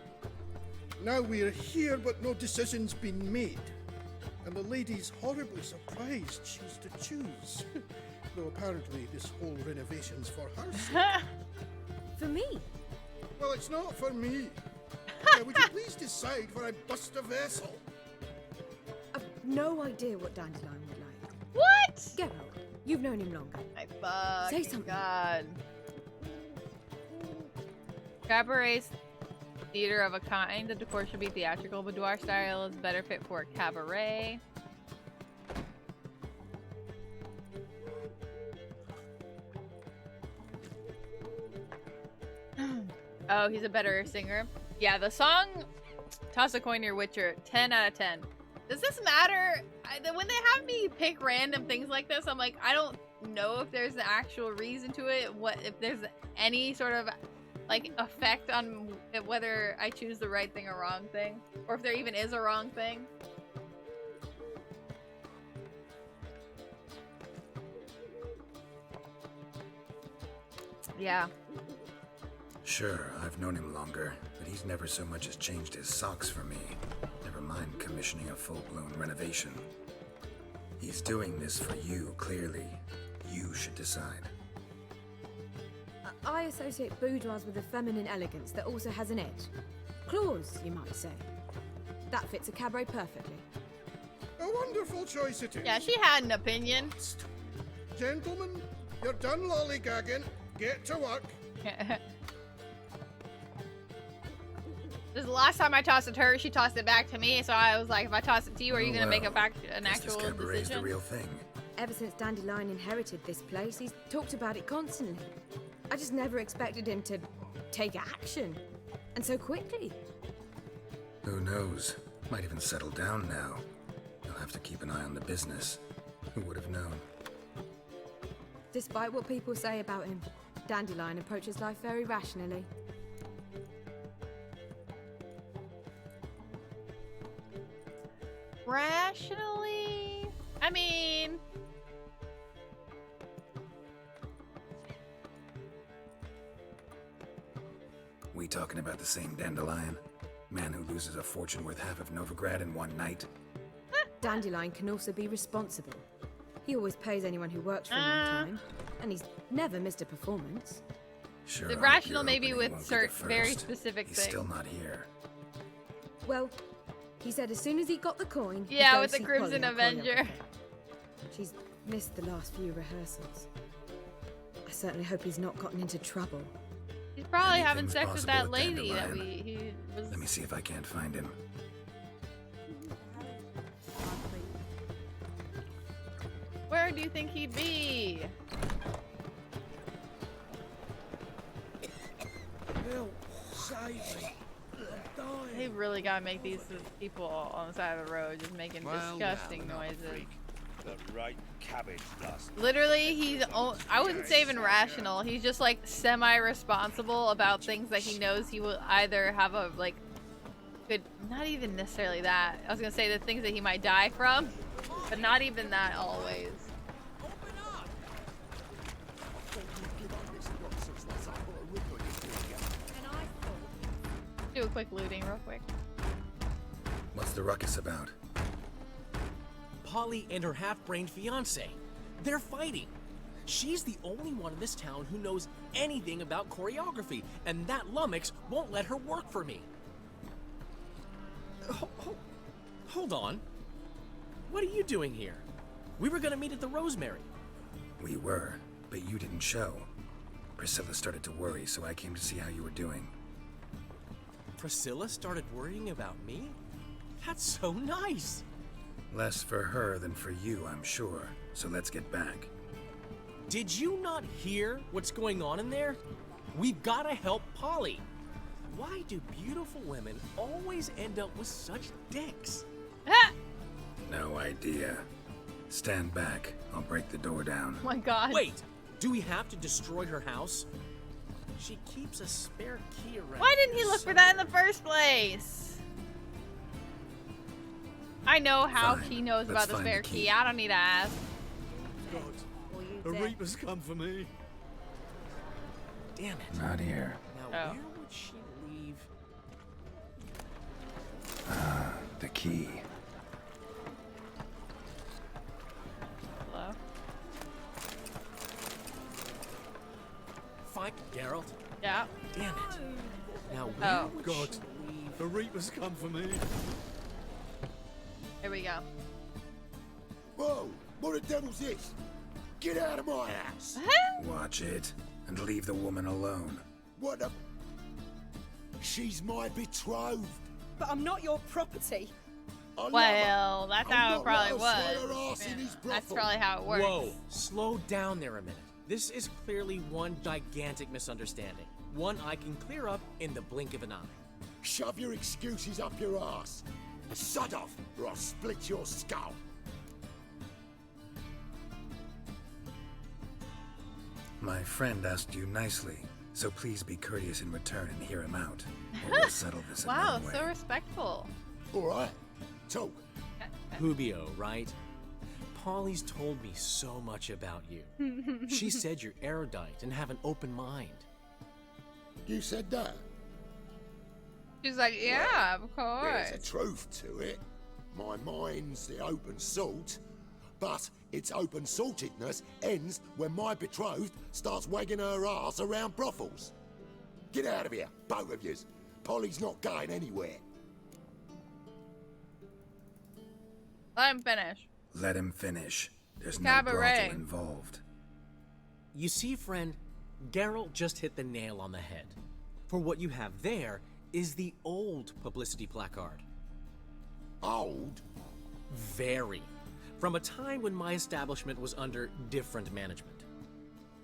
Now we're here, but no decision's been made. And the lady's horribly surprised she's to choose. Though apparently this whole renovation's for her. For me? Well, it's not for me. Would you please decide where I bust a vessel? I've no idea what Dandelion would like. What? Geralt, you've known him longer. My fucking Say something. God. Cabaret's theater of a kind. The decor should be theatrical. Boudoir style is better fit for a cabaret. Oh, he's a better singer. Yeah, the song Toss a Coin to Your Witcher, 10 out of 10. Does this matter? When they have me pick random things like this, I'm like, I don't know if there's an actual reason to it. What if there's any sort of like effect on whether I choose the right thing or wrong thing, or if there even is a wrong thing. Yeah. Sure, I've known him longer, but he's never so much as changed his socks for me. Never mind commissioning a full-blown renovation. He's doing this for you, clearly. You should decide. I associate boudoirs with a feminine elegance that also has an edge. Claws, you might say. That fits a cabaret perfectly. A wonderful choice it is. Yeah, she had an opinion. Gentlemen, you're done lollygagging. Get to work. This is the last time I tossed it to her, she tossed it back to me, so I was like, if I toss it to you, are you gonna make an actual decision? The real thing. Ever since Dandelion inherited this place, he's talked about it constantly. I just never expected him to take action. And so quickly. Who knows? Might even settle down now. You'll have to keep an eye on the business. Who would have known? Despite what people say about him, Dandelion approaches life very rationally. Rationally? I mean... We talking about the same Dandelion? Man who loses a fortune worth half of Novigrad in one night? Dandelion can also be responsible. He always pays anyone who works for him on time, and he's never missed a performance. Sure. The rational maybe with certain very specific He's things. still not here. Well, he said as soon as he got the coin, he'd Yeah, go with the see Crimson Polly, our Avenger. choreographer. She's missed the last few rehearsals. I certainly hope he's not gotten into trouble. He's probably having Anything's sex with possible that with lady that Dandelion. he was... Let me see if I can't find him. Where do you think he'd be? Bill, save me. I'm dying. They really gotta make these people on the side of the road just making disgusting noises. The right cabbage dust. Literally, I wouldn't say even rational. He's just like semi-responsible about things that he knows he will either have a like good, not even necessarily that. I was gonna say the things that he might die from, but not even that always. Do a quick looting real quick. What's the ruckus about? Polly and her half-brained fiance. They're fighting. She's the only one in this town who knows anything about choreography, and that lummox won't let her work for me. Hold on. What are you doing here? We were gonna meet at the Rosemary. We were, but you didn't show. Priscilla started to worry, so I came to see how you were doing. Priscilla started worrying about me? That's so nice. Less for her than for you, I'm sure. So let's get back. Did you not hear what's going on in there? We've gotta help Polly. Why do beautiful women always end up with such dicks? No idea. Stand back. I'll break the door down. Oh my god. Wait, do we have to destroy her house? She keeps a spare key around. Why didn't he look for that in the first place? I know how he knows about the spare key. I don't need to ask. God, the Reapers come for me. Damn it. Not here. Now, where would she leave? Ah, the key. Hello? Fine, Geralt. Yeah. Damn it. Now, where would God, she leave? the Reapers come for me. Here we go. Whoa! What the devil's this? Get out of my house! Watch it, and leave the woman alone. What the... She's my betrothed. But I'm not your property. Well, that's how it probably was. Yeah, that's probably how it works. Whoa, slow down there a minute. This is clearly one gigantic misunderstanding. One I can clear up in the blink of an eye. Shove your excuses up your ass. Sod off, or I'll split your skull. My friend asked you nicely, so please be courteous in return and hear him out. Or we'll settle this in Wow, one way. so respectful. All right, talk. Publio, right? Polly's told me so much about you. She said you're erudite and have an open mind. You said that? She's like, yeah, of course. There's a truth to it. My mind's the open salt, but its open saltedness ends when my betrothed starts wagging her ass around brothels. Get out of here, both of yous. Polly's not going anywhere. Let him finish. Let him finish. There's no Cabaret. brothel involved. You see, friend, Geralt just hit the nail on the head. For what you have there is the old publicity placard. Old? Very. From a time when my establishment was under different management.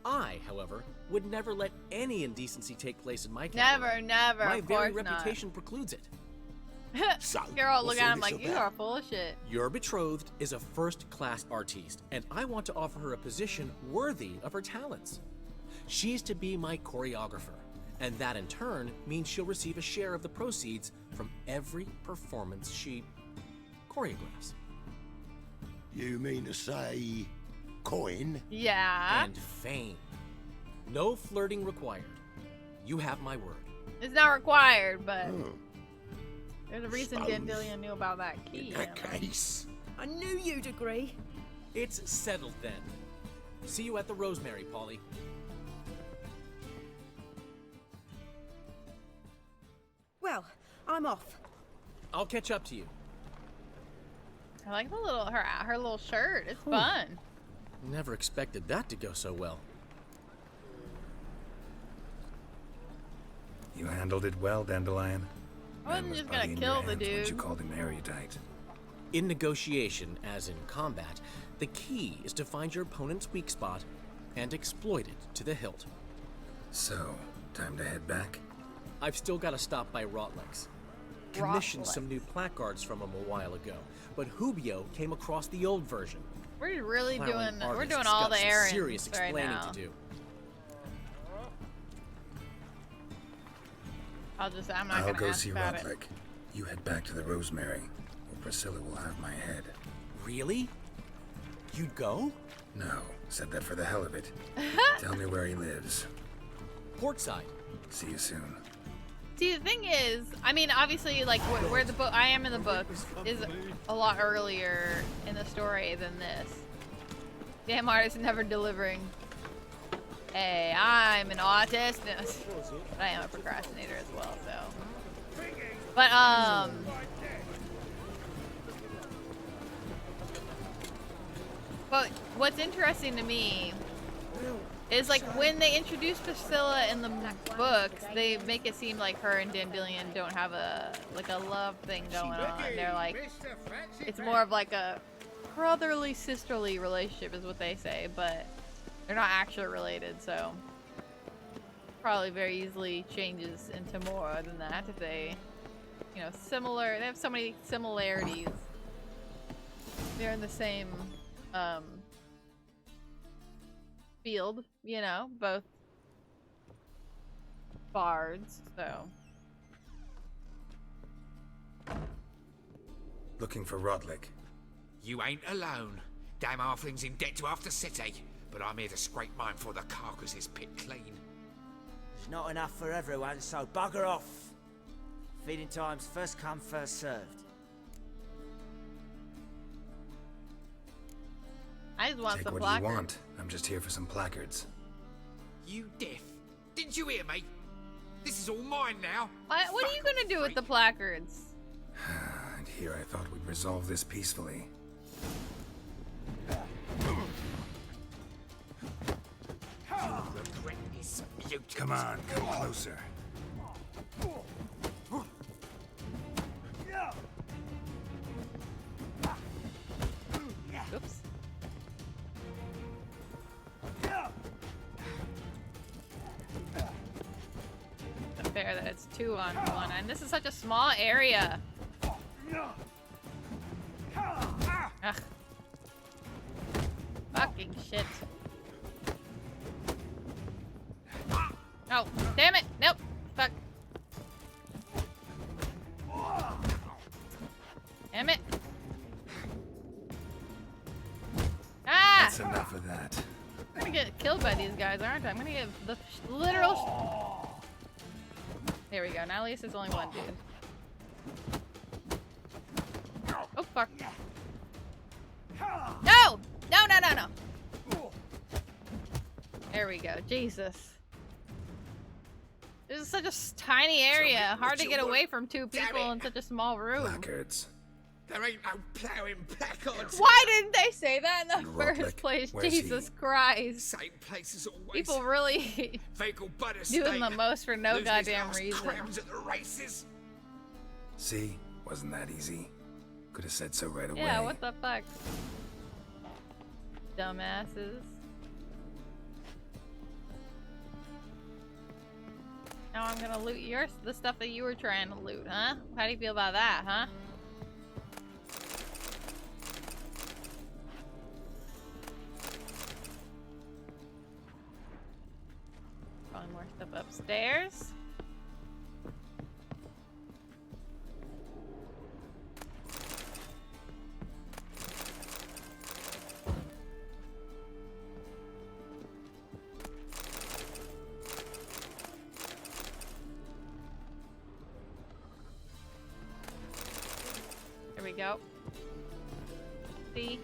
I, however, would never let any indecency take place in my cabaret. Never. My of very course reputation precludes it. Geralt, look at him like, you are full of shit. Your betrothed is a first-class artiste, and I want to offer her a position worthy of her talents. She's to be my choreographer, and that in turn means she'll receive a share of the proceeds from every performance she choreographs. You mean to say coin? Yeah. And fame. No flirting required. You have my word. It's not required, but there's a reason Dandelion knew about that key. In that case, I knew you'd agree. It's settled then. See you at the Rosemary, Polly. Well, I'm off. I'll catch up to you. I like the little her little shirt. It's fun. Never expected that to go so well. You handled it well, Dandelion. I wasn't just gonna kill the dude. You called him erudite. In negotiation, as in combat, the key is to find your opponent's weak spot and exploit it to the hilt. So, time to head back? I've still got to stop by Rotlex. Commissioned some new placards from him a while ago, but Hubio came across the old version. We're really Plowing doing. We're artists doing all got the some errands serious right explaining now. to do. I'm not I'll gonna go ask see about it. Rotlick. You head back to the Rosemary, or Priscilla will have my head. Really? You'd go? No, said that for the hell of it. Tell me where he lives. Portside. See you soon. See, the thing is, I mean, obviously, like where the book I am in the book is a lot earlier in the story than this. Damn artist never delivering. Hey, I'm an autist, but I am a procrastinator as well. So, but what's interesting to me is like when they introduce Priscilla in the books, they make it seem like her and Dandelion don't have a love thing going on. They're like, it's more of like a brotherly, sisterly relationship is what they say, but they're not actually related, so probably very easily changes into more than that if they, they have so many similarities. They're in the same field, both bards, so. Looking for Rotlick. You ain't alone. Damn halfling's in debt to half the city, but I'm here to scrape mine for the carcass is pit clean. There's not enough for everyone, so bugger off. Feeding time's first come, first served. I just want Take some what placards. you want. I'm just here for some placards. You deaf? Didn't you hear me? This is all mine now. What are you gonna do with the placards? And here I thought we'd resolve this peacefully. Come on, come closer. Oops. It's unfair that it's 2 on 1, and this is such a small area. Ugh. Fucking shit. Oh, damn it! Nope. Fuck. Damn it. Ah! That's enough of that. I'm gonna get killed by these guys, aren't I? I'm gonna get the literal. There we go. Now at least there's only one dude. Oh fuck. No! No! No! No! No! There we go. Jesus. This is such a tiny area. Hard to get away from 2 people in such a small room. Placards. There ain't no ploughing placards. Why didn't they say that in the And first Rodlick, place? where's Jesus Christ. Same place as always. People really Vehicle butter doing the most for no Losing his goddamn last reason. crowns at the races. See? Wasn't that easy? Could have said so right away. Yeah, what the fuck? Dumbasses. Now I'm gonna loot the stuff that you were trying to loot, huh? How do you feel about that, huh? Probably more stuff upstairs. There we go. See?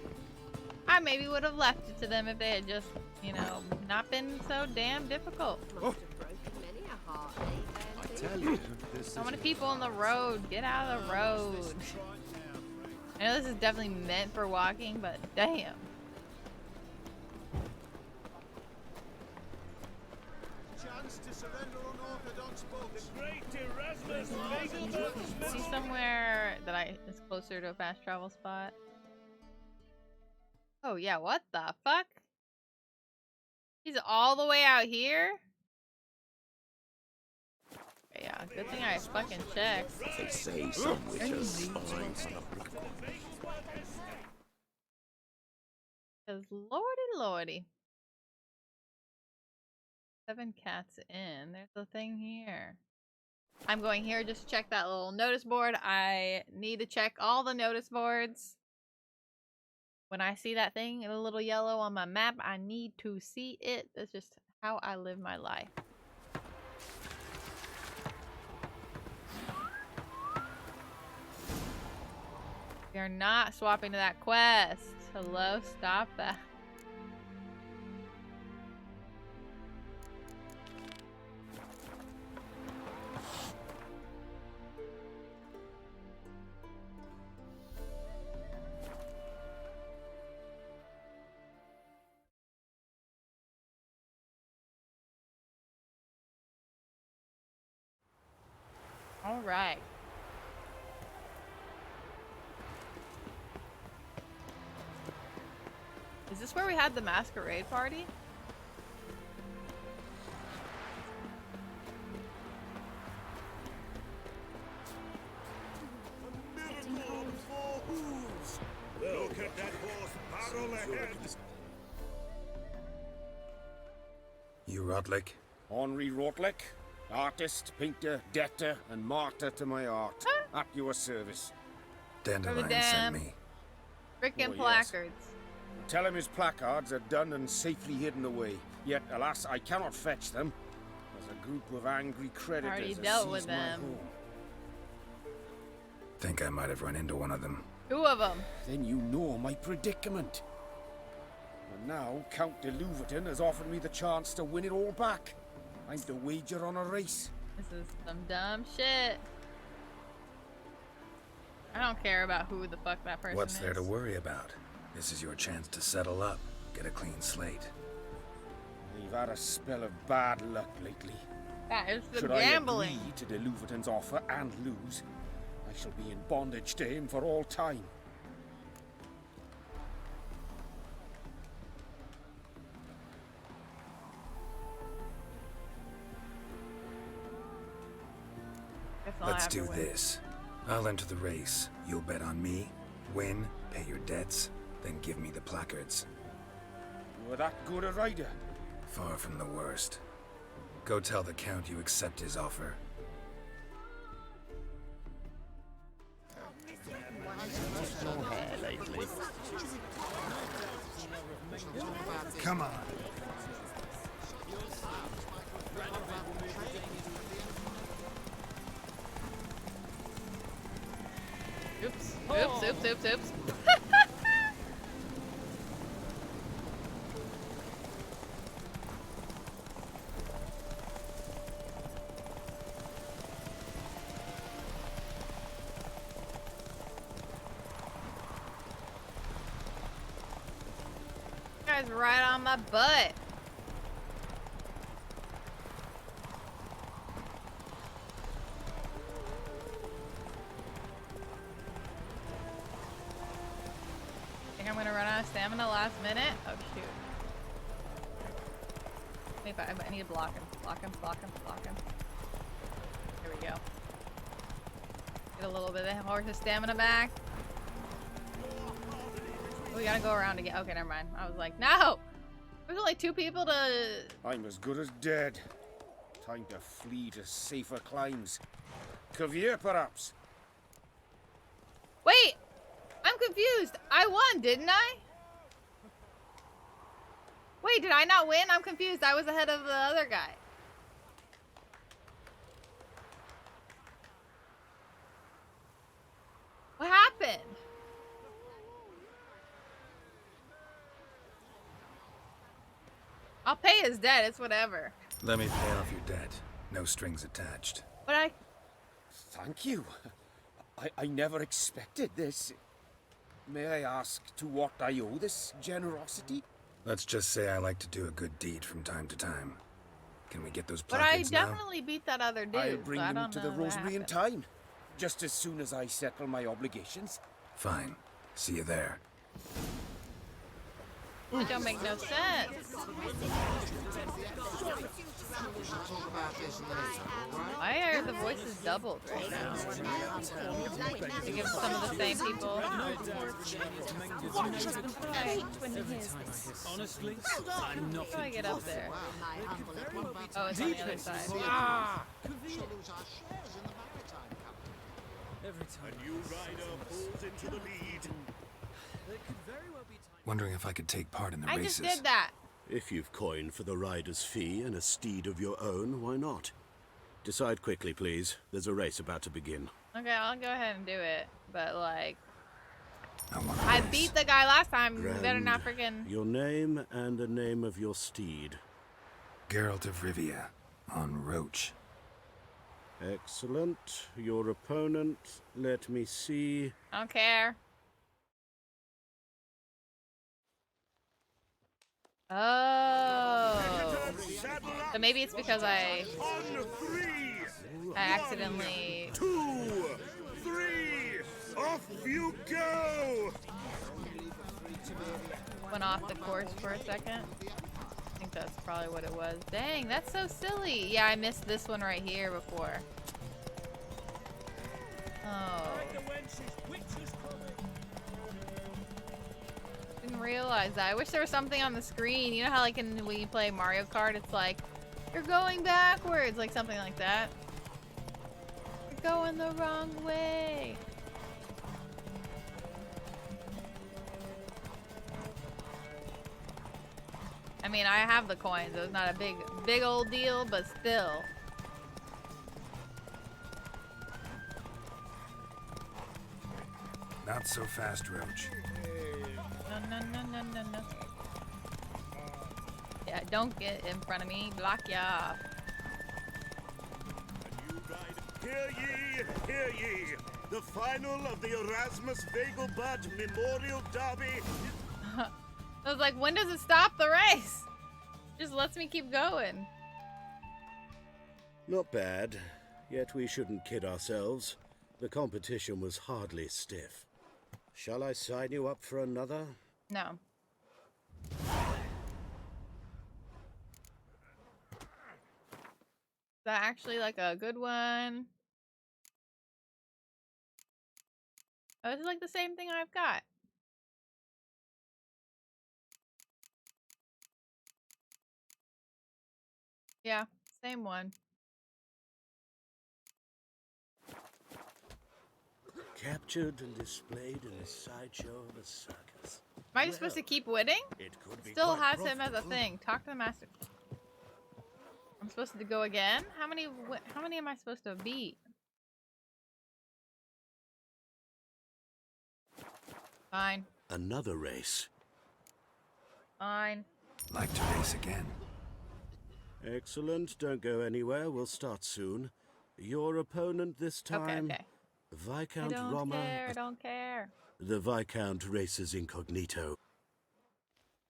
I maybe would have left it to them if they had just, you know, not been so damn difficult. Oh. I tell you, this So many people on the road. Get out of the road. I know this is definitely meant for walking, but damn. Chance to surrender unorthodox boats. The great Erasmus. See somewhere that is closer to a fast travel spot. Oh yeah, what the fuck? He's all the way out here? Okay, yeah, good thing I fucking checked. They say some witches find Cause lordy lordy. 7 cats in. There's a thing here. I'm going here just to check that little notice board. I need to check all the notice boards. When I see that thing in a little yellow on my map, I need to see it. That's just how I live my life. We are not swapping to that quest. Hello, stop that. All right. Is this where we had the masquerade party? Look at that horse barrel ahead. You Rodlick? Henri Rodlick, artist, painter, debtor, and martyr to my art. At your service. Dandelion sent me. Frickin' Oh, yes. placards. Tell him his placards are done and safely hidden away. Yet, alas, I cannot fetch them. There's a group of angry creditors Already that dealt seized with my them. home. Think I might have run into one of them. 2 of them. Then you know my predicament. And now Count de Louverton has offered me the chance to win it all back. I'm to wager on a race. This is some dumb shit. I don't care about who the fuck that person What's is. there to worry about? This is your chance to settle up, get a clean slate. We've had a spell of bad luck lately. That is some Should gambling. I agree to de Louverton's offer and lose, I shall be in bondage to him for all time. Let's do this. I'll enter the race. You'll bet on me, win, pay your debts, then give me the placards. You are that good a rider? Far from the worst. Go tell the Count you accept his offer. Come on. Oops. Oops, oops, oops, oops. guy's right on my butt. Think I'm gonna run out of stamina last minute? Oh shoot. Wait, but I need to block him. Block him, block him, block him. There we go. Get a little bit of horse's stamina back. We gotta go around again. Okay, never mind. I was like, no! There's only 2 people to... I'm as good as dead. Time to flee to safer climes. Cavier, perhaps? Wait! I'm confused. I won, didn't I? Wait, did I not win? I'm confused. I was ahead of the other guy. What happened? I'll pay his debt. It's whatever. Let me pay off your debt. No strings attached. But I... Thank you. I never expected this. May I ask to what I owe this generosity? Let's just say I like to do a good deed from time to time. Can we get those But I placards now? definitely beat that other dude. I'll bring so I them don't to know the what Rosemary in happened. time. Just as soon as I settle my obligations. Fine. See you there. It don't make no sense. Why are the voices doubled right now? To give some of the same people. Honestly, I'm not. How do I get up there? Oh, it's on the other side. Ah! A new rider pulls into the lead. Wondering if I could take part in the I races. just did that. If you've coin for the rider's fee and a steed of your own, why not? Decide quickly, please. There's a race about to begin. Okay, I'll go ahead and do it. But like, I I beat the guy last time. You better Grand. not freaking. Your name and the name of your steed. Geralt of Rivia on Roach. Excellent. Your opponent, let me see. I don't care. Oh. So maybe it's because I accidentally. 2, 3, off you go! Went off the course for a second. I think that's probably what it was. Dang, that's so silly. Yeah, I missed this one right here before. Oh. Didn't realize that. I wish there was something on the screen. You know how like when you play Mario Kart, it's like, you're going backwards, like something like that. You're going the wrong way. I mean, I have the coins, so it's not a big old deal, but still. Not so fast, Roach. No. Yeah, don't get in front of me. Block ya off. Hear ye! The final of the Erasmus Vegelbud Memorial Derby. I was like, when does it stop the race? Just lets me keep going. Not bad. Yet we shouldn't kid ourselves. The competition was hardly stiff. Shall I sign you up for another? No. Is that actually like a good one? Oh, this is like the same thing I've got. Yeah, same one. Captured and displayed in a sideshow of a circus. Am I just supposed to keep winning? It could be Still quite has him as a thing. Talk to the master. I'm supposed to go again? How many am I supposed to beat? Fine. Another race. Fine. Like to race again. Excellent. Don't go anywhere. We'll start soon. Your opponent this time. Okay. Viscount I don't Roma. care. I don't care. The Viscount races incognito.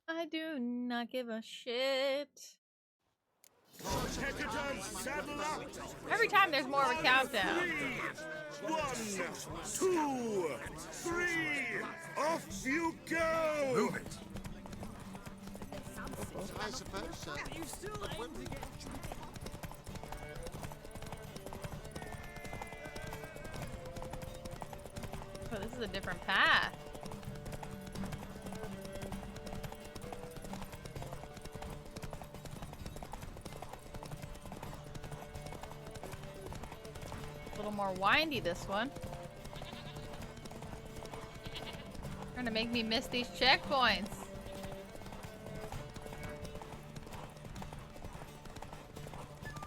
I do not give a shit. Competitors, saddle up! Every time there's more of a countdown. 1, 2, 3, off you go! Move it. I suppose so. Oh, this is a different path. A little more windy, this one. Trying to make me miss these checkpoints.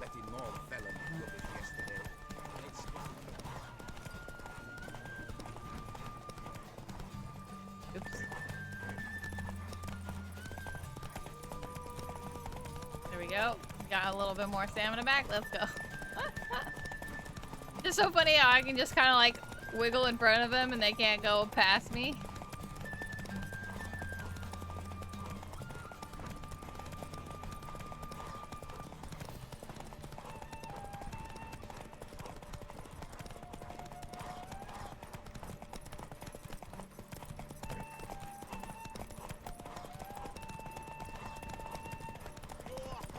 Letting more felon rubbish yesterday. Oops. There we go. Got a little bit more stamina back. Let's go. It's so funny how I can just kind of like wiggle in front of them and they can't go past me.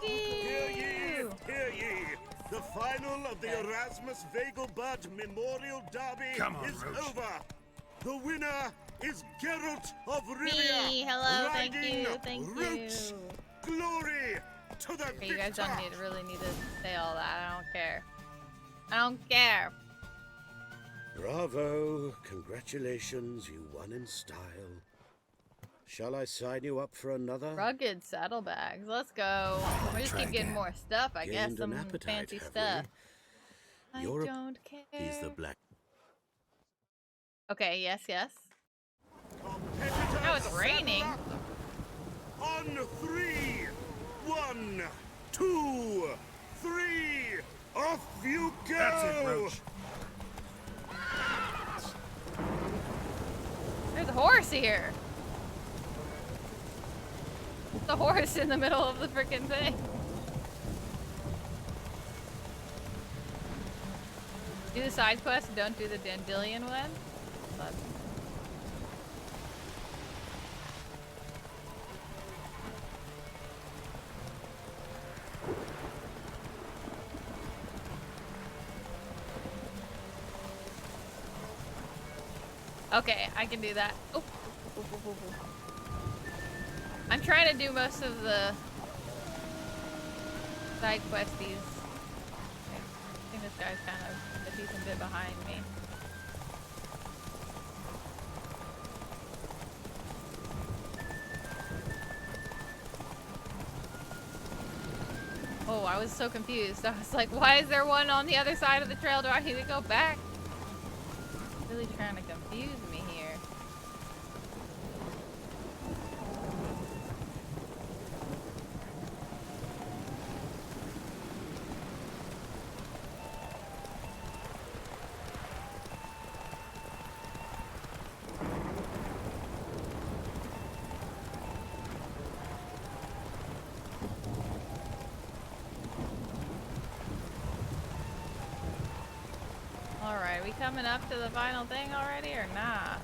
Hear ye, hear ye! The final of the Erasmus Vegelbud Memorial Derby Come on, is Roach. over. The winner is Geralt of Rivia. Me, hello, thank riding you, thank Roach. you. Glory to the Okay, you guys victor. don't really need to say all that. I don't care. I don't care. Bravo! Congratulations, you won in style. Shall I sign you up for another? Rugged saddlebags. Let's go. We just keep getting more stuff, I guess. Gained an Some appetite, fancy have stuff. I You're a- don't care. He's the black. Okay, yes, yes. Now it's raining. On 3, 1, 2, 3, off you go! That's it, Roach. There's a horse here. The horse in the middle of the freaking thing. Do the side quest, don't do the Dandelion one. But... Okay, I can do that. Oh. I'm trying to do most of the side questies. I think this guy's kind of a decent bit behind me. Oh, I was so confused. I was like, why is there one on the other side of the trail? Do I need to go back? Really trying to confuse me here. Alright, we coming up to the final thing already or not?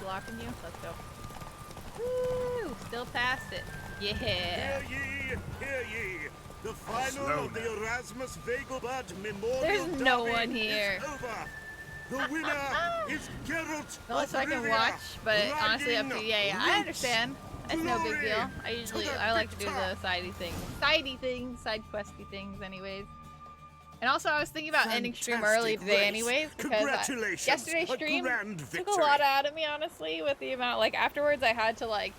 Blocking you, let's go. Woo! Still past it. Yeah. Hear ye, hear ye! The final Slow of the now. Erasmus Vegelbud Memorial There's no Derby one here. is over. The winner is Geralt Not of so I can Rivia, watch, but honestly up to you. riding Yeah, I Roach. understand. It's no big deal. Glory I like to do the sidey things, side questy things anyways. And also I was thinking about ending stream early Fantastic today race. anyways because Congratulations, yesterday's a stream grand took victory. a lot out of me honestly with the amount like afterwards I had to like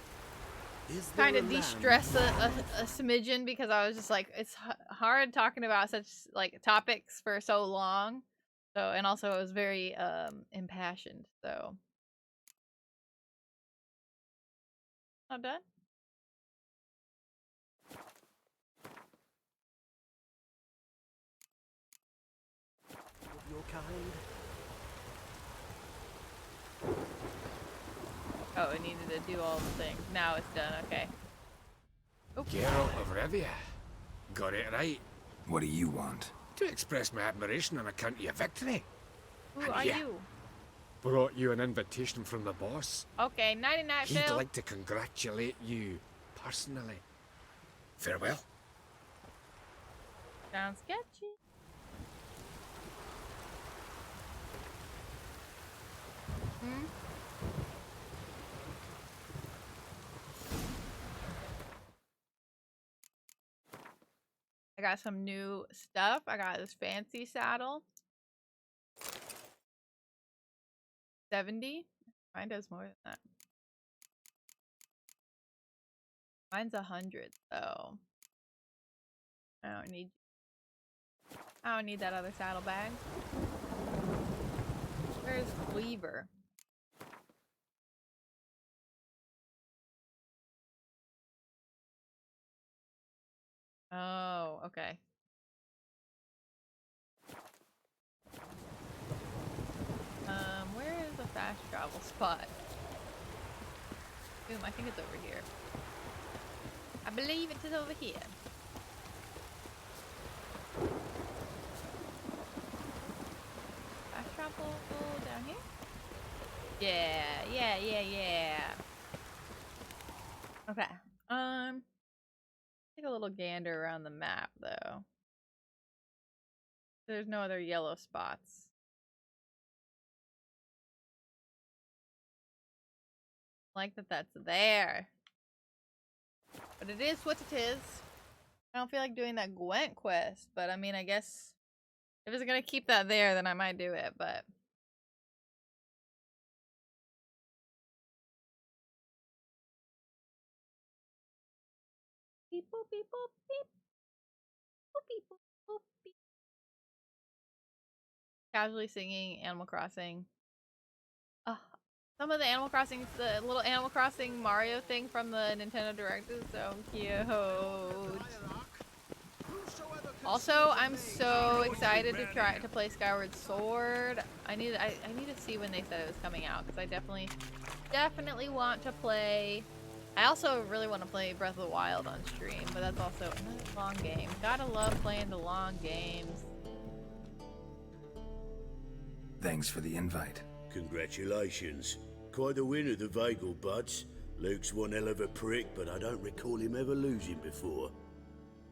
kind of de-stress a smidgen because I was just like it's hard talking about such like topics for so long. So and also it was very impassioned. So not done. Of your kind. Oh, it needed to do all the things. Now it's done. Okay. Geralt of Rivia. Got it right. What do you want? To express my admiration on account of your victory. Who And are yeah, you? Brought you an invitation from the boss. Okay, nighty night, He'd Phil. like to congratulate you personally. Farewell. Sounds sketchy. Hmm? I got some new stuff. I got this fancy saddle. 70. Mine does more than that. Mine's 100, so I don't need that other saddlebag. Where's Cleaver? Oh, okay. Where is a fast travel spot? Boom, I think it's over here. I believe it is over here. Fast travel down here? Yeah. Okay. Take a little gander around the map though. There's no other yellow spots. Like that's there. But it is what it is. I don't feel like doing that Gwent quest, but I mean, I guess if it's gonna keep that there, then I might do it, but beep boop beep boop beep boop beep boop boop beep. Casually singing Animal Crossing. Some of the Animal Crossing, the little Animal Crossing Mario thing from the Nintendo Direct is so cute. Also, I'm so excited to try to play Skyward Sword. I need to see when they said it was coming out because I definitely want to play. I also really want to play Breath of the Wild on stream, but that's also another long game. Gotta love playing the long games. Thanks for the invite. Congratulations. Quite the winner, the Vagel Buds. Luke's one hell of a prick, but I don't recall him ever losing before.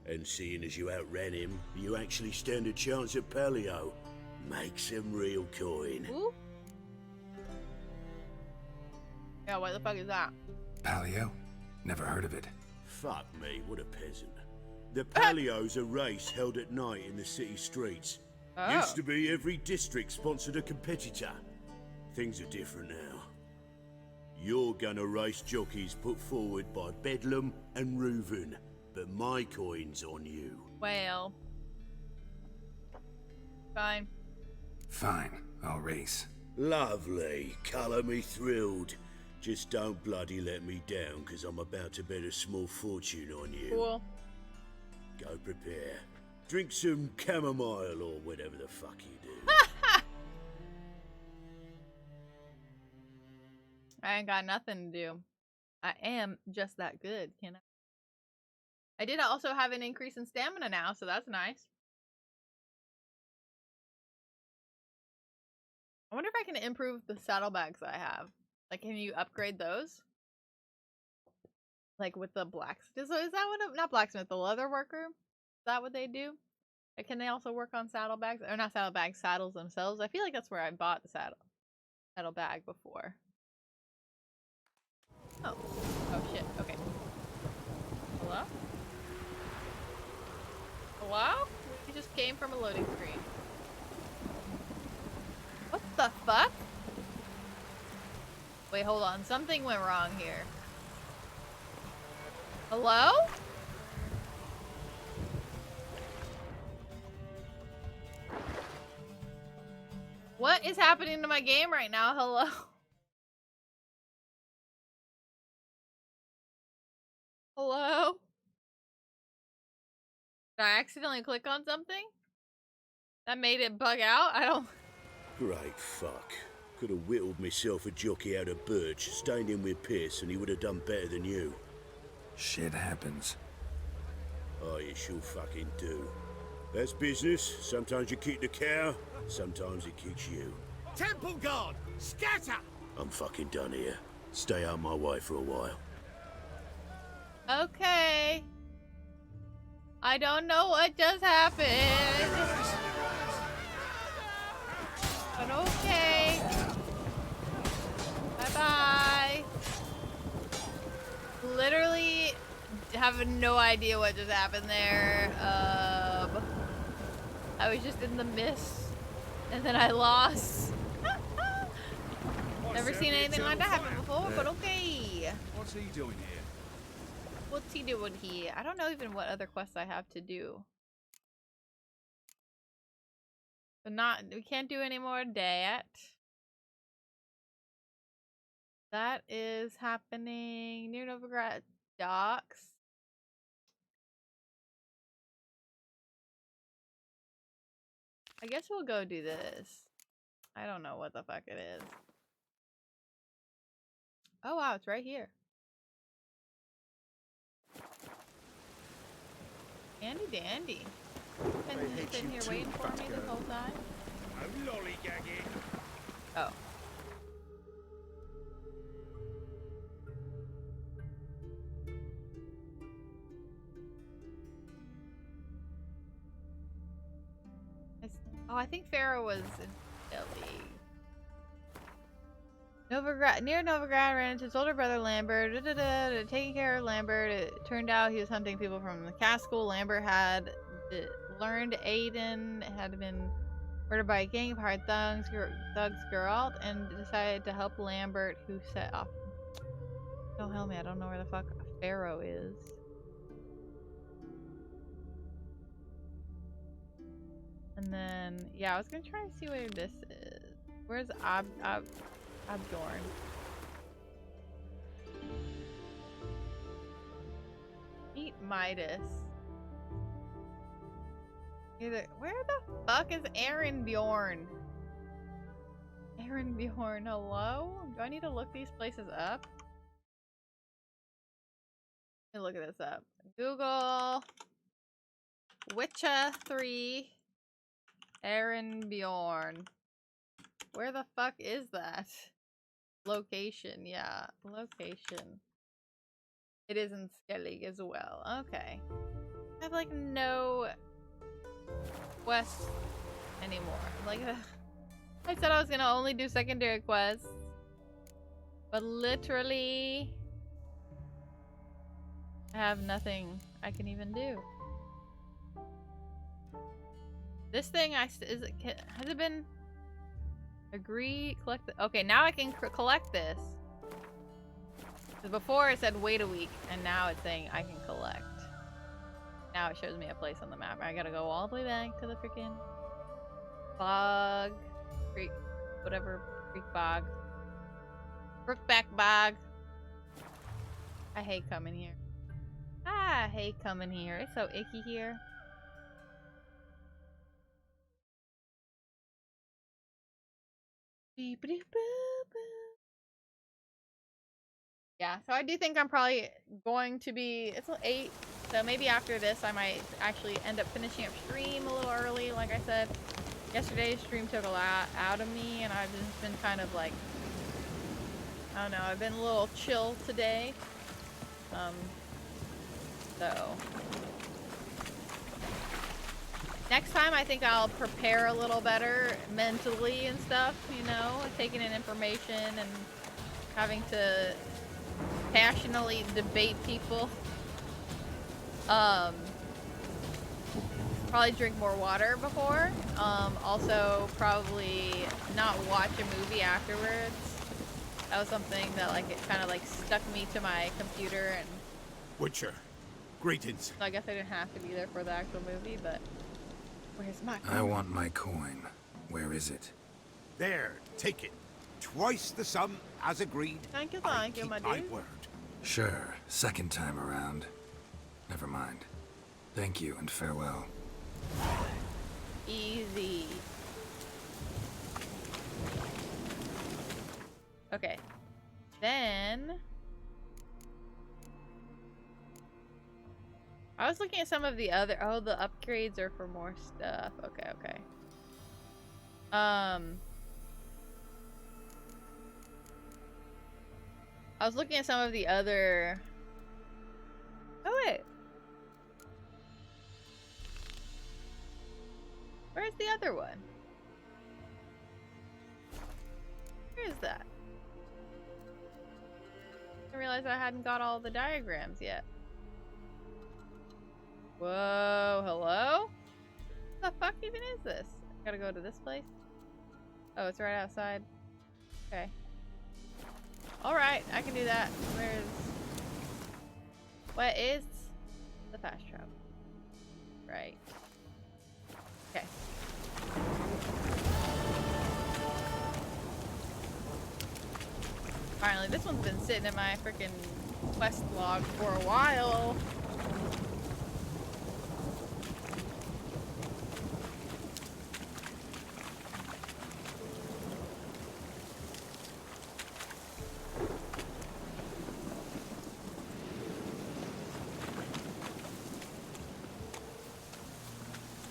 And seeing as you outran him, you actually stand a chance at Paleo. Make some real coin. Ooh. Yeah, what the fuck is that? Paleo? Never heard of it. Fuck me, what a peasant. The Paleo's a race held at night in the city streets. Oh. Used to be every district sponsored a competitor. Things are different now. You're gonna race jockeys put forward by Bedlam and Reuven, but my coin's on you. Well. Fine. Fine, I'll race. Lovely, colour me thrilled. Just don't bloody let me down, cause I'm about to bet a small fortune on you. Cool. Go prepare. Drink some chamomile or whatever the fuck you do. I ain't got nothing to do. I am just that good, can I? I did also have an increase in stamina now, so that's nice. I wonder if I can improve the saddlebags I have. Like, can you upgrade those? Like with the blacksmith? So is that what? Not blacksmith, the leather worker? Is that what they do? Like, can they also work on saddlebags? Or not saddlebags, saddles themselves? I feel like that's where I bought the saddlebag before. Oh. Oh shit. Okay. Hello? Hello? We just came from a loading screen. What the fuck? Wait, hold on. Something went wrong here. Hello? What is happening to my game right now? Hello? Hello? Did I accidentally click on something? That made it bug out? I don't... Great fuck. Could have whittled myself a jockey out of birch, stained him with piss, and he would have done better than you. Shit happens. Oh, you sure fucking do. That's business. Sometimes you kick the cow, sometimes it kicks you. Temple Guard, scatter! I'm fucking done here. Stay out of my way for a while. Okay. I don't know what just happened. But okay. Bye-bye. Literally have no idea what just happened there. I was just in the mist. And then I lost. Never seen anything like that happen before, but okay. What's he doing here? What's he doing here? I don't know even what other quests I have to do. But we can't do any more that. That is happening near Novigrad Docks. I guess we'll go do this. I don't know what the fuck it is. Oh wow, it's right here. Handy dandy. Been sitting here waiting for me this whole time. I'm lollygagging. Oh. I think Pharaoh was in Italy. Near Novigrad, ran into his older brother Lambert. Taking care of Lambert, it turned out he was hunting people from the castle. Lambert had learned Aiden had been murdered by a gang of hired thugs Geralt, and decided to help Lambert, who set off. Oh hell me, I don't know where the fuck Pharaoh is. And then, yeah, I was gonna try to see where this is. Where's Abdorn? Meet Midas. Where the fuck is Aaron Bjorn? Aaron Bjorn, hello? Do I need to look these places up? Let me look at this up. Google Witcher 3 Aaron Bjorn. Where the fuck is that? Location, yeah. Location. It is in Skellig as well. Okay. I have like no quests anymore. Like I said I was gonna only do secondary quests. But literally I have nothing I can even do. This thing has it been agree collect okay, now I can collect this. Before it said wait a week, and now it's saying I can collect. Now it shows me a place on the map. I gotta go all the way back to the freaking bog creek, whatever creek bog, Brookback bog. I hate coming here. I hate coming here. It's so icky here. Yeah, so I do think I'm probably going to be, it's 8, so maybe after this I might actually end up finishing up stream a little early. Like I said, yesterday's stream took a lot out of me, and I've just been kind of like, I don't know, I've been a little chill today. So next time I think I'll prepare a little better mentally and stuff, you know, taking in information and having to passionately debate people. Probably drink more water before. Also probably not watch a movie afterwards. That was something that like it kind of like stuck me to my computer, and Witcher, greetings. so I guess I didn't have to be there for the actual movie, but where's my coin? I want my coin. Where is it? There, take it. Twice the sum as agreed. Thank you, I my keep my dude. word. Sure, second time around. Never mind. Thank you and farewell. Easy. Okay. Then I was looking at some of the other. Oh, the upgrades are for more stuff. Okay, okay. I was looking at some of the other. Oh wait. Where's the other one? Where is that? I didn't realize I hadn't got all the diagrams yet. Whoa, hello? What the fuck even is this? I gotta go to this place? Oh, it's right outside. Okay. Alright, I can do that. What is the fast travel? Right. Okay. Finally, this one's been sitting in my freaking quest log for a while.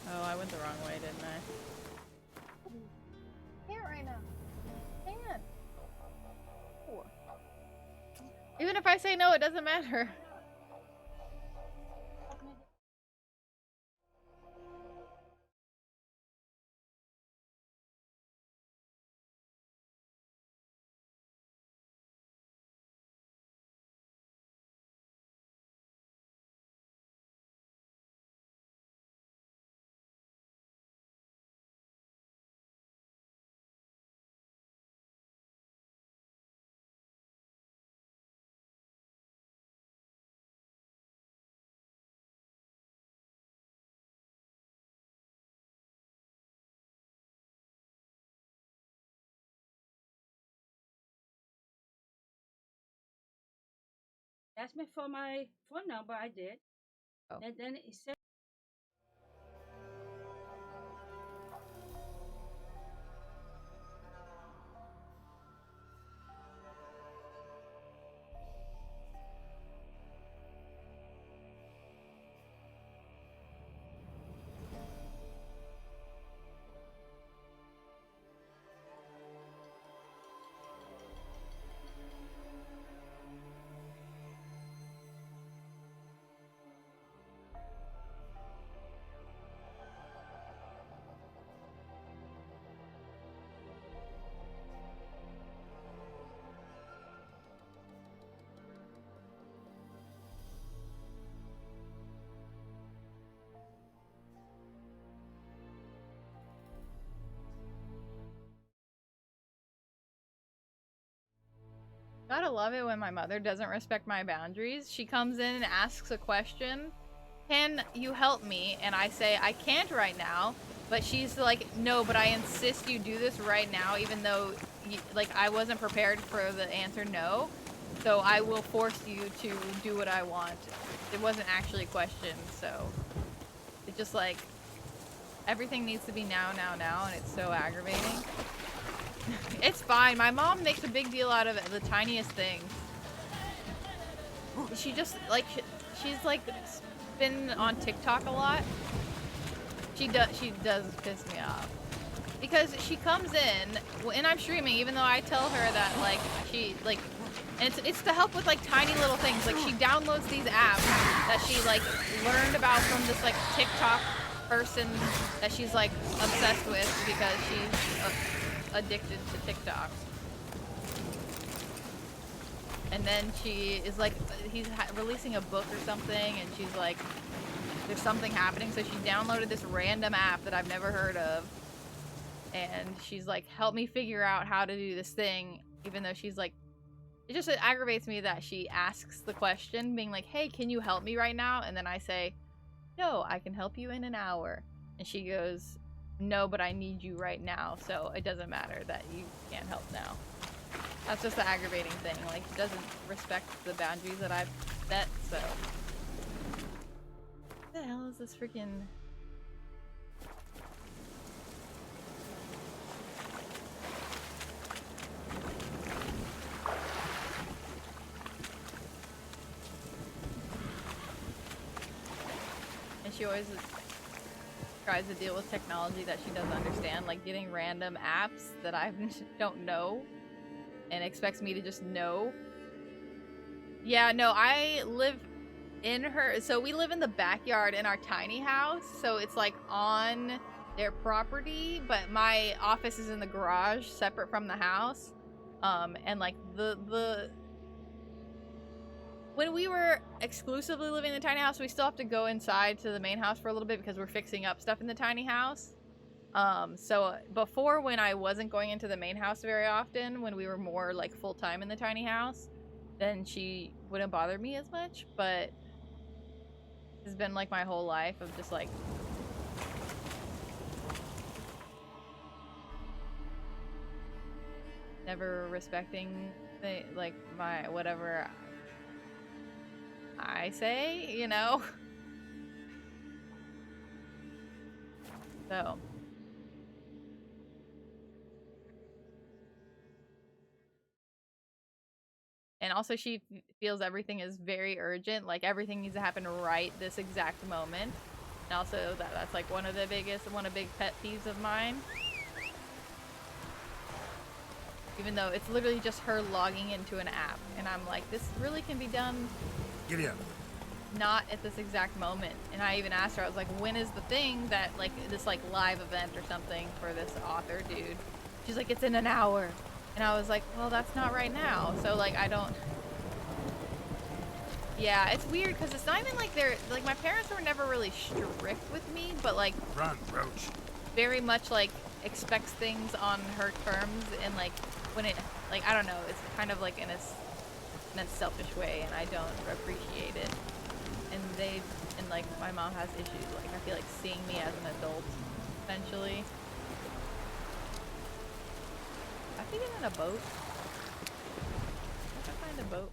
Oh, I went the wrong way, didn't I? Can't right now. Can't. Even if I say no, it doesn't matter. Asked me for my phone number, I did. Oh. And then it said Gotta love it when my mother doesn't respect my boundaries. She comes in and asks a question. Can you help me? And I say, I can't right now. But she's like, no, but I insist you do this right now, even though, like, I wasn't prepared for the answer no. So I will force you to do what I want. It wasn't actually a question, so. It's just like, everything needs to be now, and it's so aggravating. It's fine. My mom makes a big deal out of the tiniest things. She just, like, she's, like, been on TikTok a lot. She does piss me off. Because she comes in, and I'm streaming, even though I tell her that, like, and it's to help with, like, tiny little things. Like, she downloads these apps that she, like, learned about from this, like, TikTok person that she's, like, obsessed with because she's addicted to TikTok. And then she is like, he's releasing a book or something, and she's like, there's something happening, so she downloaded this random app that I've never heard of, and she's like, help me figure out how to do this thing, even though she's like, it aggravates me that she asks the question, being like, hey, can you help me right now? And then I say, no, I can help you in an hour. And she goes, no, but I need you right now, so it doesn't matter that you can't help now. That's just the aggravating thing. Like, she doesn't respect the boundaries that I've set, so. What the hell is this freaking... she always tries to deal with technology that she doesn't understand, like getting random apps that I don't know and expects me to just know. Yeah, no, I live in her, so we live in the backyard in our tiny house, so it's like on their property, but my office is in the garage separate from the house. And like when we were exclusively living in the tiny house, we still have to go inside to the main house for a little bit because we're fixing up stuff in the tiny house. So before, when I wasn't going into the main house very often, when we were more like full-time in the tiny house, then she wouldn't bother me as much, but it's been like my whole life of just like never respecting the, like, my whatever I say, you know? So and also she feels everything is very urgent, like everything needs to happen right this exact moment. And also that's like one of the big pet peeves of mine. Even though it's literally just her logging into an app, and I'm like, this really can be done. Giddy up. Not at this exact moment. And I even asked her, I was like, when is the thing that, like, this like live event or something for this author dude? She's like, it's in an hour. And I was like, well, that's not right now. So like, I don't. Yeah, it's weird because it's not even like they're like, my parents were never really strict with me, but like, run, Roach. Very much like expects things on her terms, and like when it, like, I don't know, it's kind of like in a selfish way, and I don't appreciate it. And like my mom has issues, like I feel like seeing me as an adult, essentially. I think I'm in a boat. If I find a boat.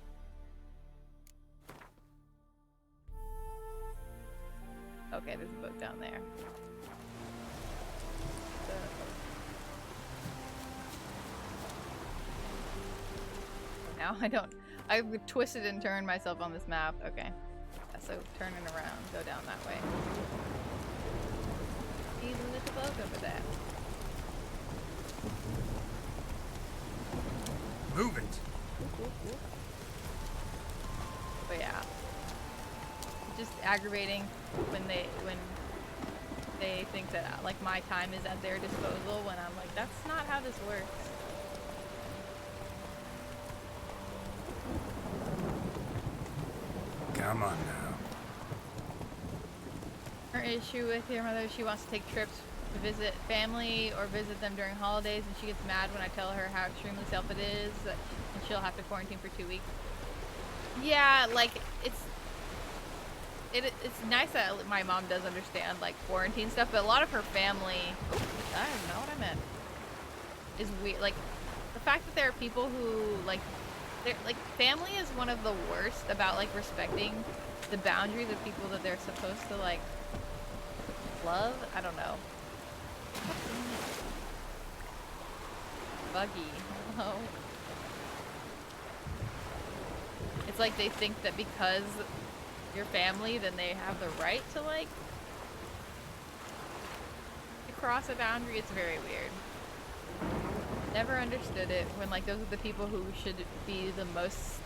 Okay, there's a boat down there. Now I've twisted and turned myself on this map. Okay. Yeah, so turning around, go down that way. See the little boat over there. Move it. But yeah. Just aggravating when they think that like my time is at their disposal, when I'm like, that's not how this works. Come on now. Her issue with your mother, she wants to take trips to visit family or visit them during holidays, and she gets mad when I tell her how extremely self it is, and she'll have to quarantine for 2 weeks. Yeah, like, it's nice that my mom does understand, like, quarantine stuff, but a lot of her family, I don't know what I meant, is weird. Like, the fact that there are people who, like, family is one of the worst about, like, respecting the boundaries of people that they're supposed to, like, love. I don't know. Buggy. Hello. It's like they think that because you're family, then they have the right to, like, to cross a boundary. It's very weird. Never understood it when, like, those are the people who should be the most,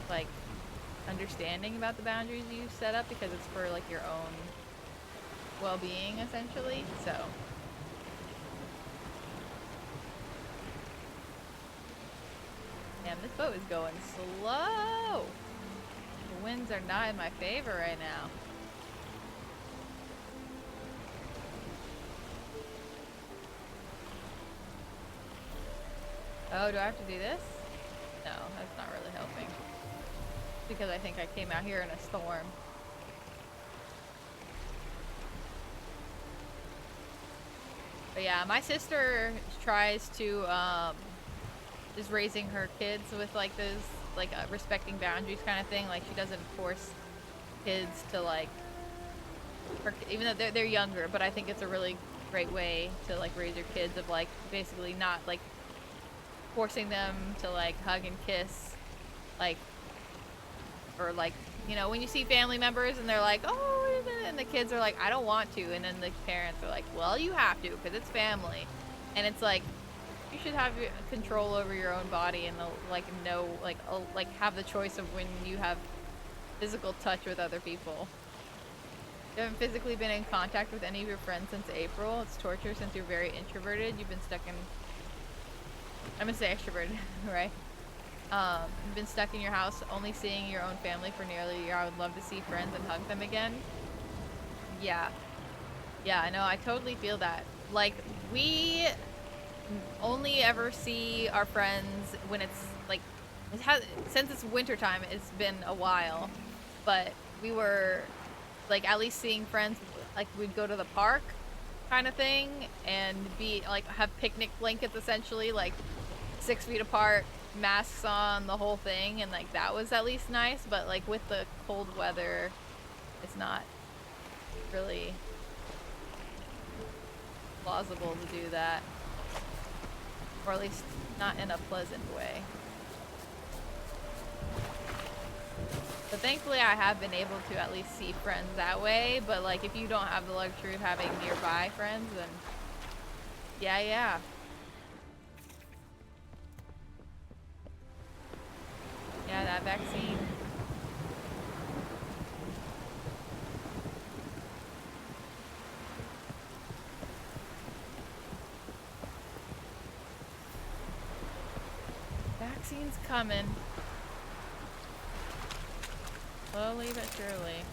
like, understanding about the boundaries you set up, because it's for, like, your own well-being, essentially. So damn, this boat is going slow. The winds are not in my favor right now. Oh, do I have to do this? No, that's not really helping. Because I think I came out here in a storm. But yeah, my sister tries to, is raising her kids with, like, those, like, respecting boundaries kind of thing. Like, she doesn't force kids to, like, even though they're younger, but I think it's a really great way to, like, raise your kids, of, like, basically not, like, forcing them to, like, hug and kiss, like, or, like, you know, when you see family members and they're like, oh, and the kids are like, I don't want to, and then the parents are like, well, you have to because it's family, and it's like, you should have control over your own body and have the choice of when you have physical touch with other people. You haven't physically been in contact with any of your friends since April. It's torture since you're very introverted. You've been stuck in, I'm gonna say extroverted, right? You've been stuck in your house, only seeing your own family for nearly a year. I would love to see friends and hug them again. Yeah. Yeah, I know, I totally feel that. Like, we only ever see our friends when it's, like, since it's wintertime, it's been a while. But we were, like, at least seeing friends, like, we'd go to the park kind of thing, and be, like, have picnic blankets, essentially, like, 6 feet apart, masks on, the whole thing, and, like, that was at least nice. But, like, with the cold weather, it's not really plausible to do that. Or at least not in a pleasant way. But thankfully I have been able to at least see friends that way, but like if you don't have the luxury of having nearby friends, then yeah. Yeah, that vaccine. Vaccine's coming. Slowly but surely.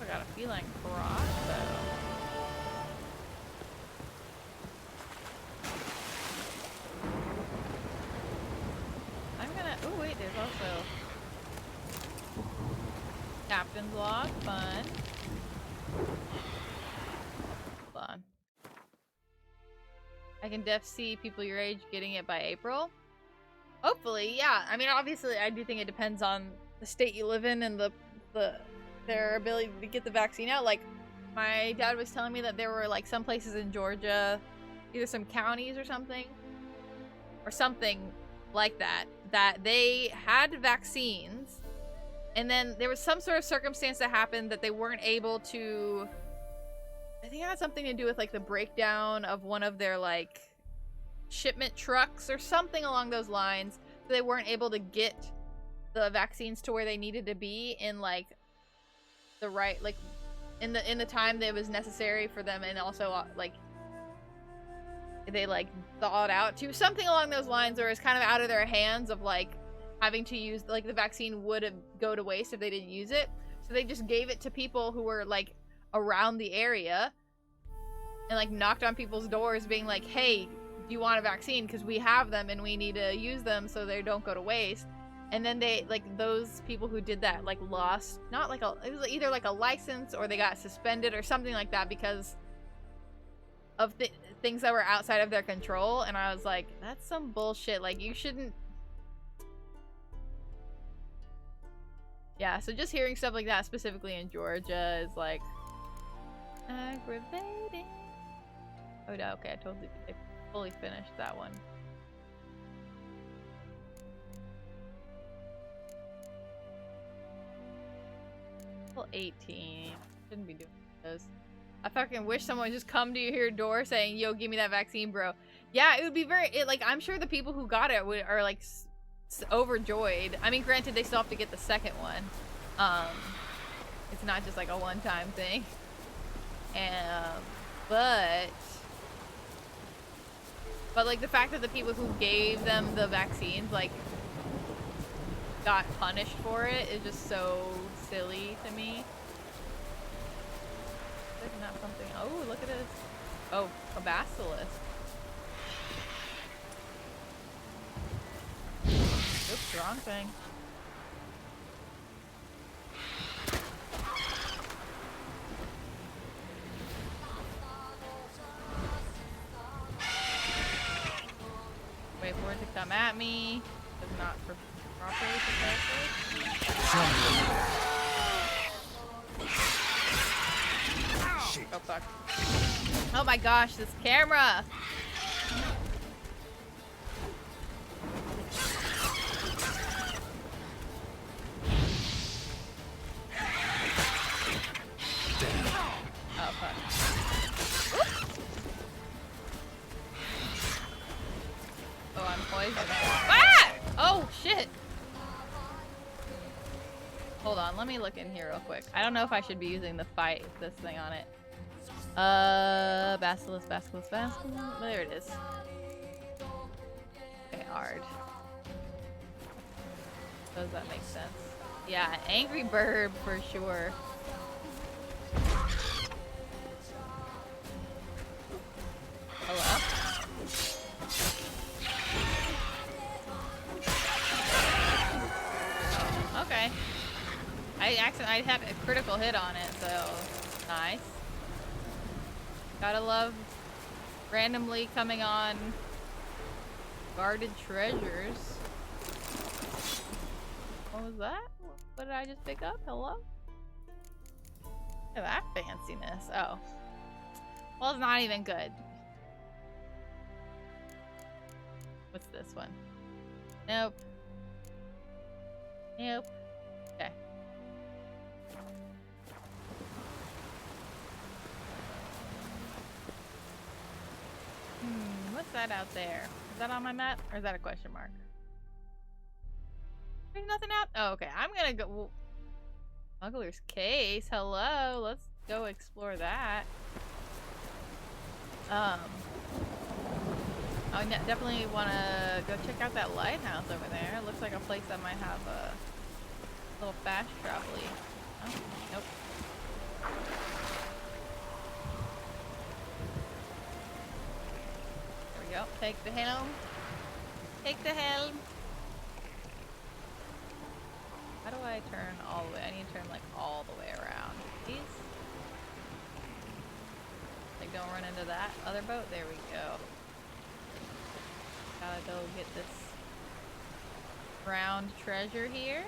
I got a feeling crossbow. I'm gonna. Oh wait, there's also Captain's log. Fun. Hold on. I can see people your age getting it by April. Hopefully, yeah. I mean, obviously, I do think it depends on the state you live in and their ability to get the vaccine out. Like, my dad was telling me that there were like some places in Georgia, either some counties or something like that, that they had vaccines, and then there was some sort of circumstance that happened that they weren't able to. I think it had something to do with like the breakdown of one of their like shipment trucks or something along those lines. So they weren't able to get the vaccines to where they needed to be in like the right, like in the time that was necessary for them, and also like they like thawed out to something along those lines, or it's kind of out of their hands of like having to use, like the vaccine would go to waste if they didn't use it. So they just gave it to people who were like around the area and like knocked on people's doors being like, hey, do you want a vaccine, because we have them and we need to use them so they don't go to waste. And then they, like, those people who did that like lost, not like it was either like a license or they got suspended or something like that because of things that were outside of their control. And I was like, that's some bullshit. Like, you shouldn't. Yeah, so just hearing stuff like that, specifically in Georgia, is like aggravating. Oh no, okay, I fully finished that one. Level 18. Shouldn't be doing this. I fucking wish someone would just come to your door saying, yo, give me that vaccine, bro. Yeah, it would be like, I'm sure the people who got it are like overjoyed. I mean, granted, they still have to get the second one. It's not just like a one-time thing. But like the fact that the people who gave them the vaccines like got punished for it is just so silly to me. There's not something. Oh, look at this. Oh, a basilisk. Oops, wrong thing. Wait for it to come at me. Does not properly prepare for it. Oh fuck. Oh my gosh, this camera! Oh fuck. Oh, I'm poisoned. Ah! Oh shit! Hold on, let me look in here real quick. I don't know if I should be using this thing on it. Basilisk. There it is. Okay, hard. Does that make sense? Yeah, Angry Bird for sure. Hello? Oh, okay. I had a critical hit on it, so nice. Gotta love randomly coming on guarded treasures. What was that? What did I just pick up? Hello? Look at that fanciness. Oh. Well, it's not even good. What's this one? Nope. Nope. Okay. What's that out there? Is that on my map? Or is that a question mark? There's nothing out? Oh, okay. I'm gonna go... Smuggler's Case. Hello. Let's go explore that. I definitely want to go check out that lighthouse over there. It looks like a place that might have a little fast travel-y. Oh, nope. There we go. Take the helm. Take the helm. How do I turn all the way? I need to turn like all the way around. Please? Like don't run into that other boat. There we go. Gotta go get this round treasure here.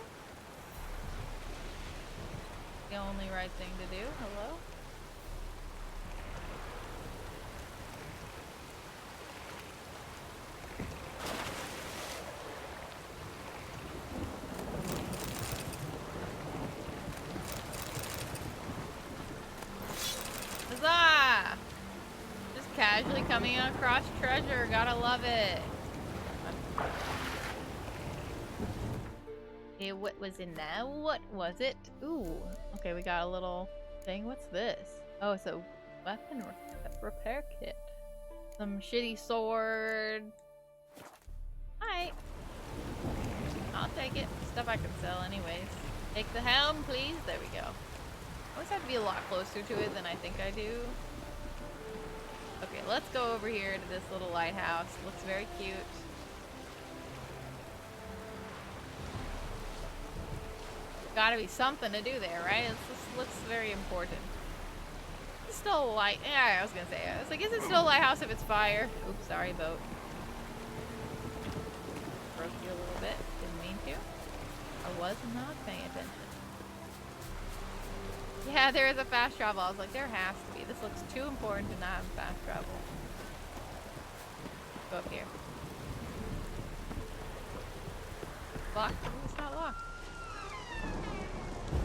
The only right thing to do. Hello? Huzzah! Just casually coming across treasure. Gotta love it. Okay, what was in there? What was it? Ooh, okay, we got a little thing. What's this? Oh, it's a weapon repair kit. Some shitty sword. Alright. I'll take it. Stuff I can sell anyways. Take the helm, please. There we go. I always have to be a lot closer to it than I think I do. Okay, let's go over here to this little lighthouse. Looks very cute. Gotta be something to do there, right? This looks very important. It's still a light. Yeah, I was gonna say. I was like, is it still a lighthouse if it's fire? Oops, sorry, boat. Broke you a little bit. Didn't mean to. I was not paying attention. Yeah, there is a fast travel. I was like, there has to be. This looks too important to not have fast travel. Go up here. Locked? Oh, it's not locked.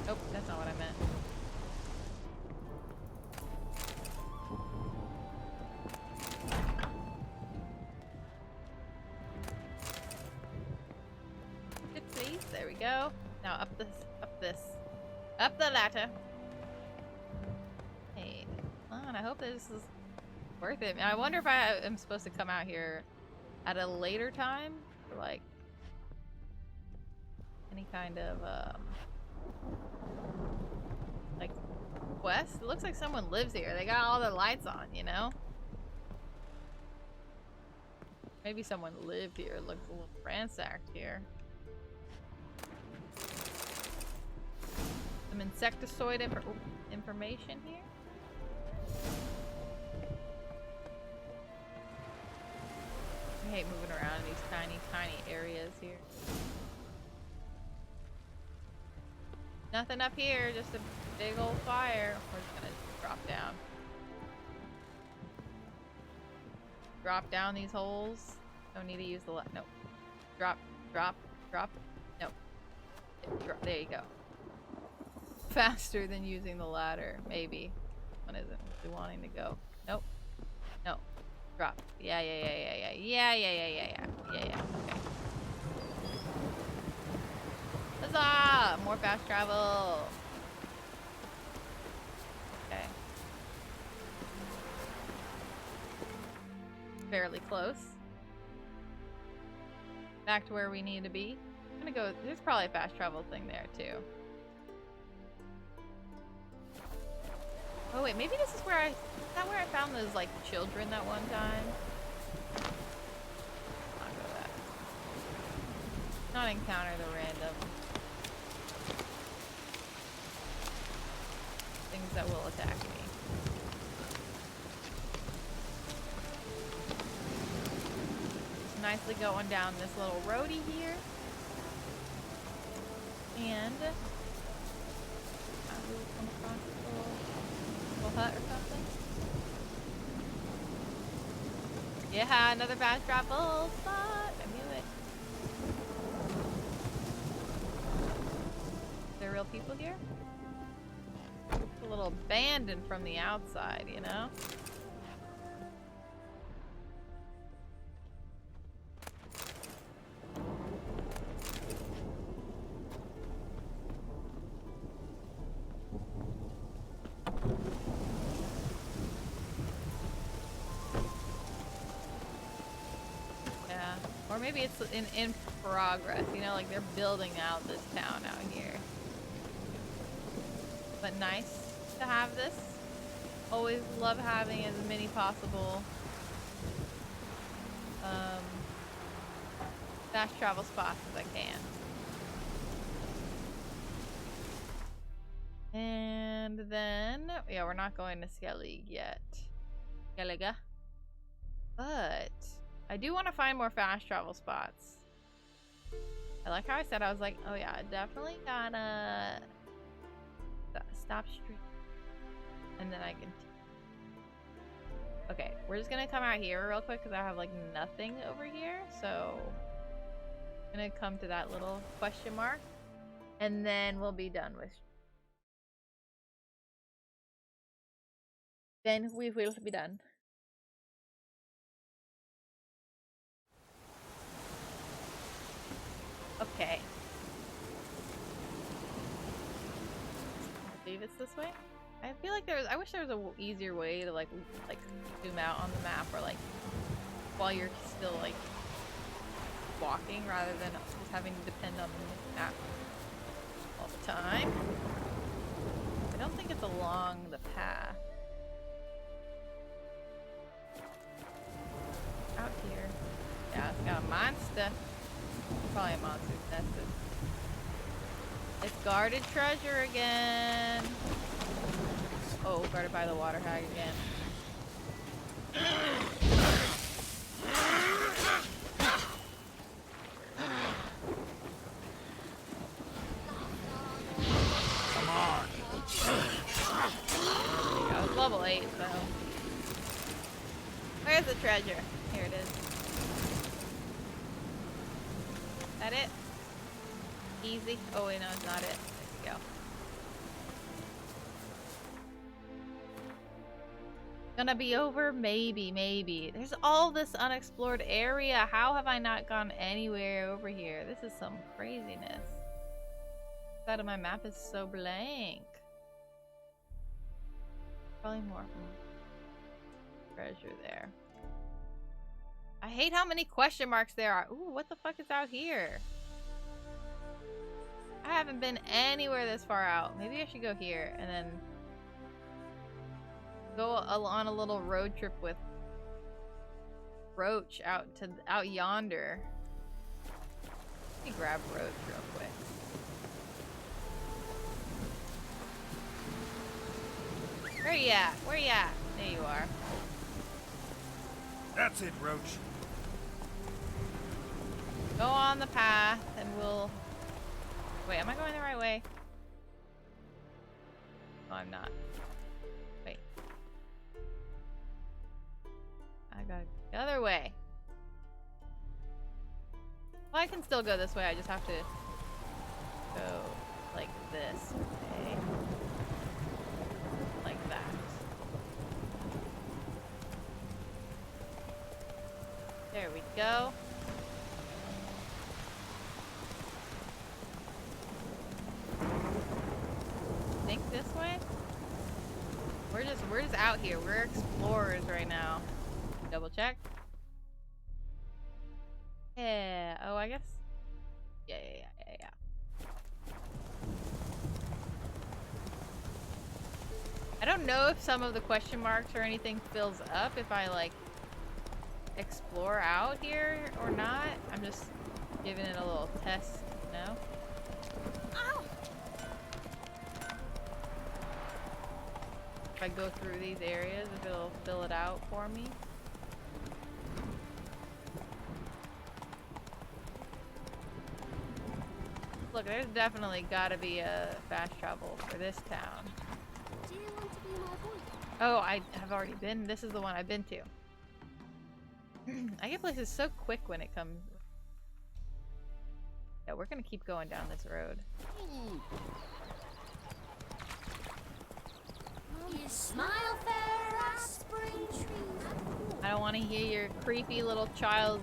Nope, that's not what I meant. Good, please. There we go. Now up the ladder. Hey, and I hope this is worth it. I wonder if I am supposed to come out here at a later time for like any kind of like quest. It looks like someone lives here. They got all the lights on, you know? Maybe someone lived here. It looks a little ransacked here. Some insectoid information here. I hate moving around in these tiny areas here. Nothing up here, just a big old fire. We're just gonna drop down. drop down these holes. Don't need to use the no. Drop, drop, drop. No. Drop. There you go. Faster than using the ladder, maybe. One isn't really wanting to go. Nope. No. Drop. Yeah. Okay. Huzzah! More fast travel. Okay. Fairly close. Back to where we need to be. I'm gonna go. There's probably a fast travel thing there too. Oh wait, maybe this is where is that where I found those like children that one time? I'll go that. Not encounter the random things that will attack me. Just nicely going down this little roadie here. And I will come across a little hut or something. Yeah, another fast travel spot. I knew it. Are there real people here? It's a little abandoned from the outside, you know? Or maybe it's in progress, you know, like they're building out this town out here. But nice to have this. Always love having as many possible fast travel spots as I can. And then, yeah, we're not going to Skellig yet. Skellige. But I do want to find more fast travel spots. I like how I said I was like, oh yeah, I definitely gotta stop stream. And then I can. Okay, we're just gonna come out here real quick because I have like nothing over here. So I'm gonna come to that little question mark. And then we'll be done with. Then we will be done. Okay. I believe it's this way. I feel like I wish there was a easier way to like zoom out on the map, or like while you're still like walking, rather than just having to depend on the map all the time. I don't think it's along the path. Out here. Yeah, it's got a monster. Probably a monster's nested. It's guarded treasure again. Oh, guarded by the water hag again. Come on. There you go. It's level 8, so. Where's the treasure? Here it is. That it? Easy. Oh wait, no, it's not it. There you go. Gonna be over? Maybe. There's all this unexplored area. How have I not gone anywhere over here? This is some craziness. The side of my map is so blank. Probably more treasure there. I hate how many question marks there are. Ooh, what the fuck is out here? I haven't been anywhere this far out. Maybe I should go here and then go on a little road trip with Roach out yonder. Let me grab Roach real quick. Where you at? Where you at? There you are. That's it, Roach. Go on the path and we'll... Wait, am I going the right way? No, I'm not. Wait. I gotta go the other way. Well, I can still go this way. I just have to go like this. Okay. Like that. There we go. Think this way? We're just out here. We're explorers right now. Double check. Yeah. Oh, I guess. Yeah. I don't know if some of the question marks or anything fills up if I like explore out here or not. I'm just giving it a little test, you know? Ow! If I go through these areas, if it'll fill it out for me. Look, there's definitely gotta be a fast travel for this town. Do you want to be my boy? Oh, I have already been. This is the one I've been to. I get places so quick when it comes. Yeah, we're gonna keep going down this road. You smile fair as spring trees. I don't want to hear your creepy little child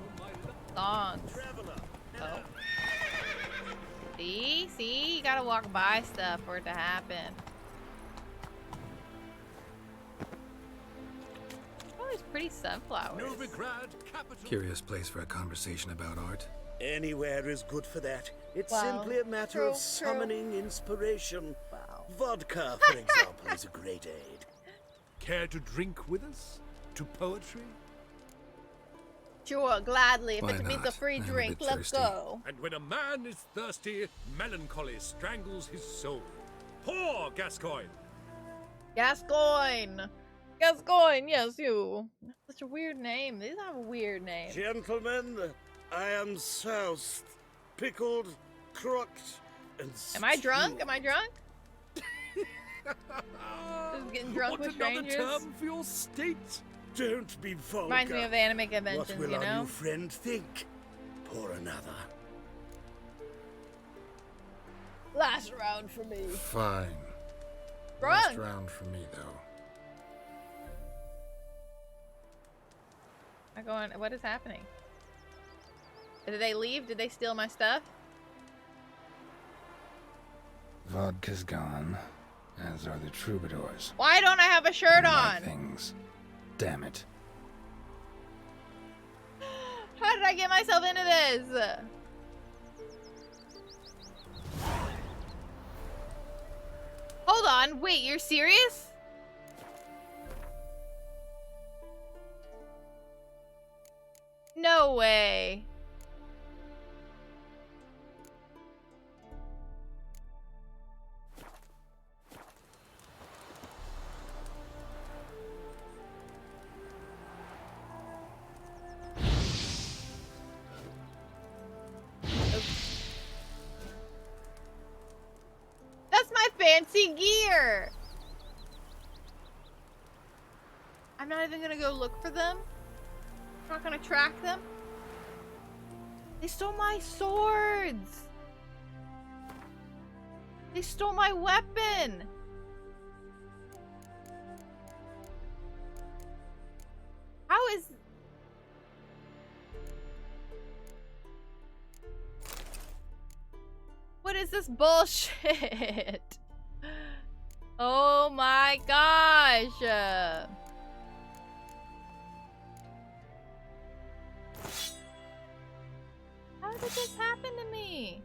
songs. Oh. See? You gotta walk by stuff for it to happen. Oh, there's pretty sunflowers. Curious place for a conversation about art. Anywhere is good for that. It's Wow. simply a matter True, of summoning inspiration. Wow. Vodka, for example, is a great aid. Care to drink with us? To poetry? Sure, gladly. If Why it means a not? free I'm a drink, bit let's thirsty. go. And when a man is thirsty, melancholy strangles his soul. Poor Gascoigne! Gascoigne! Gascoigne, yes, you. That's such a weird name. These have a weird name. Gentlemen, I am soused, pickled, crocked, and Am I drunk? stewed. Am I drunk? Just getting drunk with strangers. term for your state? Don't be vulgar. Reminds me of anime What conventions, will you our know? new friend think? Pour another. Last round for me. Fine. Drunk. Last round for me, though. I'm going. What is happening? Did they leave? Did they steal my stuff? Vodka's gone, as are the troubadours. Why don't I have a shirt And my on? things. Damn it. How did I get myself into this? Hold on. Wait, you're serious? No way. That's my fancy gear. I'm not even gonna go look for them. I'm not gonna track them. They stole my swords. They stole my weapon. How is... What is this bullshit? Oh my gosh. How did this happen to me?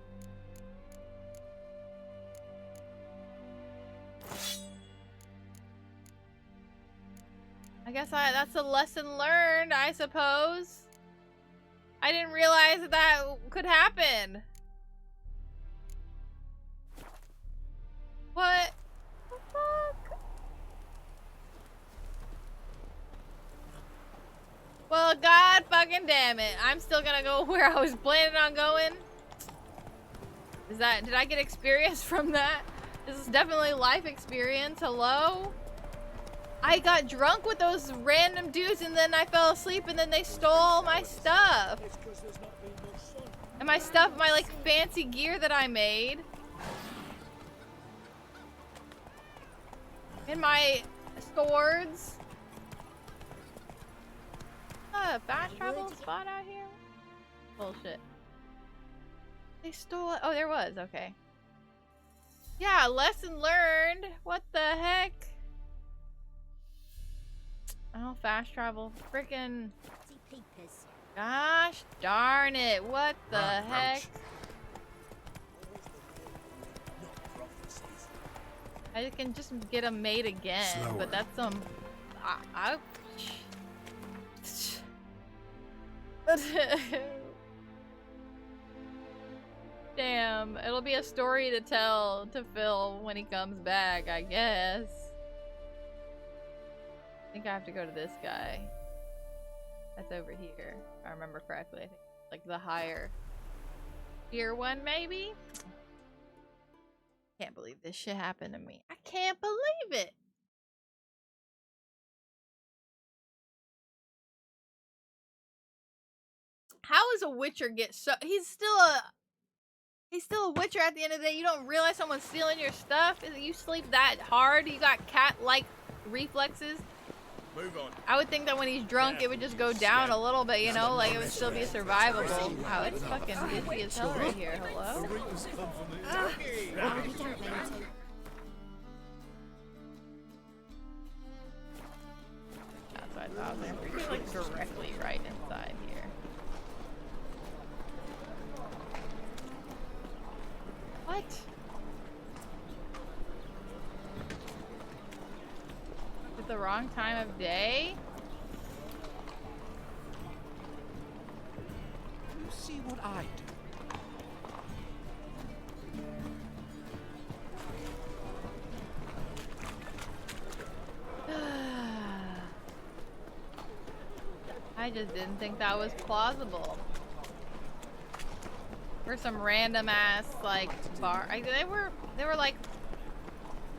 I guess that's a lesson learned, I suppose. I didn't realize that that could happen. What the fuck? Well, god fucking damn it. I'm still gonna go where I was planning on going. Did I get experience from that? This is definitely life experience. Hello? I got drunk with those random dudes and then I fell asleep and then they stole all my stuff. And my stuff, my like fancy gear that I made. And my swords. Fast travel spot out here? Bullshit. They stole it. Oh, there was. Okay. Yeah, lesson learned. What the heck? Oh, fast travel. Frickin'. Gosh darn it. What the heck? I can just get them made again, but that's some. Damn, it'll be a story to tell to Phil when he comes back, I guess. I think I have to go to this guy. That's over here, if I remember correctly. I think like the higher tier one, maybe? Can't believe this shit happened to me. I can't believe it! How is a Witcher get so... He's still a Witcher at the end of the day. You don't realize someone's stealing your stuff? You sleep that hard? You got cat-like reflexes? Move on. I would think that when he's drunk, it would just go down a little bit, you know? Like, it would still be survivable. Wow, it's fucking busy as hell right here. Hello? That's what I thought. They're like directly right inside here. What? Is it the wrong time of day? You see what I do? I just didn't think that was plausible. For some random ass like bar, they were like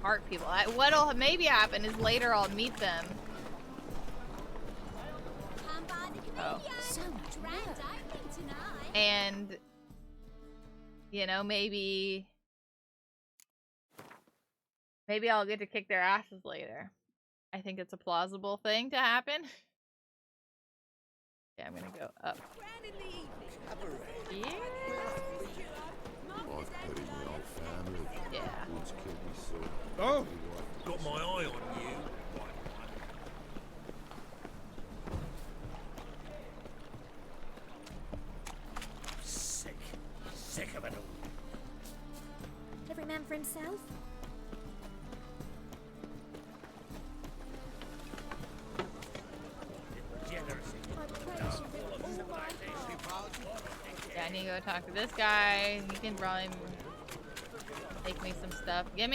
art people. What'll maybe happen is later I'll meet them. Oh. And you know, maybe I'll get to kick their asses later. I think it's a plausible thing to happen. Yeah, I'm gonna go up. Yeah. Yeah. Oh, got my eye on you. Sick of it all. Every man for himself? Yeah, I need to go talk to this guy. He can probably make me some stuff. Make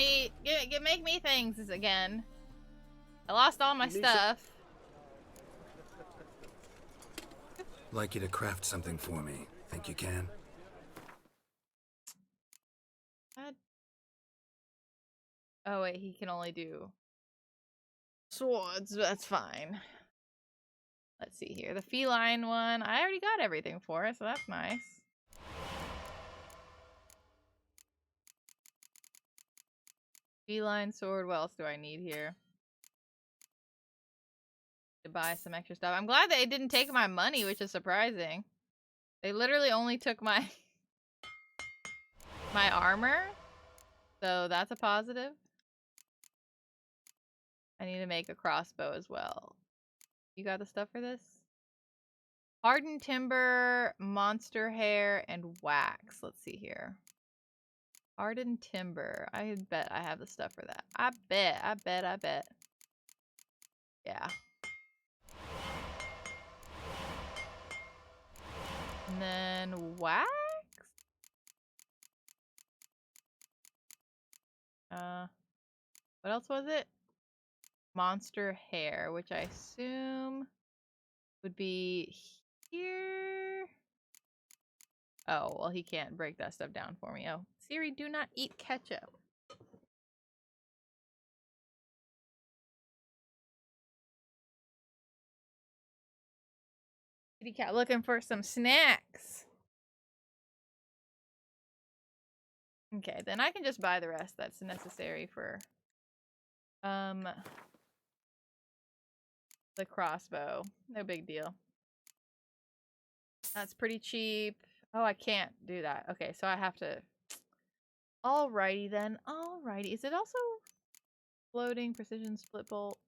me things again. I lost all my stuff. Like you to craft something for me. Think you can? Oh wait, he can only do swords. That's fine. Let's see here. The feline one, I already got everything for it, so that's nice. Feline sword, what else do I need here? To buy some extra stuff. I'm glad they didn't take my money, which is surprising. They literally only took my my armor. So that's a positive. I need to make a crossbow as well. You got the stuff for this? Hardened timber, monster hair, and wax. Let's see here. Hardened timber. I bet I have the stuff for that. I bet. Yeah. And then wax? What else was it? Monster hair, which I assume would be here. Oh, well, he can't break that stuff down for me. Oh, Siri, do not eat ketchup. Kitty cat looking for some snacks. Okay, then I can just buy the rest that's necessary for the crossbow. No big deal. That's pretty cheap. Oh, I can't do that. Okay, so I have to... Alrighty then. Alrighty. Is it also floating precision split bolt?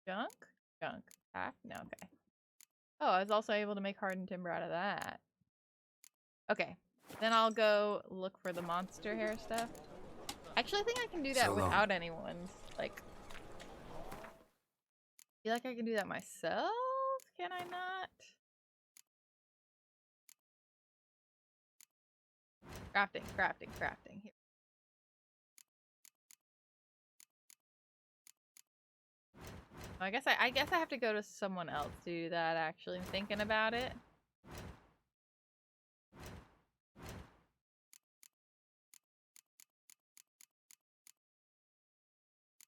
Junk? Junk. Pack? No, okay. Oh, I was also able to make hardened timber out of that. Okay. Then I'll go look for the monster hair stuff. Actually, I think I can do that without anyone. Like... I feel like I can do that myself? Can I not? Crafting, crafting, crafting. Here. I guess I have to go to someone else to do that, actually. I'm thinking about it.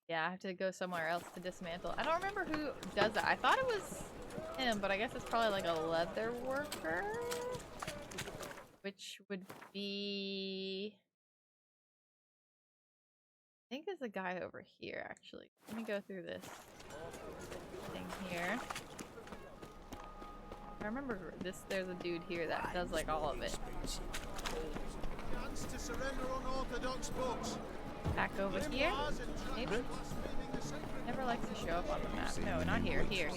Yeah, I have to go somewhere else to dismantle. I don't remember who does that. I thought it was him, but I guess it's probably like a leather worker. Which would be... I think there's a guy over here, actually. Let me go through this thing here. I remember this. There's a dude here that does like all of it. Chance to surrender unorthodox books. Back over here, maybe. Never likes to show up on the map. No, not here. Here.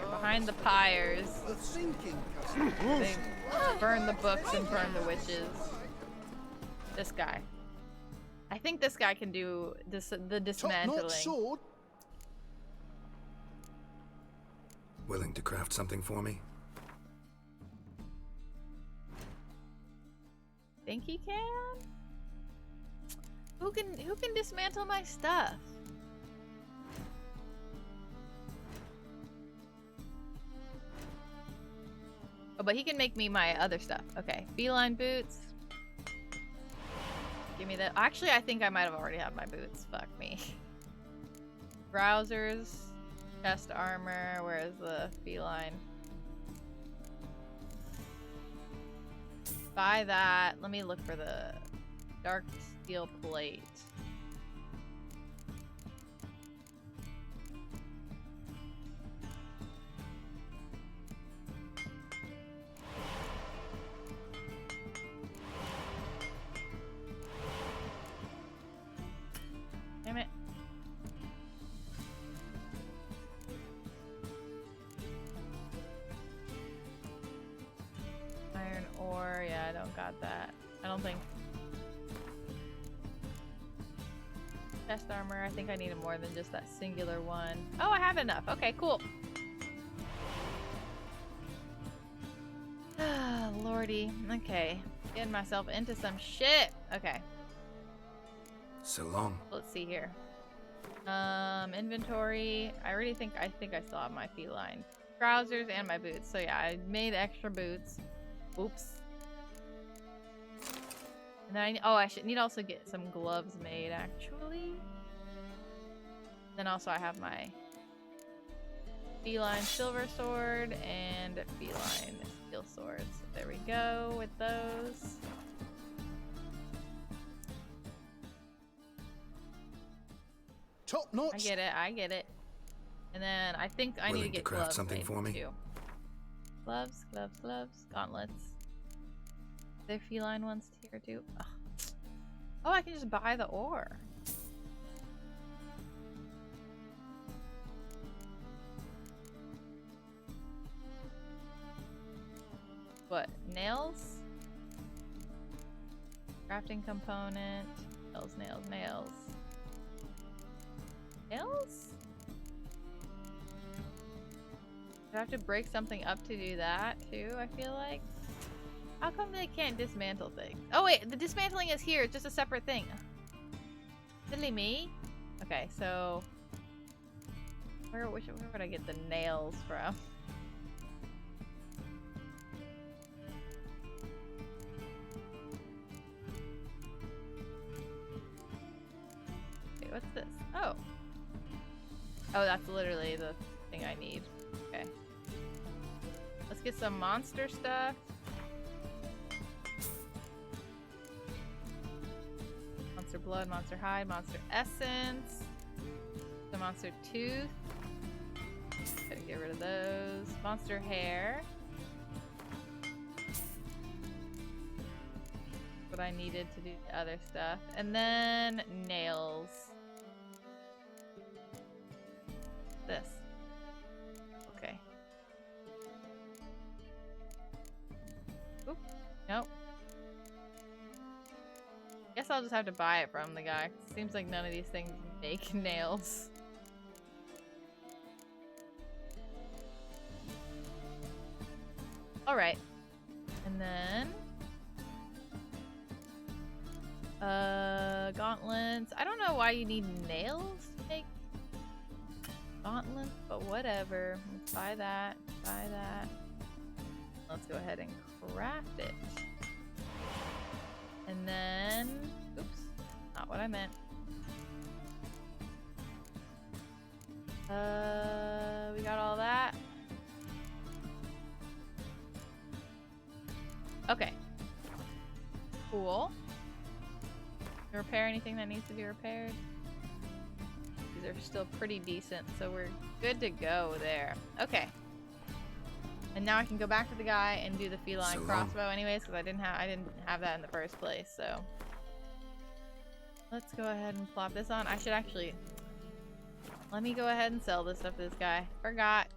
Behind the pyres. They burn the books and burn the witches. This guy. I think this guy can do the dismantling. Willing to craft something for me? Think he can? Who can dismantle my stuff? Oh, but he can make me my other stuff. Okay, feline boots. Give me that. Actually, I think I might have already had my boots. Fuck me. Browsers, chest armor. Where is the feline? Buy that. Let me look for the dark steel plate. Damn it. Iron ore, yeah, I don't got that. I don't think. Chest armor, I think I needed more than just that singular one. Oh, I have enough. Okay, cool. Ah, lordy. Okay. Getting myself into some shit. Okay. So long. Let's see here. Inventory. I think I still have my feline. Trousers and my boots. So yeah, I made extra boots. Oops. And then I need also get some gloves made, actually. Then also I have my feline silver sword and feline steel swords. So there we go with those. Top notch. I get it. And then I think I need to get craft gloves something made for me. too. Gloves, gauntlets. Are there feline ones here too? Ugh. Oh, I can just buy the ore. What? Nails? Crafting component. Nails. Nails? Do I have to break something up to do that too, I feel like? How come they can't dismantle things? Oh wait, the dismantling is here. It's just a separate thing. Silly me. Okay, so... Where would I get the nails from? Wait, what's this? Oh. Oh, that's literally the thing I need. Okay. Let's get some monster stuff. Monster blood, monster hide, monster essence. The monster tooth. Gotta get rid of those. Monster hair. What I needed to do the other stuff. And then nails. This. Okay. Oop. Nope. Guess I'll just have to buy it from the guy. Seems like none of these things make nails. Alright. And then... gauntlets. I don't know why you need nails to make gauntlets, but whatever. Let's buy that. Buy that. Let's go ahead and craft it. And then... Oops. Not what I meant. We got all that. Okay. Cool. Repair anything that needs to be repaired. These are still pretty decent, so we're good to go there. Okay. And now I can go back to the guy and do the feline crossbow anyways, because I didn't have that in the first place, so. Let's go ahead and plop this on. I should actually... Let me go ahead and sell this stuff to this guy. Forgot.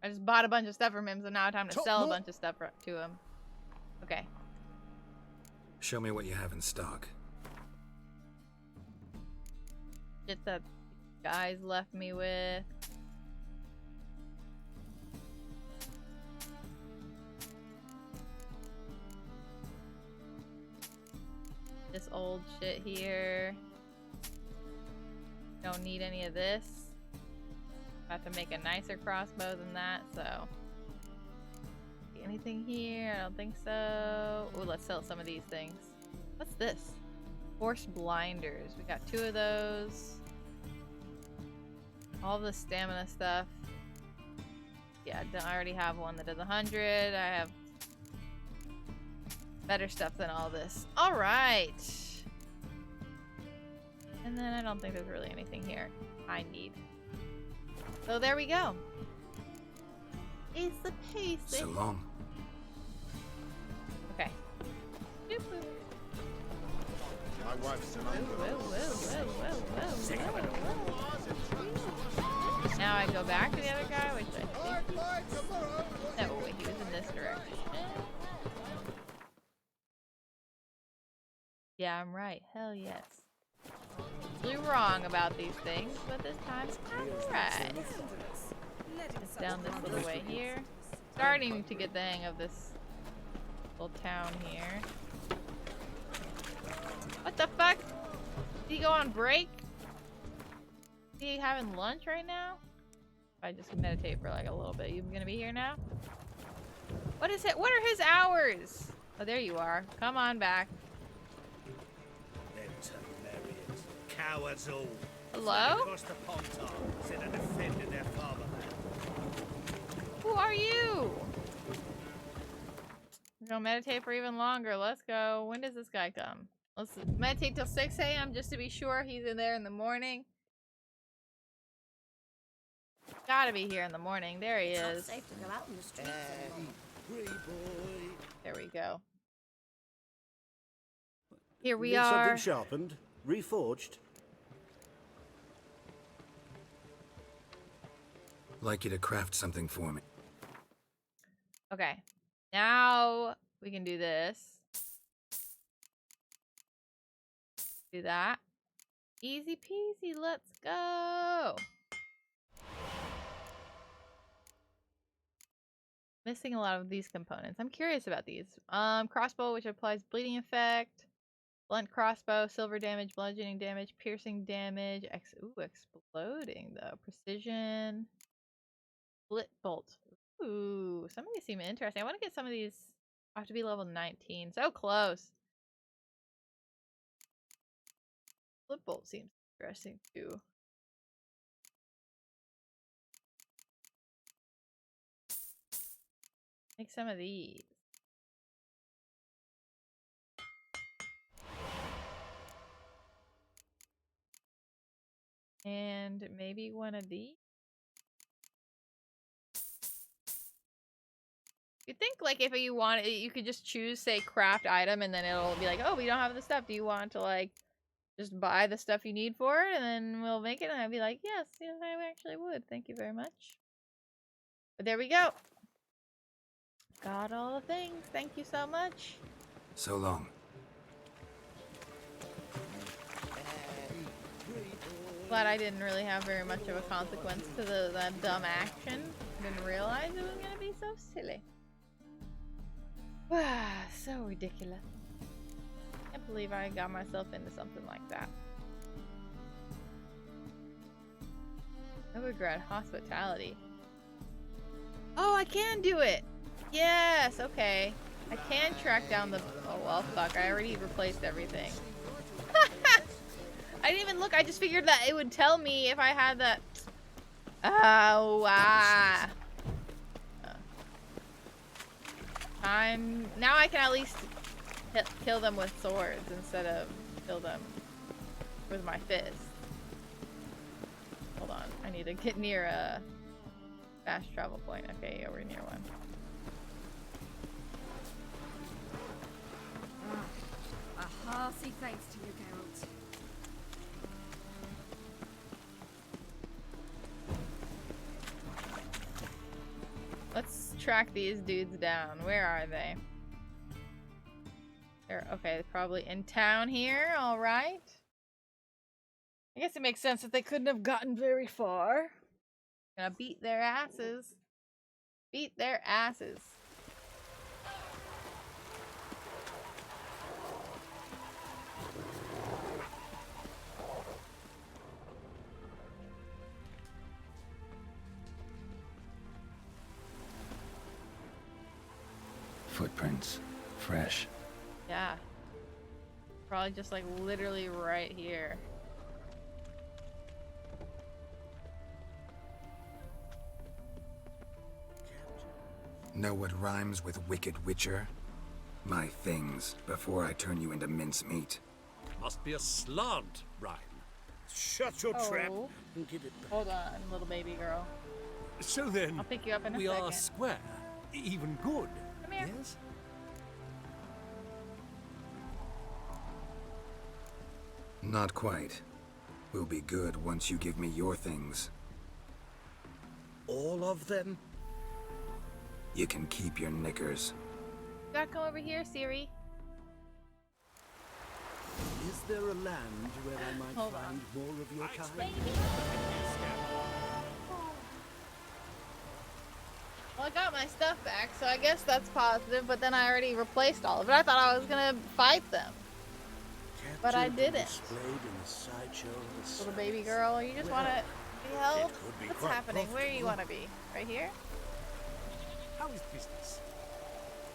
I just bought a bunch of stuff from him, so now it's time to sell a bunch of stuff to him. Okay. Show me what you have in stock. Shit that guys left me with. This old shit here. Don't need any of this. I have to make a nicer crossbow than that, so. Anything here? I don't think so. Oh, let's sell some of these things. What's this? Horse blinders. We got 2 of those. All the stamina stuff. Yeah, I already have one that does 100. I have better stuff than all this. All right. And then I don't think there's really anything here I need. So there we go. It's the pace. So long. Okay. Boop, boop. My wife's an Now I go back to the other guy, which I think... No, wait, he was in this direction. Yeah, I'm right. Hell yes. Blew wrong about these things, but this time I'm right. It's down this little way here. Starting to get the hang of this little town here. What the fuck? Did he go on break? Is he having lunch right now? If I just meditate for like a little bit, you gonna be here now? What is it? What are his hours? Oh, there you are. Come on back. Cowards all. Hello? Across the pond instead of defending their fatherland. Who are you? We're gonna meditate for even longer. Let's go. When does this guy come? Let's meditate till 6 a.m. just to be sure he's in there in the morning. Gotta be here in the morning. There he is. Safe to go out in the streets anymore. There we go. Here we Need are. something sharpened, reforged. Like you to craft something for me. Okay. Now we can do this. Do that. Easy peasy. Let's go. Missing a lot of these components. I'm curious about these. Crossbow, which applies bleeding effect. Blunt crossbow, silver damage, bludgeoning damage, piercing damage. Exploding though. Precision. Split bolt. Ooh, some of these seem interesting. I want to get some of these. I have to be level 19. So close. Split bolt seems interesting too. Make some of these. And maybe one of these. You think like if you want it, you could just choose say craft item and then it'll be like, oh, we don't have the stuff. Do you want to like just buy the stuff you need for it and then we'll make it? And I'd be like, yes, I actually would. Thank you very much. But there we go. Got all the things. Thank you so much. So long. Glad I didn't really have very much of a consequence to that dumb action. Didn't realize it was gonna be so silly. So ridiculous. Can't believe I got myself into something like that. Novigrad hospitality. Oh, I can do it! Yes, okay. I can track down the... Oh, well, fuck. I already replaced everything. I didn't even look. I just figured that it would tell me if I had that... Oh, ah. Now I can at least kill them with swords instead of kill them with my fist. Hold on. I need to get near a fast travel point. Okay, yeah, we're near one. A hearty thanks to you, Geralt. Let's track these dudes down. Where are they? They're okay, they're probably in town here, alright. I guess it makes sense that they couldn't have gotten very far. Gonna beat their asses. Beat their asses. Footprints. Fresh. Yeah. Probably just like literally right here. Know what rhymes with Wicked Witcher? My things, before I turn you into mincemeat. Must be a slant rhyme. Shut your trap and give it back. Hold on, little baby girl. So then, I'll pick you up in a we second. are square, even good. Come here. Yes? Not quite. We'll be good once you give me your things. All of them? You can keep your knickers. You gotta come over here, Siri. Is there a land where I might Hold find more of your kind? Well, I got my stuff back, so I guess that's positive, but then I already replaced all of it. I thought I was gonna fight them. But I didn't. Displayed in the sideshow of the Little baby girl, you just wanna be held? could be What's quite happening? Where do you profitable. wanna be? Right here? How is business?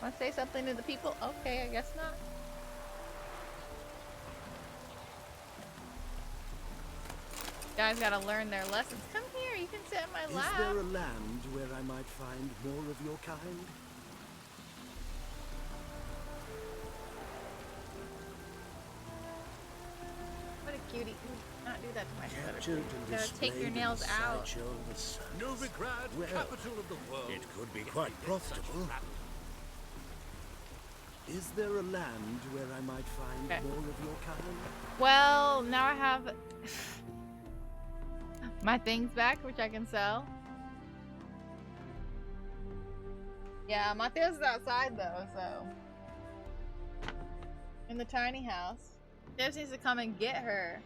Wanna say something to the people? Okay, I guess not. Guys gotta learn their lessons. Come here, you can sit in my Is lap. there a land where I might find more of your kind? What a cutie. Ooh, not do that to my Captured and Gotta displayed take your in the nails out. sideshow of the sun. Novigrad, Well, capital of the world. it could be quite profitable. Is there a land where I might find Okay. more of your kind? Well, now I have my things back, which I can sell. Yeah, Mateo's is outside though, so. In the tiny house. Debs needs to come and get her.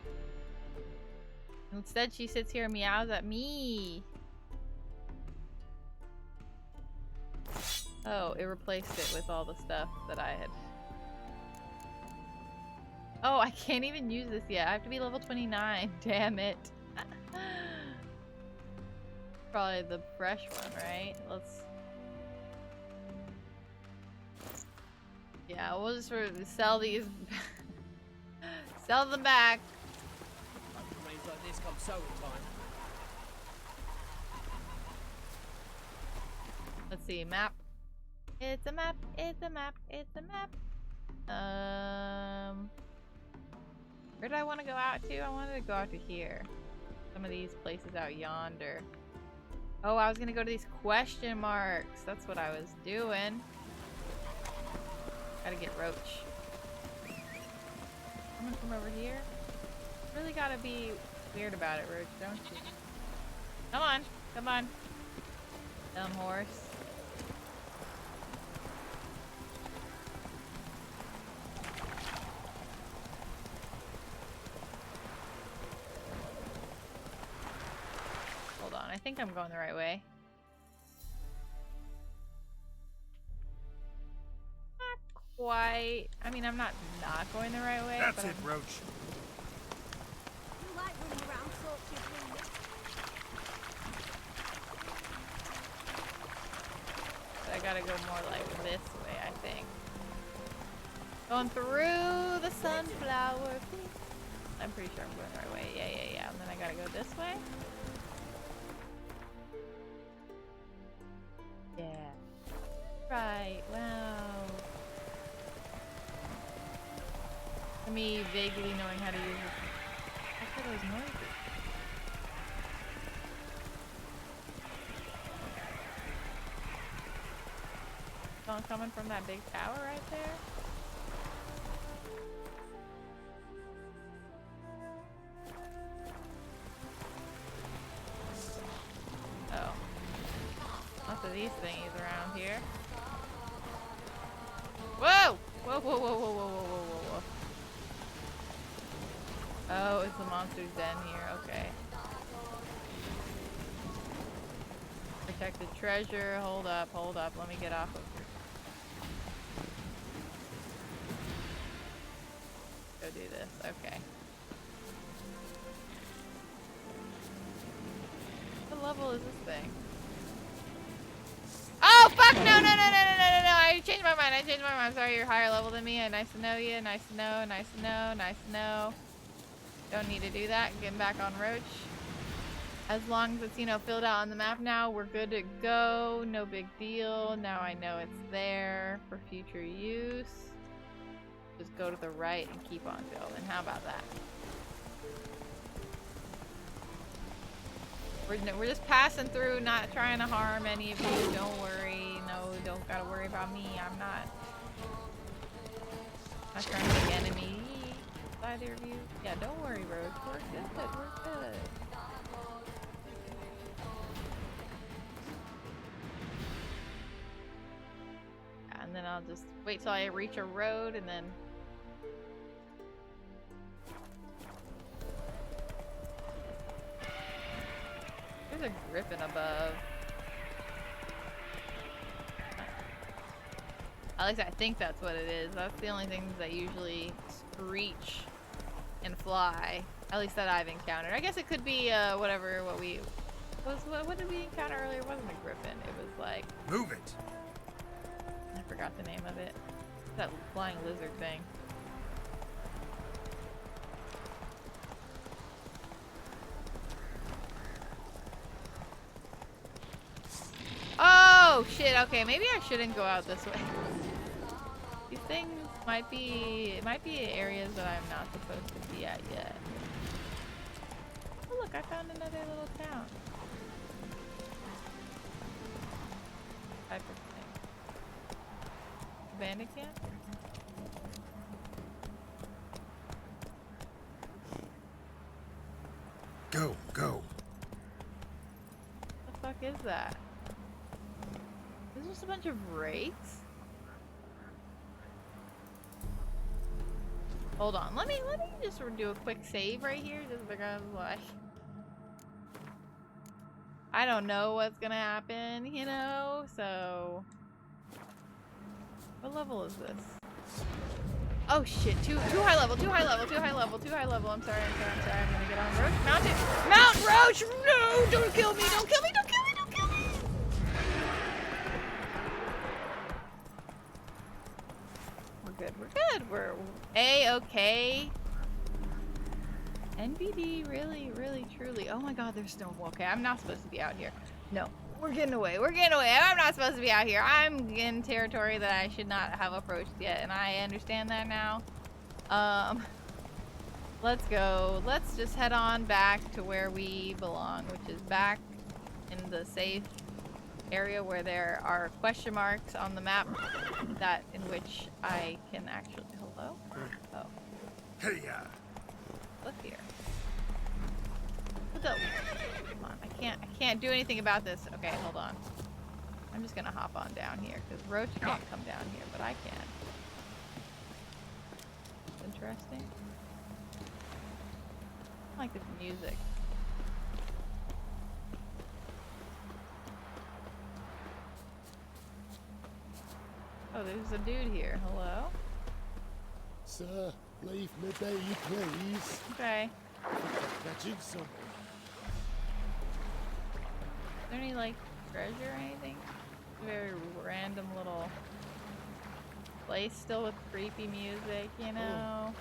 Instead, she sits here and meows at me. Oh, it replaced it with all the stuff that I had. Oh, I can't even use this yet. I have to be level 29. Damn it. Probably the fresh one, right? Let's... Yeah, we'll just sort of sell these. Sell them back. Rains like this come sowing time. Let's see, map. It's a map, it's a map, it's a map. Where do I want to go out to? I wanted to go out to here. Some of these places out yonder. Oh, I was gonna go to these question marks. That's what I was doing. Gotta get Roach. Someone from over here? Really gotta be weird about it, Roach, don't you? Come on, come on. Dumb horse. Hold on, I think I'm going the right way. Not quite. I mean, I'm not going the right way. That's but it, Roach. You like running around torches, wouldn't you? But I gotta go more like this way, I think. Going through the sunflower field. I'm pretty sure I'm going the right way. Yeah. And then I gotta go this way. Yeah. Right. Wow. For me, vaguely knowing how to use it. What are those noises? Someone coming from that big tower right there? Oh. Lots of these thingies around here. Whoa! Whoa, whoa, whoa, whoa, whoa, whoa, whoa, whoa. Oh, it's the monster's den here, okay. Protected treasure, hold up, let me get off of here. Go do this, okay. What level is this thing? Oh, fuck, no, I changed my mind, I'm sorry, you're higher level than me, nice to know you, nice to know. Don't need to do that, getting back on Roach. As long as it's, you know, filled out on the map now, we're good to go. No big deal. Now I know it's there for future use. Just go to the right and keep on building. How about that? We're just passing through, not trying to harm any of you. Don't worry. No, don't gotta worry about me. I'm not trying to make enemies. Either of you. Yeah, don't worry, Roach. We're good. And then I'll just wait till I reach a road and then... There's a griffin above. At least I think that's what it is. That's the only things that usually screech and fly. At least that I've encountered. I guess it could be what did we encounter earlier? It wasn't a griffin. It was like... Move it! I forgot the name of it. That flying lizard thing. Oh shit, okay, maybe I shouldn't go out this way. These things might be areas that I'm not supposed to be at yet. Oh look, I found another little town. Type of thing. Bandit camp? Go. What the fuck is that? Is this just a bunch of wraiths? Hold on, let me just do a quick save right here, just because like I don't know what's gonna happen, you know. So what level is this? Oh shit! Too high level. I'm sorry. I'm gonna get on Roach. Mount Roach! No! Don't kill me! We're good. We're A-okay. NBD, really, truly. Oh my god, there's no... Okay, I'm not supposed to be out here. No. We're getting away. We're getting away. I'm not supposed to be out here. I'm in territory that I should not have approached yet, and I understand that now. Let's go. Let's just head on back to where we belong, which is back in the safe area where there are question marks on the map that in which I can actually... Hello? Oh. Hey, Look here. Come on, I can't do anything about this. Okay, hold on. I'm just gonna hop on down here because Roach can't come down here, but I can. Interesting. I like this music. Oh, there's a dude here. Hello? Sir, leave me be, please. Okay. Catching someone. Is there any, like, treasure or anything? Very random little place still with creepy music, you know?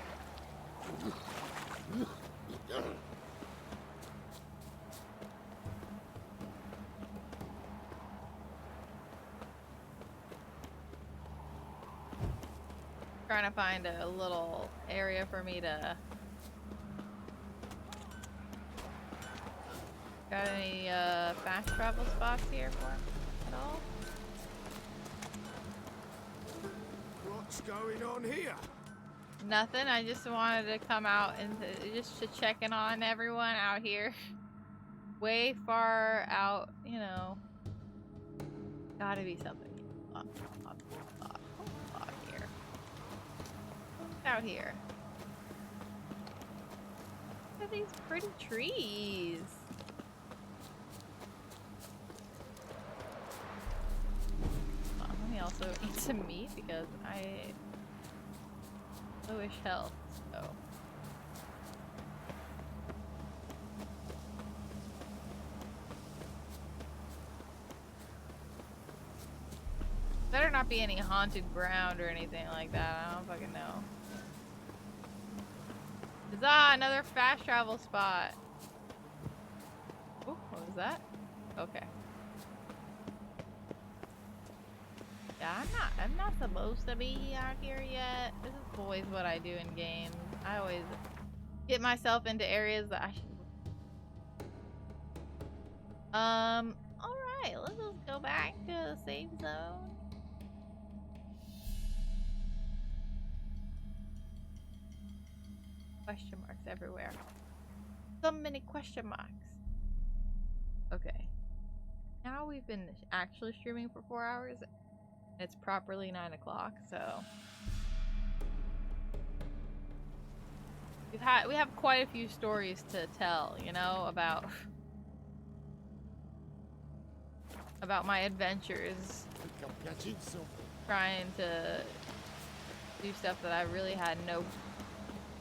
Trying to find a little area for me to... Got any fast travel spots here for at all? What's going on here? Nothing. I just wanted to come out and just to check in on everyone out here. Way far out, you know. Gotta be something. Hold on here. What's out here? Look at these pretty trees. Let me also eat some meat because I lowish health, so. Better not be any haunted ground or anything like that. I don't fucking know. Huzzah! Another fast travel spot. Oh, what was that? Okay. Yeah, I'm not supposed to be out here yet. This is always what I do in games. I always get myself into areas that I should. Alright, let's just go back to the safe zone. Question marks everywhere. So many question marks. Okay. Now we've been actually streaming for 4 hours. It's properly 9 o'clock, so we have quite a few stories to tell, you know, about my adventures, trying to do stuff that I really had no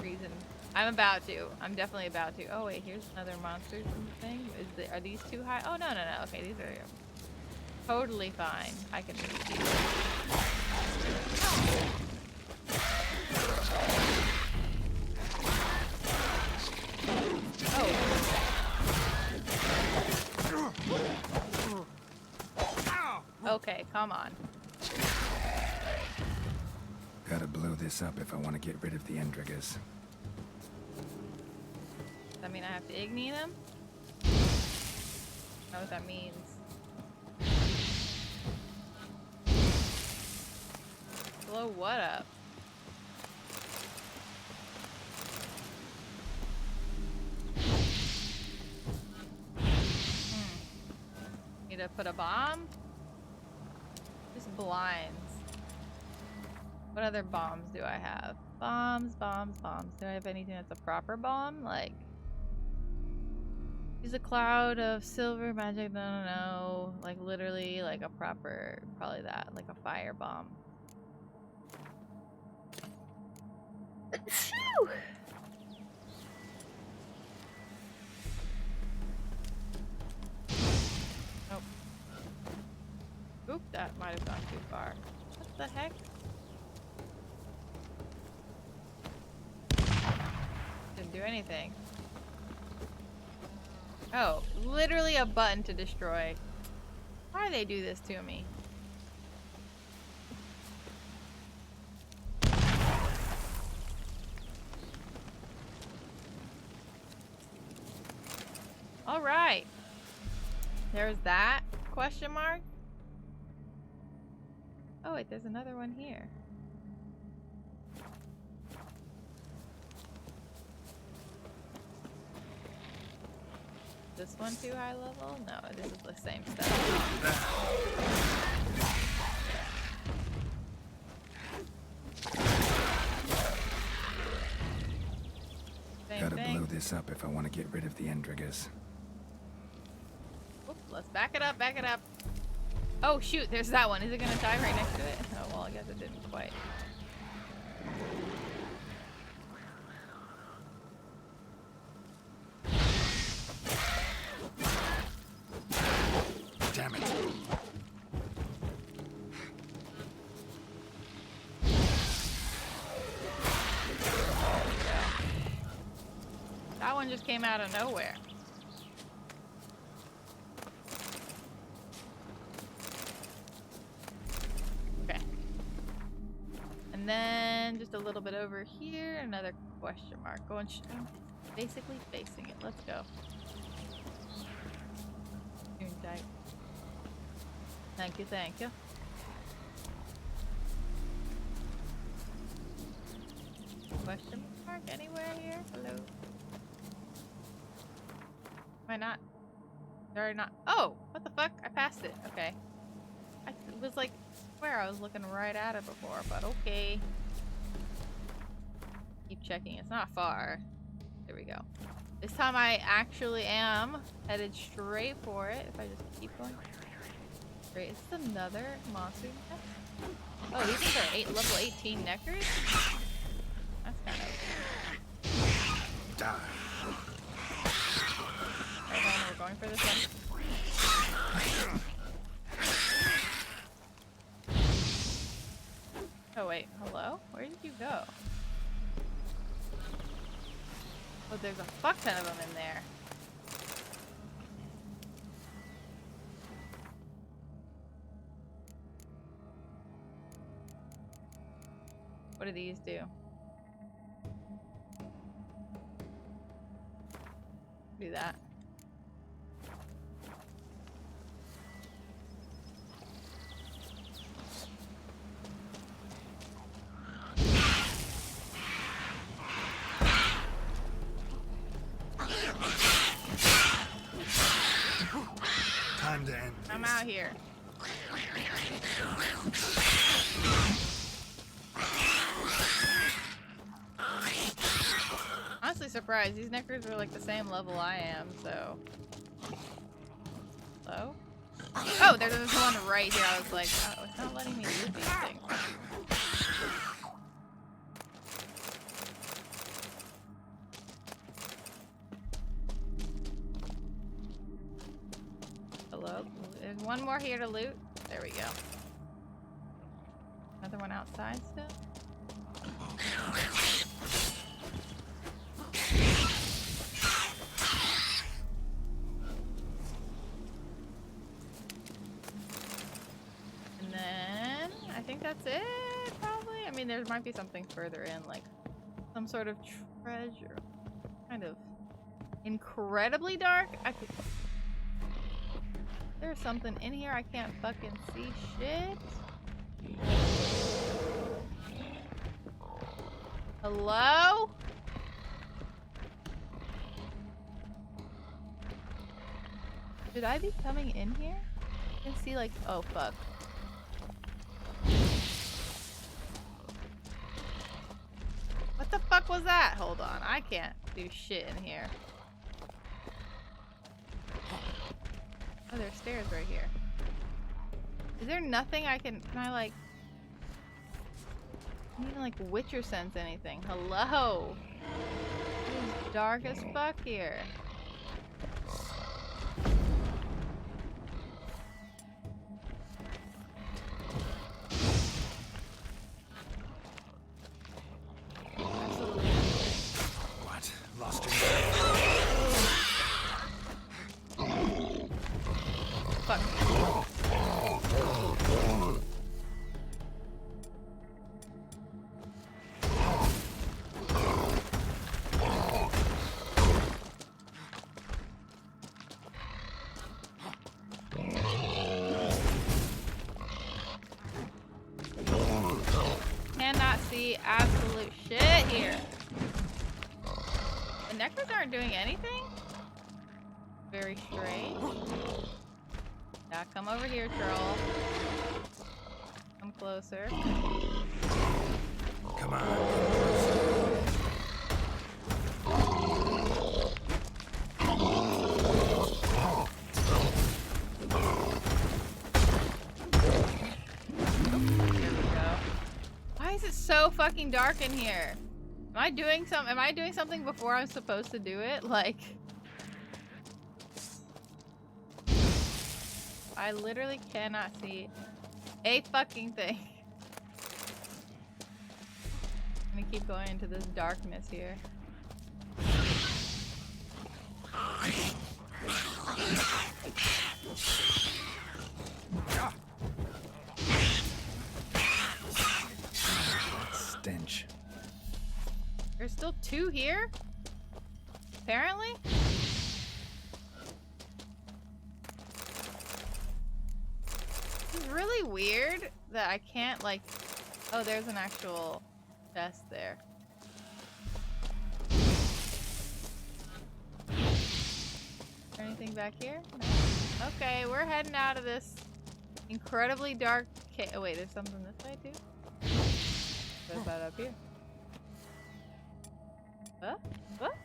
reason. I'm definitely about to. Oh wait, here's another monster thing. Are these too high? Oh no. Okay, these are totally fine. I can do these. Oh. Okay, come on. Gotta blow this up if I want to get rid of the Endrigas. Does that mean I have to ignite them? I don't know what that means. Blow what up? Need to put a bomb? Just blinds. What other bombs do I have? Bombs. Do I have anything that's a proper bomb? Like, use a cloud of silver magic. No. Like literally, like a proper, probably that, like a fire bomb. Nope. Oop, that might have gone too far. What the heck? Didn't do anything. Oh, literally a button to destroy. Why do they do this to me? All right. There's that question mark. Oh wait, there's another one here. This one too high level? No, this is the same stuff. Gotta blow this up if I want to get rid of the Endrigas. Oops, let's back it up, back it up. Oh shoot, there's that one. Is it gonna die right next to it? Oh well, I guess it didn't quite. Damn it. That one just came out of nowhere. Okay. And then just a little bit over here, another question mark. Going, I'm basically facing it. Let's go. Thank you, thank you. Question mark anywhere here? Hello? Am I not? Or not? Oh! What the fuck? I passed it. Okay. I was like, where? I was looking right at it before, but okay. Keep checking. It's not far. There we go. This time I actually am headed straight for it. If I just keep going. Great. Is this another monster nest? Oh, these things are level 18 neckers? That's kind of... Die. Alright, we're going for this one. Oh wait, hello? Where did you go? Oh, there's a fuck ton of them in there. What do these do? Do that. Time to end I'm this. out here. Honestly surprised. These neckers are like the same level I am, so... Hello? Oh, there's this one right here. I was like, oh, it's not letting me loot these things. Hello? There's one more here to loot. There we go. Another one outside still? And then I think that's it, probably. I mean, there might be something further in, like some sort of treasure. Kind of incredibly dark. There's something in here I can't fucking see shit. Hello? Should I be coming in here? I can see like, oh fuck. What the fuck was that? Hold on, I can't do shit in here. Oh, there's stairs right here. Is there nothing I can I like... I need to like Witcher sense anything. Hello? It's dark as fuck here. What? Lost your Fuck. see absolute shit here. The necros aren't doing anything? Very strange. Yeah, come over here, troll. Come closer. Come on. Here we go. Why is it so fucking dark in here? Am I doing something before I'm supposed to do it? Like, I literally cannot see a fucking thing. I'm gonna keep going into this darkness here. Stench. There's still 2 here? Apparently? It's really weird that I can't, like... Oh, there's an actual chest there. Is there anything back here? No. Okay, we're heading out of this incredibly dark cave. Oh wait, there's something this way too? What about up here? What? What?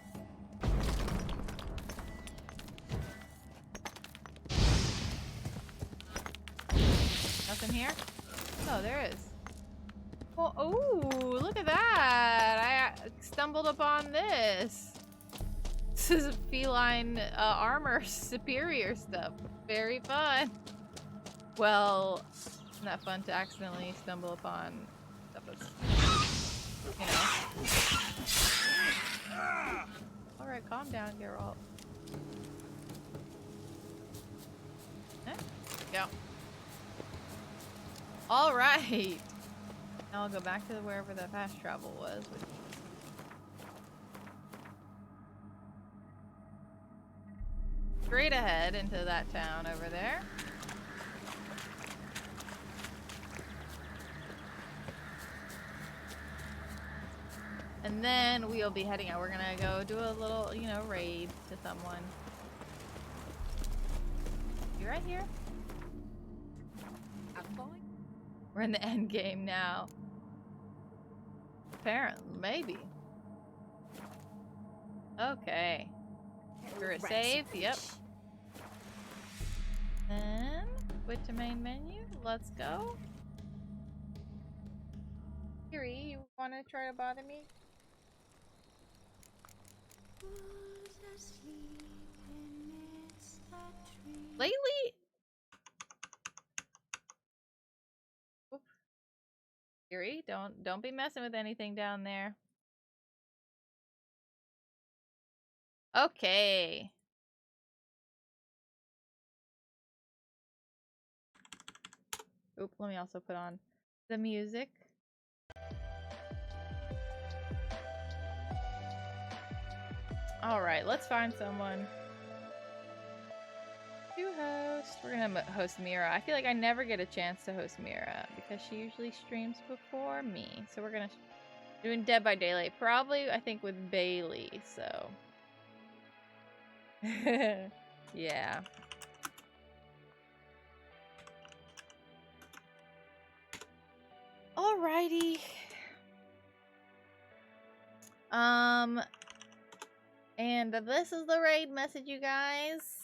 Nothing here? Oh, there is. Oh, ooh, look at that! I stumbled upon this. This is feline armor superior stuff. Very fun. Well, it's not fun to accidentally stumble upon stuff that's, you know. Alright, calm down, Geralt. Go. Alright. Now I'll go back to wherever the fast travel was. Straight ahead into that town over there. And then we'll be heading out. We're gonna go do a little, you know, raid to someone. You right here? We're in the end game now. Apparently, maybe. Okay. We're saved. Yep. Then switch to main menu. Let's go. Kiri, you want to try to bother me? Lately? Oop. Kiri, don't be messing with anything down there. Okay. Oop, let me also put on the music. Alright, let's find someone to host. We're gonna host Mira. I feel like I never get a chance to host Mira because she usually streams before me. So we're gonna doing Dead by Daylight. Probably, I think, with Bailey, so. Yeah. Alrighty. And this is the raid message, you guys.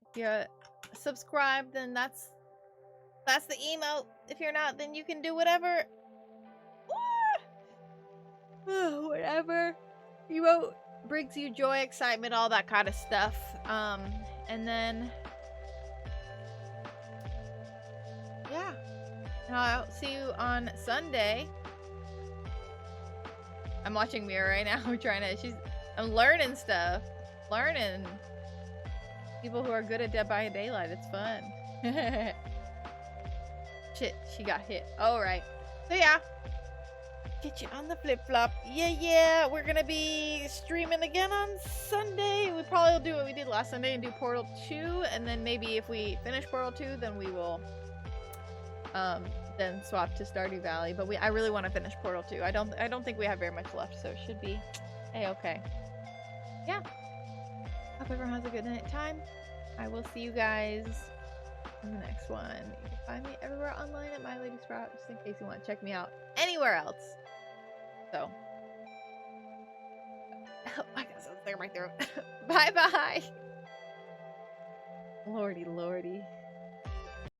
If you're subscribed, then that's the email. If you're not, then you can do whatever. Whatever brings you joy, excitement, all that kind of stuff. And then yeah, and I'll see you on Sunday. I'm watching Mira right now. I'm learning stuff. Learning people who are good at Dead by Daylight. It's fun. Shit, she got hit. Alright. So yeah. Get you on the flip-flop. Yeah. We're gonna be streaming again on Sunday. We probably will do what we did last Sunday and do Portal 2. And then maybe if we finish Portal 2, then we will then swap to Stardew Valley. But I really want to finish Portal 2. I don't think we have very much left, so it should be a-okay. Yeah. Hope everyone has a good night time. I will see you guys in the next one. You can find me everywhere online at My Lady Sprout, just in case you want to check me out anywhere else. So, oh, I got something in my throat. Bye bye. Lordy, lordy.